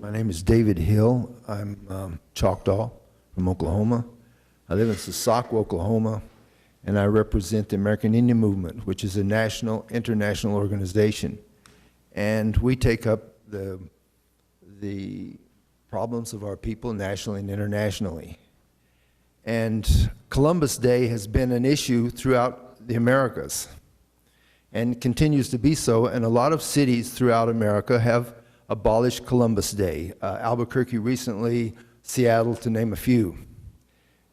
My name is David Hill. I'm Choctaw from Oklahoma. I live in Sasaque, Oklahoma, and I represent the American Indian Movement, which is a national, international organization. And we take up the problems of our people nationally and internationally. And Columbus Day has been an issue throughout the Americas and continues to be so, and a lot of cities throughout America have abolished Columbus Day. Albuquerque recently, Seattle, to name a few.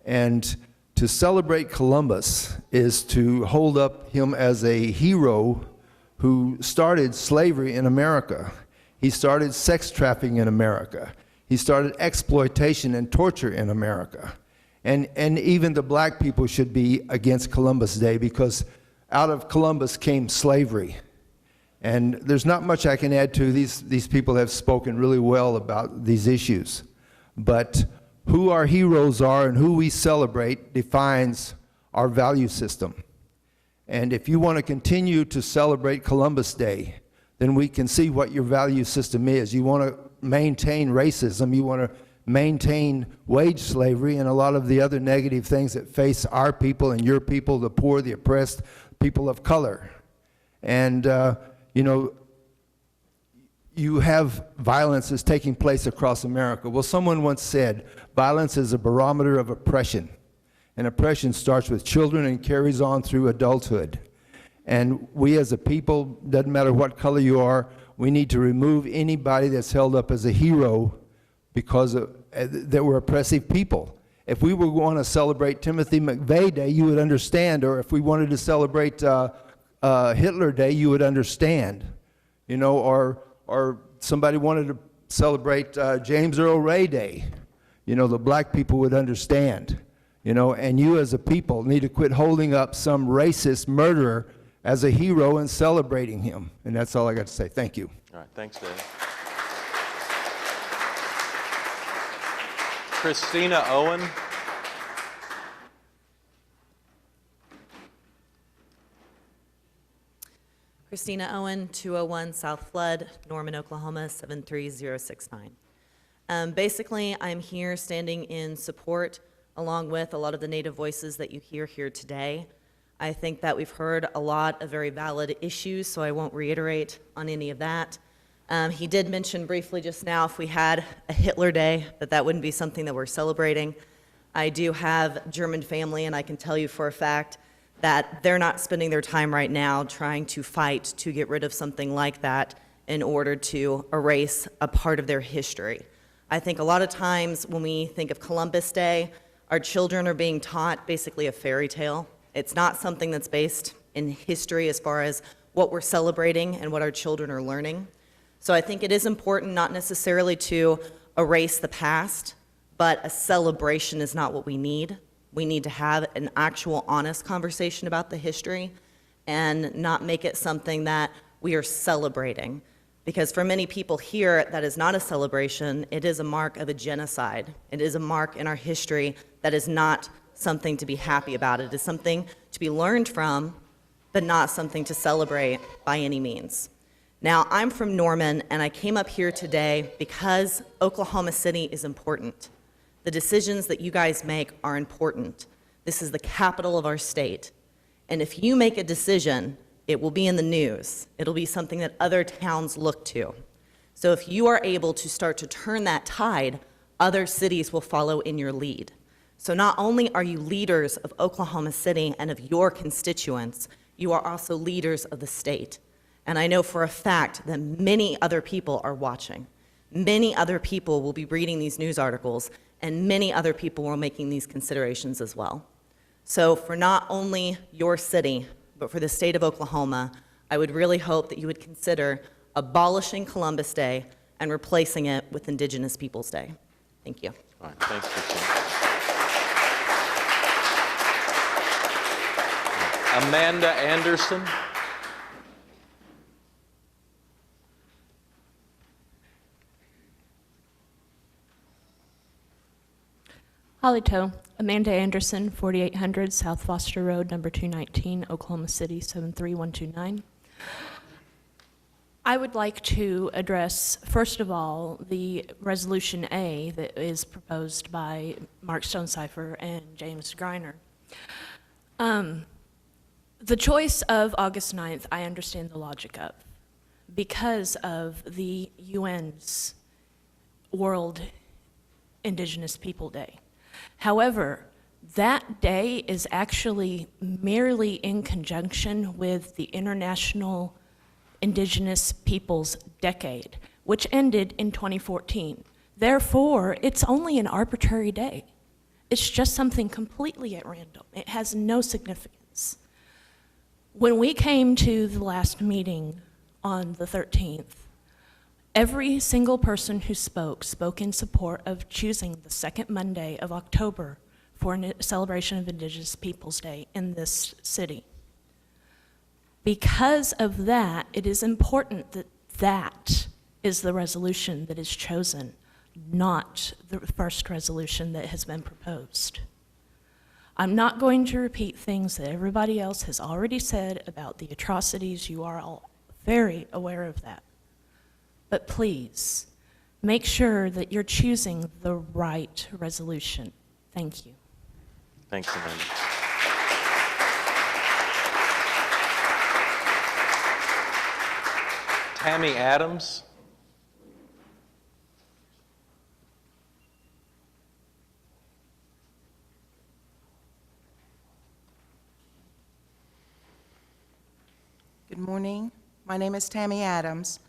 And to celebrate Columbus is to hold up him as a hero who started slavery in America. He started sex trafficking in America. He started exploitation and torture in America. And even the black people should be against Columbus Day, because out of Columbus came slavery. And there's not much I can add to. These people have spoken really well about these issues. But who our heroes are and who we celebrate defines our value system. And if you want to continue to celebrate Columbus Day, then we can see what your value system is. You want to maintain racism, you want to maintain wage slavery and a lot of the other negative things that face our people and your people, the poor, the oppressed, people of color. And you know, you have violence that's taking place across America. Well, someone once said, violence is a barometer of oppression. And oppression starts with children and carries on through adulthood. And we as a people, doesn't matter what color you are, we need to remove anybody that's held up as a hero because that we're oppressive people. If we were going to celebrate Timothy McVeigh Day, you would understand, or if we wanted to celebrate Hitler Day, you would understand, you know, or somebody wanted to celebrate James Earl Ray Day, you know, the black people would understand, you know, and you as a people need to quit holding up some racist murderer as a hero and celebrating him. And that's all I got to say. Thank you. All right, thanks, Dave. Christina Owen. Christina Owen, 201 South Flood, Norman, Oklahoma, 73069. Basically, I'm here standing in support along with a lot of the Native voices that you hear here today. I think that we've heard a lot of very valid issues, so I won't reiterate on any of that. He did mention briefly just now if we had a Hitler Day, that wouldn't be something that we're celebrating. I do have German family, and I can tell you for a fact that they're not spending their time right now trying to fight to get rid of something like that in order to erase a part of their history. I think a lot of times when we think of Columbus Day, our children are being taught basically a fairy tale. It's not something that's based in history as far as what we're celebrating and what our children are learning. So I think it is important not necessarily to erase the past, but a celebration is not what we need. We need to have an actual honest conversation about the history and not make it something that we are celebrating. Because for many people here, that is not a celebration. It is a mark of a genocide. It is a mark in our history that is not something to be happy about. It is something to be learned from, but not something to celebrate by any means. Now, I'm from Norman, and I came up here today because Oklahoma City is important. The decisions that you guys make are important. This is the capital of our state. And if you make a decision, it will be in the news. It'll be something that other towns look to. So if you are able to start to turn that tide, other cities will follow in your lead. So not only are you leaders of Oklahoma City and of your constituents, you are also leaders of the state. And I know for a fact that many other people are watching. Many other people will be reading these news articles, and many other people are making these considerations as well. So for not only your city, but for the state of Oklahoma, I would really hope that you would consider abolishing Columbus Day and replacing it with Indigenous Peoples Day. Thank you. All right, thanks, Christine. Amanda Anderson. Halito, Amanda Anderson, 4800 South Foster Road, number 219, Oklahoma City, 73129. I would like to address, first of all, the Resolution A that is proposed by Mark Stonecipher and James Greiner. The choice of August 9th, I understand the logic of, because of the UN's World Indigenous People Day. However, that day is actually merely in conjunction with the International Indigenous Peoples Decade, which ended in 2014. Therefore, it's only an arbitrary day. It's just something completely at random. It has no significance. When we came to the last meeting on the 13th, every single person who spoke in support of choosing the second Monday of October for a celebration of Indigenous Peoples Day in this city. Because of that, it is important that that is the resolution that is chosen, not the first resolution that has been proposed. I'm not going to repeat things that everybody else has already said about the atrocities. You are all very aware of that. But please, make sure that you're choosing the right resolution. Thank you. Thanks, Amanda. Tammy Adams. Good morning. My name is Tammy Adams.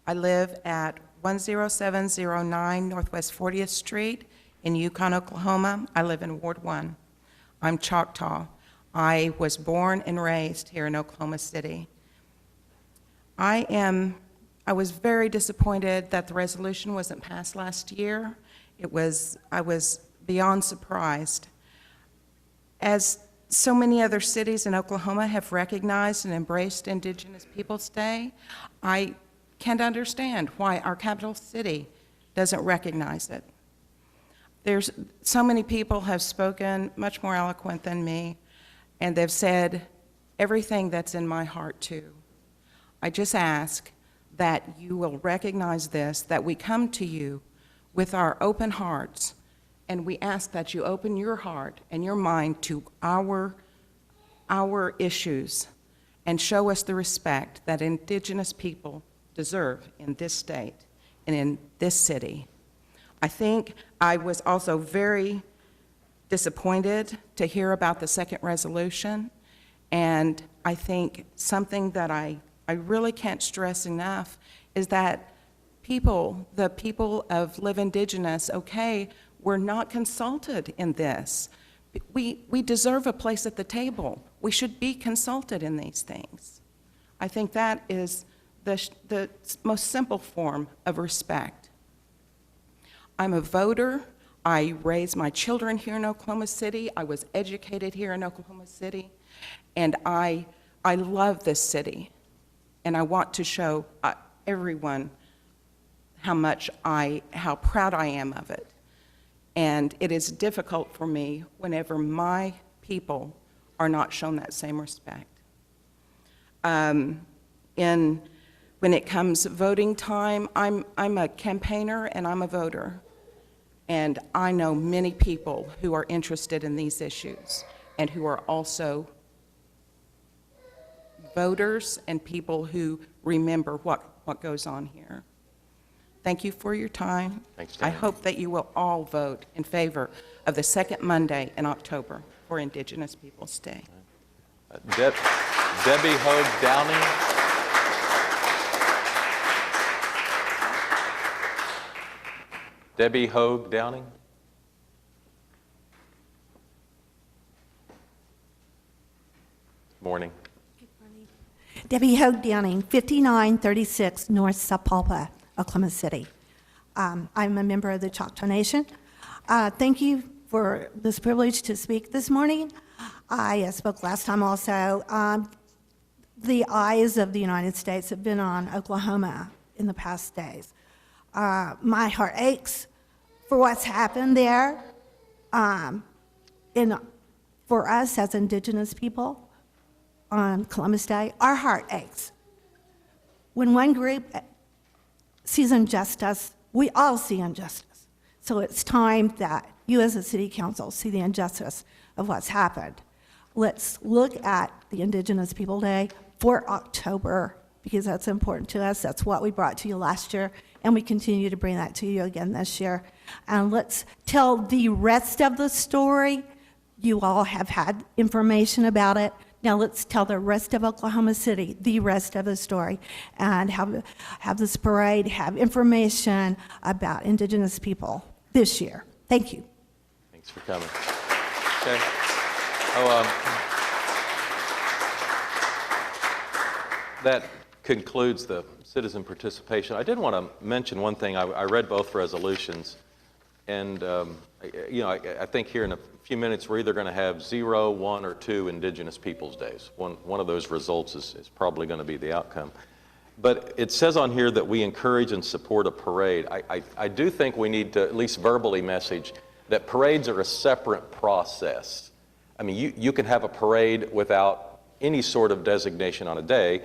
I live at 10709 Northwest 40th Street in Yukon, Oklahoma. I live in Ward 1. I'm Choctaw. I was born and raised here in Oklahoma City. I was very disappointed that the resolution wasn't passed last year. I was beyond surprised. As so many other cities in Oklahoma have recognized and embraced Indigenous Peoples Day, I can't understand why our capital city doesn't recognize it. There's so many people have spoken much more eloquent than me, and they've said everything that's in my heart too. I just ask that you will recognize this, that we come to you with our open hearts, and we ask that you open your heart and your mind to our issues and show us the respect that Indigenous people deserve in this state and in this city. I think I was also very disappointed to hear about the second resolution, and I think something that I really can't stress enough is that the people of Live Indigenous, okay, we're not consulted in this. We deserve a place at the table. We should be consulted in these things. I think that is the most simple form of respect. I'm a voter. I raised my children here in Oklahoma City. I was educated here in Oklahoma City. And I love this city. And I want to show everyone how proud I am of it. And it is difficult for me whenever my people are not shown that same respect. When it comes voting time, I'm a campaigner and I'm a voter. And I know many people who are interested in these issues and who are also voters and people who remember what goes on here. Thank you for your time. Thanks, I Dan. hope that you will all vote in favor of the second Monday in October for Indigenous Peoples Day. Debbie Hogue Downing. Debbie Hogue Downing. Morning. Debbie Hogue Downing, 5936 North Sapulpa, Oklahoma City. I'm a member of the Choctaw Nation. Thank you for this privilege to speak this morning. I spoke last time also. The eyes of the United States have been on Oklahoma in the past days. My heart aches for what's happened there. For us as Indigenous people on Columbus Day, our heart aches. When one group sees injustice, we all see injustice. So it's time that you as a city council see the injustice of what's happened. Let's look at the Indigenous People Day for October, because that's important to us. That's what we brought to you last year, and we continue to bring that to you again this year. And let's tell the rest of the story. You all have had information about it. Now let's tell the rest of Oklahoma City the rest of the story, and have this parade, have information about Indigenous people this year. Thank you. Thanks for coming. Okay. That concludes the citizen participation. I did want to mention one thing. I read both resolutions, and I think here in a few minutes we're either going to have 0, 1, or 2 Indigenous Peoples Days. One of those results is probably going to be the outcome. But it says on here that we encourage and support a parade. I do think we need to at least verbally message that parades are a separate process. I mean, you can have a parade without any sort of designation on a day,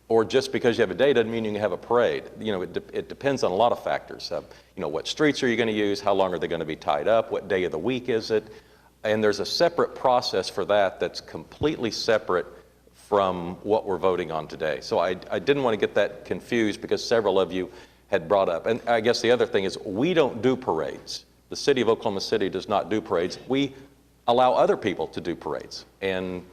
or just because you have a day doesn't mean you can have a parade. It depends on a lot of factors. What streets are you going to use? How long are they going to be tied up? What day of the week is it? And there's a separate process for that that's completely separate from what we're voting on today. So I didn't want to get that confused, because several of you had brought up. And I guess the other thing is, we don't do parades. The city of Oklahoma City does not do parades. We allow other people to do parades. And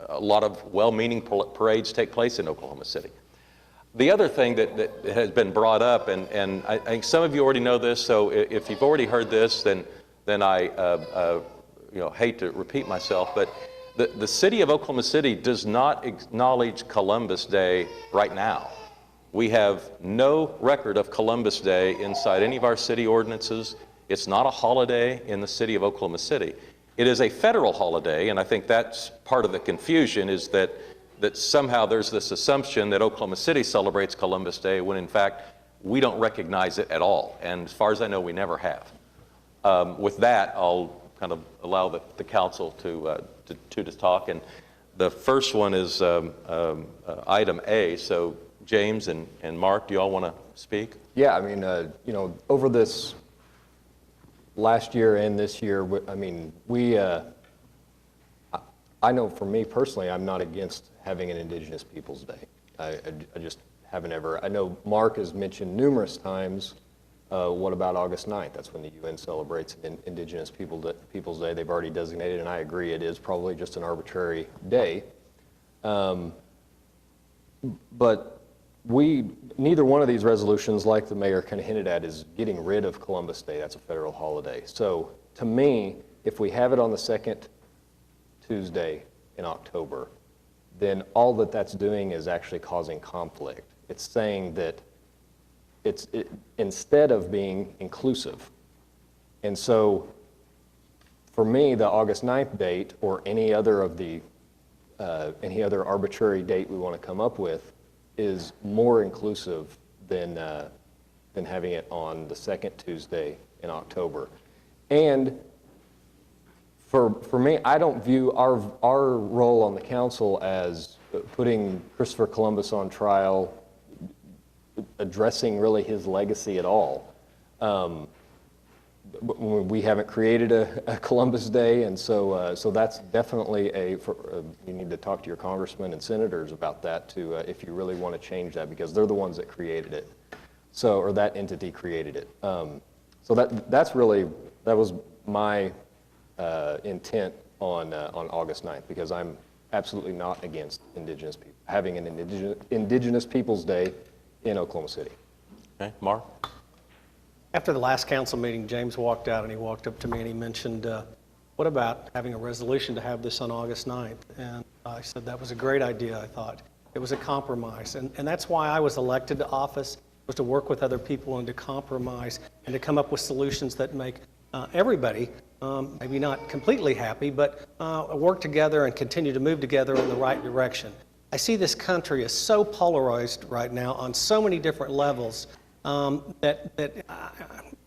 a lot of well-meaning parades take place in Oklahoma City. The other thing that has been brought up, and I think some of you already know this, so if you've already heard this, then I hate to repeat myself, but the city of Oklahoma City does not acknowledge Columbus Day right now. We have no record of Columbus Day inside any of our city ordinances. It's not a holiday in the city of Oklahoma City. It is a federal holiday, and I think that's part of the confusion, is that somehow there's this assumption that Oklahoma City celebrates Columbus Day, when in fact we don't recognize it at all. And as far as I know, we never have. With that, I'll kind of allow the council to talk. And the first one is item A. So James and Mark, do you all want to speak? Yeah, I mean, over this last year and this year, I mean, I know for me personally, I'm not against having an Indigenous Peoples Day. I just haven't ever. I know Mark has mentioned numerous times, what about August 9th? That's when the UN celebrates Indigenous Peoples Day. They've already designated, and I agree, it is probably just an arbitrary day. But neither one of these resolutions, like the mayor kind of hinted at, is getting rid of Columbus Day. That's a federal holiday. So to me, if we have it on the second Tuesday in October, then all that's doing is actually causing conflict. It's saying that instead of being inclusive. And so for me, the August 9th date, or any other arbitrary date we want to come up with, is more inclusive than having it on the second Tuesday in October. And for me, I don't view our role on the council as putting Christopher Columbus on trial, addressing really his legacy at all. We haven't created a Columbus Day, and so that's definitely you need to talk to your congressmen and senators about that too, if you really want to change that, because they're the ones that created it, or that entity created it. So that was my intent on August 9th, because I'm absolutely not against Indigenous people having an Indigenous Peoples Day in Oklahoma City. Okay, Mark? After the last council meeting, James walked out and he walked up to me and he mentioned, what about having a resolution to have this on August 9th? And I said that was a great idea, I thought. It was a compromise. And that's why I was elected to office, was to work with other people and to compromise and to come up with solutions that make everybody, maybe not completely happy, but work together and continue to move together in the right direction. I see this country as so polarized right now on so many different levels that I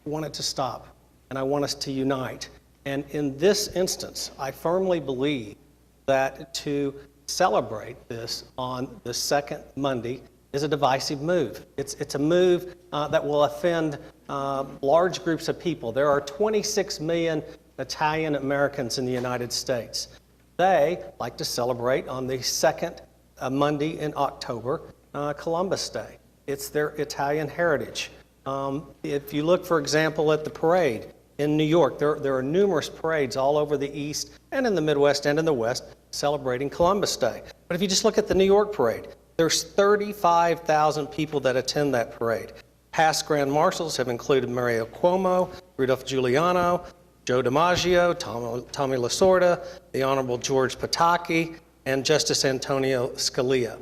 want it to stop, and I want us to unite. And in this instance, I firmly believe that to celebrate this on the second Monday is a divisive move. It's a move that will offend large groups of people. There are 26 million Italian Americans in the United States. They like to celebrate on the second Monday in October, Columbus Day. It's their Italian heritage. If you look, for example, at the parade in New York, there are numerous parades all over the East and in the Midwest and in the West celebrating Columbus Day. But if you just look at the New York parade, there's 35,000 people that attend that parade. Past Grand Marshals have included Mario Cuomo, Rudolph Giuliano, Joe DiMaggio, Tommy Lasorda, the Honorable George Pataki, and Justice Antonio Scalia.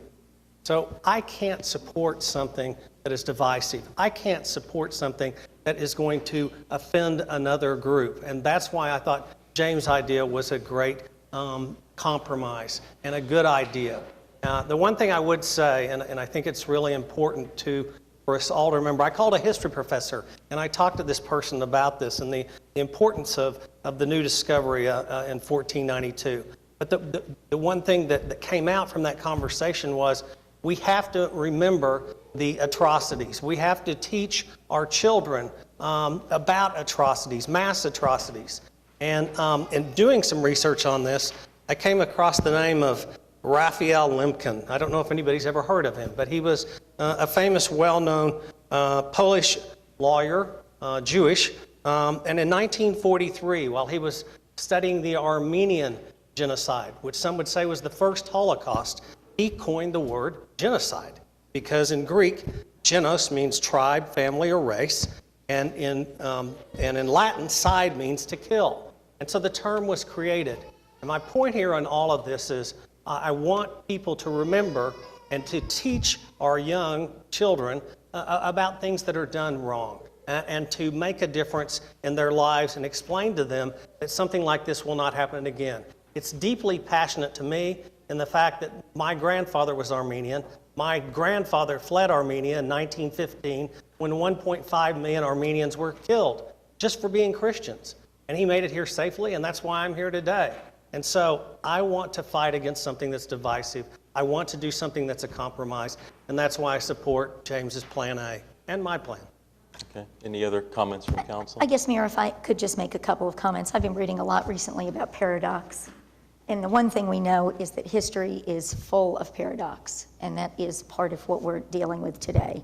So I can't support something that is divisive. I can't support something that is going to offend another group. And that's why I thought James' idea was a great compromise and a good idea. The one thing I would say, and I think it's really important for us all to remember, I called a history professor, and I talked to this person about this and the importance of the new discovery in 1492. But the one thing that came out from that conversation was we have to remember the atrocities. We have to teach our children about atrocities, mass atrocities. And in doing some research on this, I came across the name of Raphael Lemkin. I don't know if anybody's ever heard of him, but he was a famous, well-known Polish lawyer, Jewish. And in 1943, while he was studying the Armenian genocide, which some would say was the first Holocaust, he coined the word genocide, because in Greek, genos means tribe, family, or race, and in Latin, side means to kill. And so the term was created. And my point here on all of this is I want people to remember and to teach our young children about things that are done wrong, and to make a difference in their lives and explain to them that something like this will not happen again. It's deeply passionate to me in the fact that my grandfather was Armenian. My grandfather fled Armenia in 1915 when 1.5 million Armenians were killed just for being Christians. And he made it here safely, and that's why I'm here today. And so I want to fight against something that's divisive. I want to do something that's a compromise, and that's why I support James's Plan A and my plan. Okay. Any other comments from council? I guess, Mayor, if I could just make a couple of comments. I've been reading a lot recently about paradox. And the one thing we know is that history is full of paradox, and that is part of what we're dealing with today.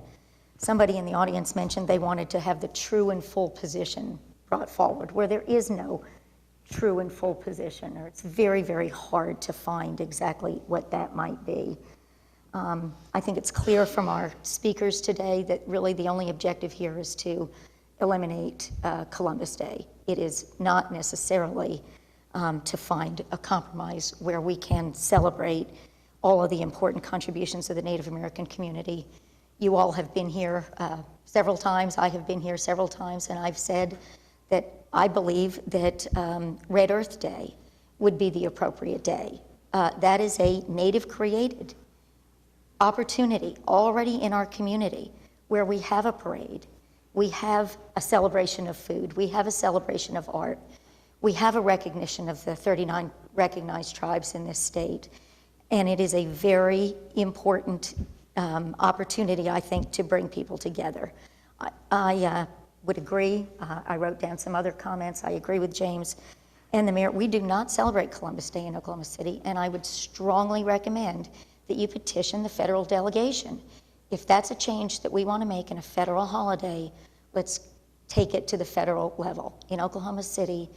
Somebody in the audience mentioned they wanted to have the true and full position brought forward, where there is no true and full position, or it's very, very hard to find exactly what that might be. I think it's clear from our speakers today that really the only objective here is to eliminate Columbus Day. It is not necessarily to find a compromise where we can celebrate all of the important contributions of the Native American community. You all have been here several times. I have been here several times, and I've said that I believe that Red Earth Day would be the appropriate day. That is a Native-created opportunity already in our community where we have a parade, we have a celebration of food, we have a celebration of art, we have a recognition of the 39 recognized tribes in this state, and it is a very important opportunity, I think, to bring people together. I would agree. I wrote down some other comments. I agree with James and the mayor. We do not celebrate Columbus Day in Oklahoma City, and I would strongly recommend that you petition the federal delegation. If that's a change that we want to make in a federal holiday, let's take it to the federal level. In Oklahoma City,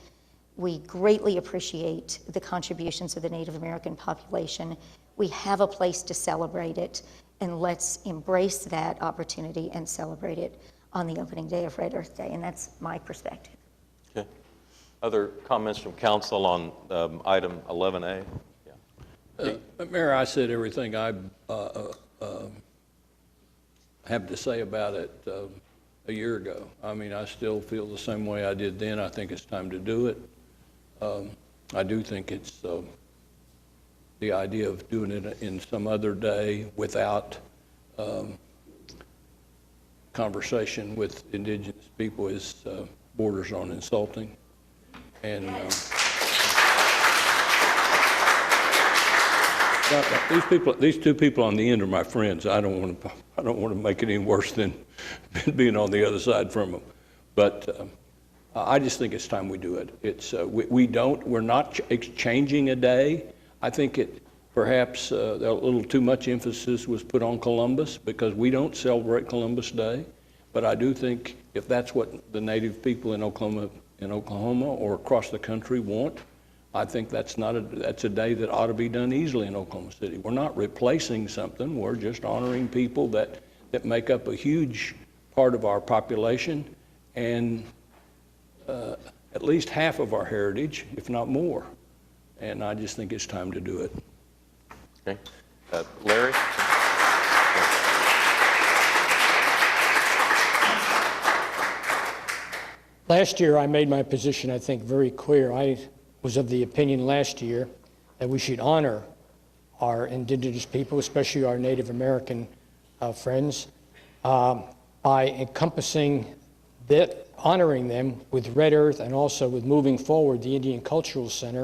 we greatly appreciate the contributions of the Native American population. We have a place to celebrate it, and let's embrace that opportunity and celebrate it on the opening day of Red Earth Day, and that's my perspective. Okay. Other comments from council on item 11A? Yeah. Mayor, I said everything I have to say about it a year ago. I mean, I still feel the same way I did then. I think it's time to do it. I do think it's the idea of doing it in some other day without conversation with indigenous people is borders on insulting. And these two people on the end are my friends. I don't want to make it any worse than being on the other side from them. But I just think it's time we do it. It's we're not changing a day. I think perhaps a little too much emphasis was put on Columbus because we don't celebrate Columbus Day. But I do think if that's what the Native people in Oklahoma or across the country want, I think that's a day that ought to be done easily in Oklahoma City. We're not replacing something. We're just honoring people that make up a huge part of our population and at least half of our heritage, if not more. And I just think it's time to do it. Okay. Larry? Last year, I made my position, I think, very clear. I was of the opinion last year that we should honor our indigenous people, especially our Native American friends, by encompassing that, honoring them with Red Earth and also with moving forward the Indian Cultural Center,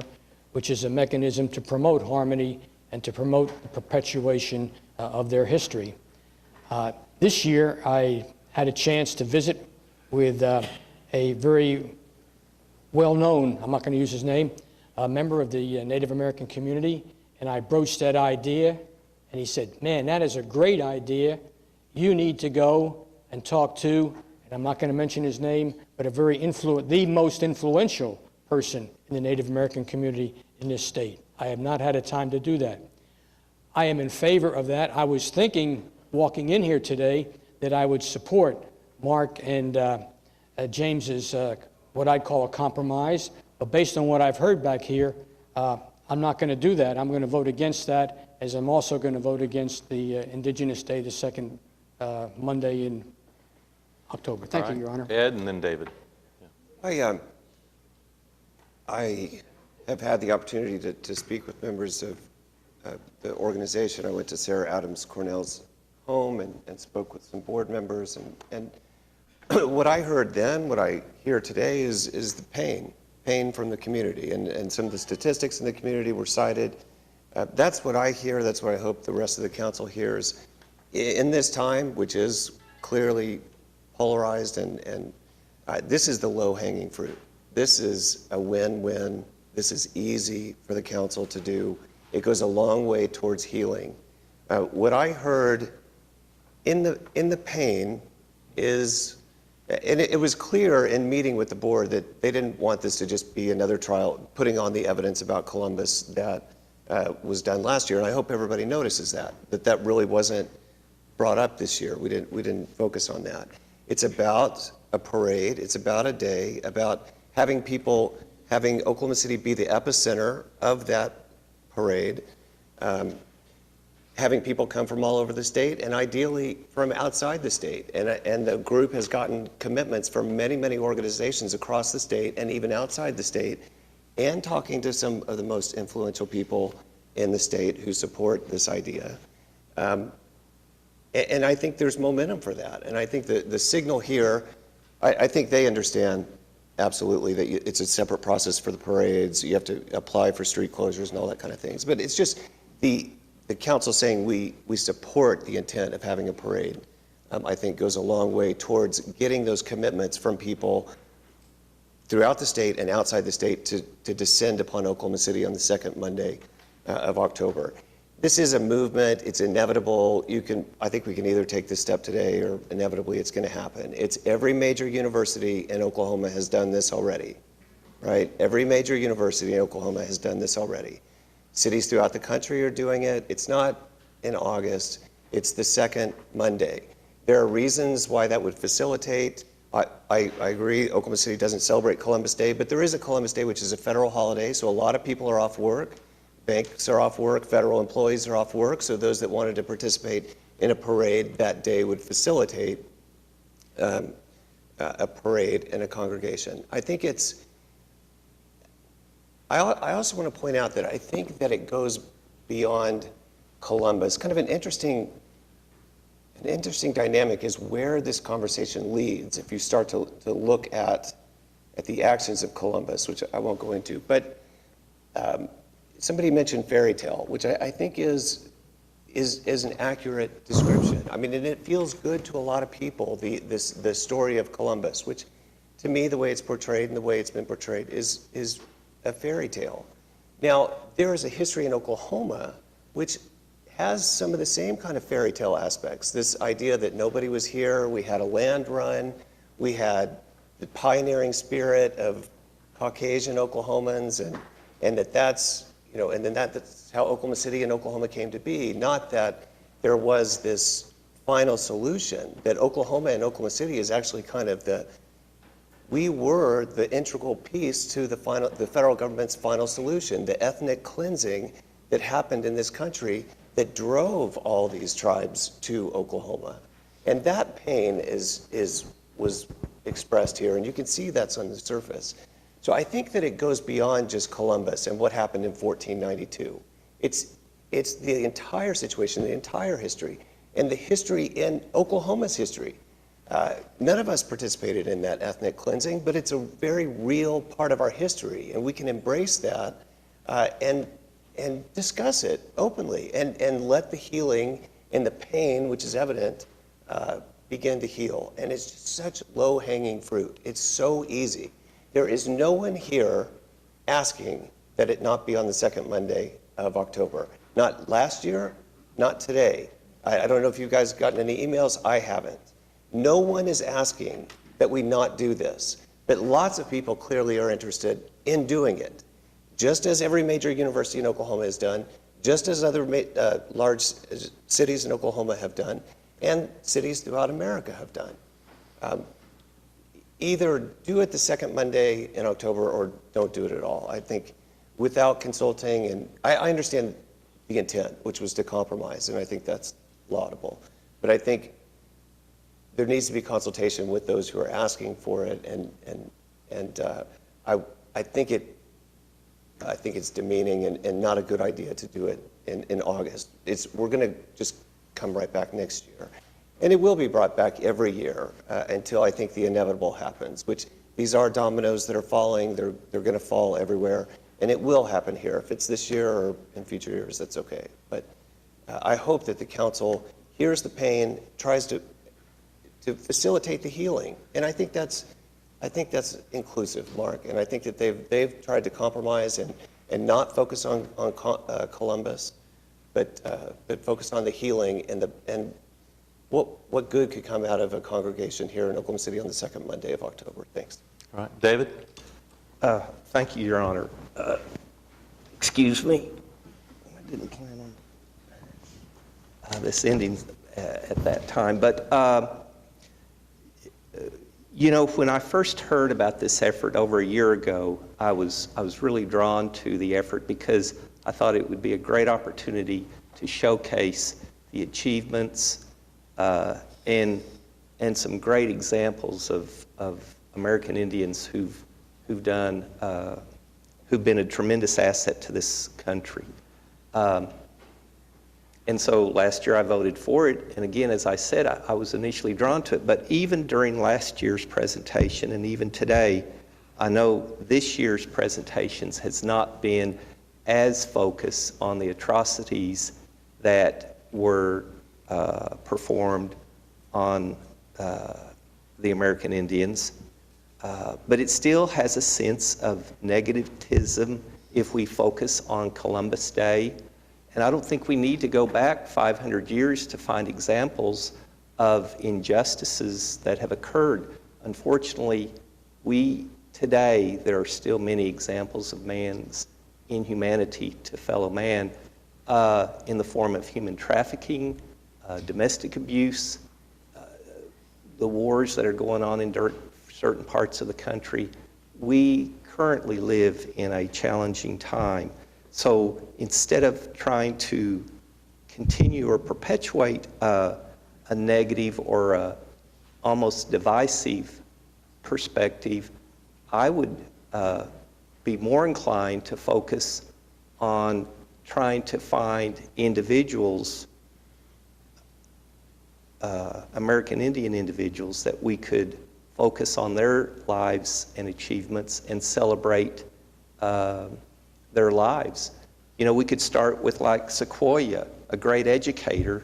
which is a mechanism to promote harmony and to promote the perpetuation of their history. This year, I had a chance to visit with a very well-known, I'm not going to use his name, a member of the Native American community, and I broached that idea, and he said, man, that is a great idea. You need to go and talk to, and I'm not going to mention his name, but the most influential person in the Native American community in this state. I have not had a time to do that. I am in favor of that. I was thinking, walking in here today, that I would support Mark and James's what I'd call a compromise, but based on what I've heard back here, I'm not going to do that. I'm going to vote against that, as I'm also going to vote against the Indigenous Day, the second Monday in October. Thank you, Your Honor. Ed, and then David. I have had the opportunity to speak with members of the organization. I went to Sarah Adams Cornell's home and spoke with some board members. And what I heard then, what I hear today is the pain from the community. And some of the statistics in the community were cited. That's what I hear. That's what I hope the rest of the council hears. In this time, which is clearly polarized, and this is the low-hanging fruit. This is a win-win. This is easy for the council to do. It goes a long way towards healing. What I heard in the pain is, and it was clear in meeting with the board that they didn't want this to just be another trial, putting on the evidence about Columbus that was done last year. And I hope everybody notices that really wasn't brought up this year. We didn't focus on that. It's about a parade. It's about a day, about having Oklahoma City be the epicenter of that parade, having people come from all over the state and ideally from outside the state. And the group has gotten commitments from many, many organizations across the state and even outside the state, and talking to some of the most influential people in the state who support this idea. And I think there's momentum for that. And I think the signal here, I think they understand absolutely that it's a separate process for the parades. You have to apply for street closures and all that kind of things. But it's just the council saying we support the intent of having a parade, I think goes a long way towards getting those commitments from people throughout the state and outside the state to descend upon Oklahoma City on the second Monday of October. This is a movement. It's inevitable. I think we can either take this step today or inevitably it's going to happen. It's every major university in Oklahoma has done this already, right? Every major university in Oklahoma has done this already. Cities throughout the country are doing it. It's not in August. It's the second Monday. There are reasons why that would facilitate. I agree Oklahoma City doesn't celebrate Columbus Day, but there is a Columbus Day, which is a federal holiday, so a lot of people are off work. banks are off work, federal employees are off work, so those that wanted to participate in a parade that day would facilitate a parade and a congregation. I think it's, I also want to point out that I think that it goes beyond Columbus. Kind of an interesting dynamic is where this conversation leads if you start to look at the actions of Columbus, which I won't go into. But somebody mentioned fairy tale, which I think is an accurate description. I mean, and it feels good to a lot of people, the story of Columbus, which to me, the way it's portrayed and the way it's been portrayed is a fairy tale. Now, there is a history in Oklahoma which has some of the same kind of fairy tale aspects. This idea that nobody was here, we had a land run, we had the pioneering spirit of Caucasian Oklahomans, and that's, you know, and then that's how Oklahoma City and Oklahoma came to be. Not that there was this final solution, that Oklahoma and Oklahoma City is actually kind of we were the integral piece to the federal government's final solution, the ethnic cleansing that happened in this country that drove all these tribes to Oklahoma. And that pain was expressed here, and you can see that's on the surface. So I think that it goes beyond just Columbus and what happened in 1492. It's the entire situation, the entire history, and the history in Oklahoma's history. None of us participated in that ethnic cleansing, but it's a very real part of our history, and we can embrace that and discuss it openly and let the healing and the pain, which is evident, begin to heal. And it's just such low-hanging fruit. It's so easy. There is no one here asking that it not be on the second Monday of October. Not last year, not today. I don't know if you guys gotten any emails. I haven't. No one is asking that we not do this, but lots of people clearly are interested in doing it, just as every major university in Oklahoma has done, just as other large cities in Oklahoma have done, and cities throughout America have done. Either do it the second Monday in October or don't do it at all. I think without consulting, and I understand the intent, which was to compromise, and I think that's laudable. But I think there needs to be consultation with those who are asking for it, and I think it's demeaning and not a good idea to do it in August. We're going to just come right back next year, and it will be brought back every year until I think the inevitable happens. Which these are dominoes that are falling. They're going to fall everywhere, and it will happen here. If it's this year or in future years, that's okay. But I hope that the council hears the pain, tries to facilitate the healing, and I think that's inclusive, Mark. And I think that they've tried to compromise and not focus on Columbus, but focus on the healing and what good could come out of a congregation here in Oklahoma City on the second Monday of October. Thanks. All right, David. Thank you, Your Honor. Excuse me. I didn't plan on this ending at that time, but you know, when I first heard about this effort over a year ago, I was really drawn to the effort because I thought it would be a great opportunity to showcase the achievements and some great examples of American Indians who've been a tremendous asset to this country. And so last year I voted for it, and again, as I said, I was initially drawn to it, but even during last year's presentation and even today, I know this year's presentations has not been as focused on the atrocities that were performed on the American Indians, but it still has a sense of negativism if we focus on Columbus Day. And I don't think we need to go back 500 years to find examples of injustices that have occurred. Unfortunately, today, there are still many examples of man's inhumanity to fellow man in the form of human trafficking, domestic abuse, the wars that are going on in certain parts of the country. We currently live in a challenging time. So instead of trying to continue or perpetuate a negative or a almost divisive perspective, I would be more inclined to focus on trying to find individuals, American Indian individuals, that we could focus on their lives and achievements and celebrate their lives. You know, we could start with like Sequoyah, a great educator,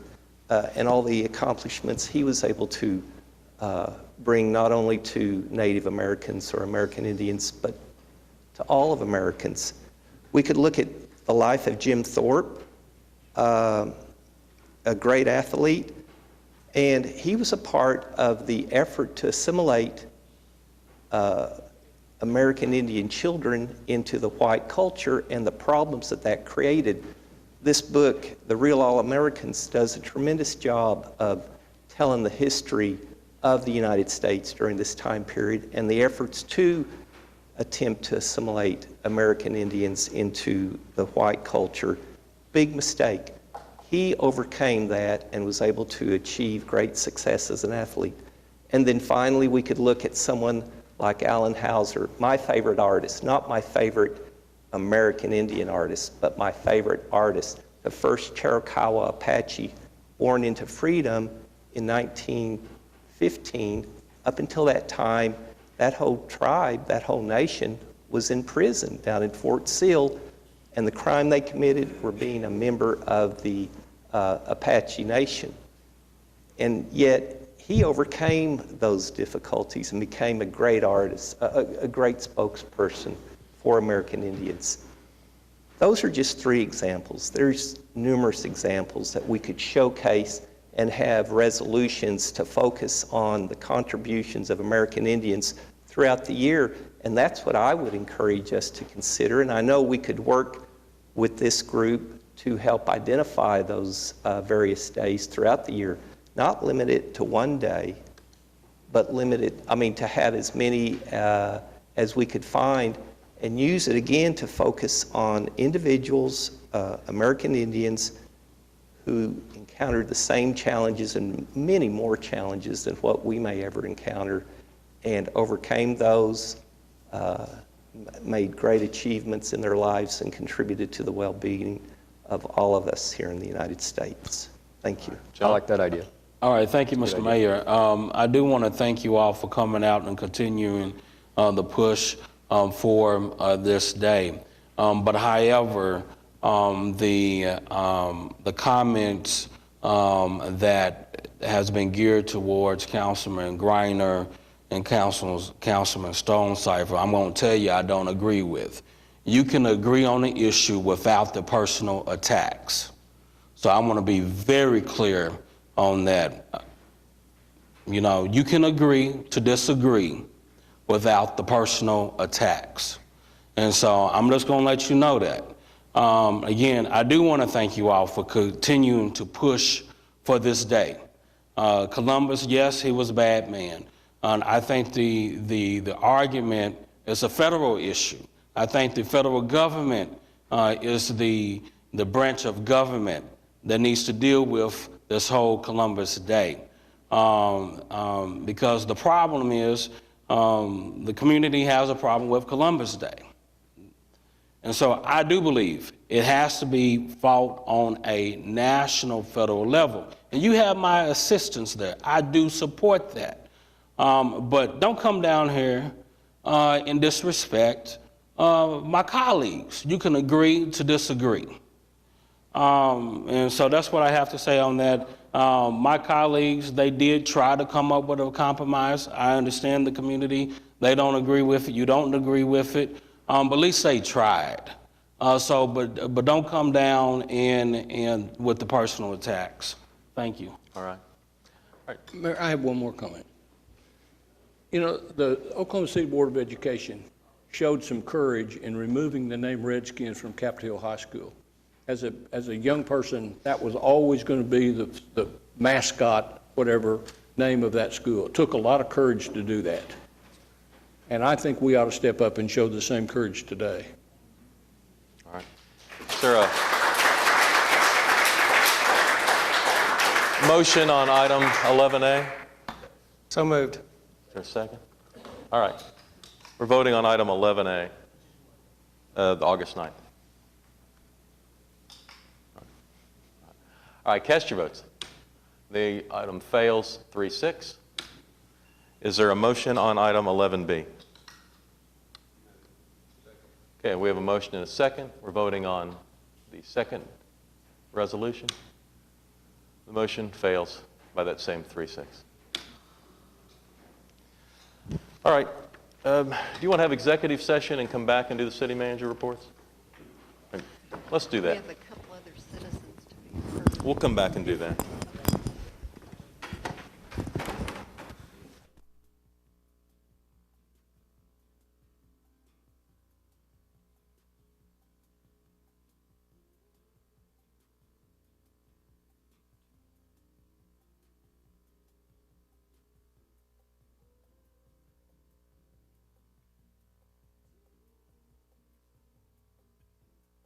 and all the accomplishments he was able to bring not only to Native Americans or American Indians, but to all of Americans. We could look at the life of Jim Thorpe, a great athlete, and he was a part of the effort to assimilate American Indian children into the white culture and the problems that that created. This book, The Real All-Americans, does a tremendous job of telling the history of the United States during this time period and the efforts to attempt to assimilate American Indians into the white culture. Big mistake. He overcame that and was able to achieve great success as an athlete. And then finally, we could look at someone like Alan Hauser, my favorite artist, not my favorite American Indian artist, but my favorite artist, the first Cherokee Apache born into freedom in 1915. Up until that time, that whole tribe, that whole nation was in prison down in Fort Sill, and the crime they committed were being a member of the Apache Nation. And yet, he overcame those difficulties and became a great artist, a great spokesperson for American Indians. Those are just 3 examples. There's numerous examples that we could showcase and have resolutions to focus on the contributions of American Indians throughout the year. And that's what I would encourage us to consider. And I know we could work with this group to help identify those various days throughout the year. Not limit it to one day, but to have as many as we could find, and use it again to focus on individuals, American Indians, who encountered the same challenges and many more challenges than what we may ever encounter, and overcame those, made great achievements in their lives, and contributed to the well-being of all of us here in the United States. Thank you. I like that idea. All right, thank you, Mr. Mayor. I do want to thank you all for coming out and continuing the push for this day. But however, the comments that has been geared towards Councilman Greiner and Councilman Stonecipher, I'm going to tell you I don't agree with. You can agree on the issue without the personal attacks. So I want to be very clear on that. You know, you can agree to disagree without the personal attacks. And so I'm just going to let you know that. Again, I do want to thank you all for continuing to push for this day. Columbus, yes, he was a bad man. I think the argument is a federal issue. I think the federal government is the branch of government that needs to deal with this whole Columbus Day. Because the problem is the community has a problem with Columbus Day. And so I do believe it has to be fought on a national, federal level. And you have my assistance there. I do support that. But don't come down here and disrespect my colleagues. You can agree to disagree. And so that's what I have to say on that. My colleagues, they did try to come up with a compromise. I understand the community. They don't agree with it. You don't agree with it. But at least they tried. But don't come down and with the personal attacks. Thank you. All right. Mayor, I have one more comment. You know, the Oklahoma City Board of Education showed some courage in removing the name Redskins from Capitol Hill High School. As a young person, that was always going to be the mascot, whatever name of that school. It took a lot of courage to do that. And I think we ought to step up and show the same courage today. All right. Is there a motion on item 11A? So moved. Is there a second? All right. We're voting on item 11A, the August 9th. All right, cast your votes. The item fails 3-6. Is there a motion on item 11B? Okay, we have a motion and a second. We're voting on the second resolution. The motion fails by that same 3-6. All right. Do you want to have executive session and come back and do the city manager reports? Let's do that. We have a couple other citizens to be heard. We'll come back and do that.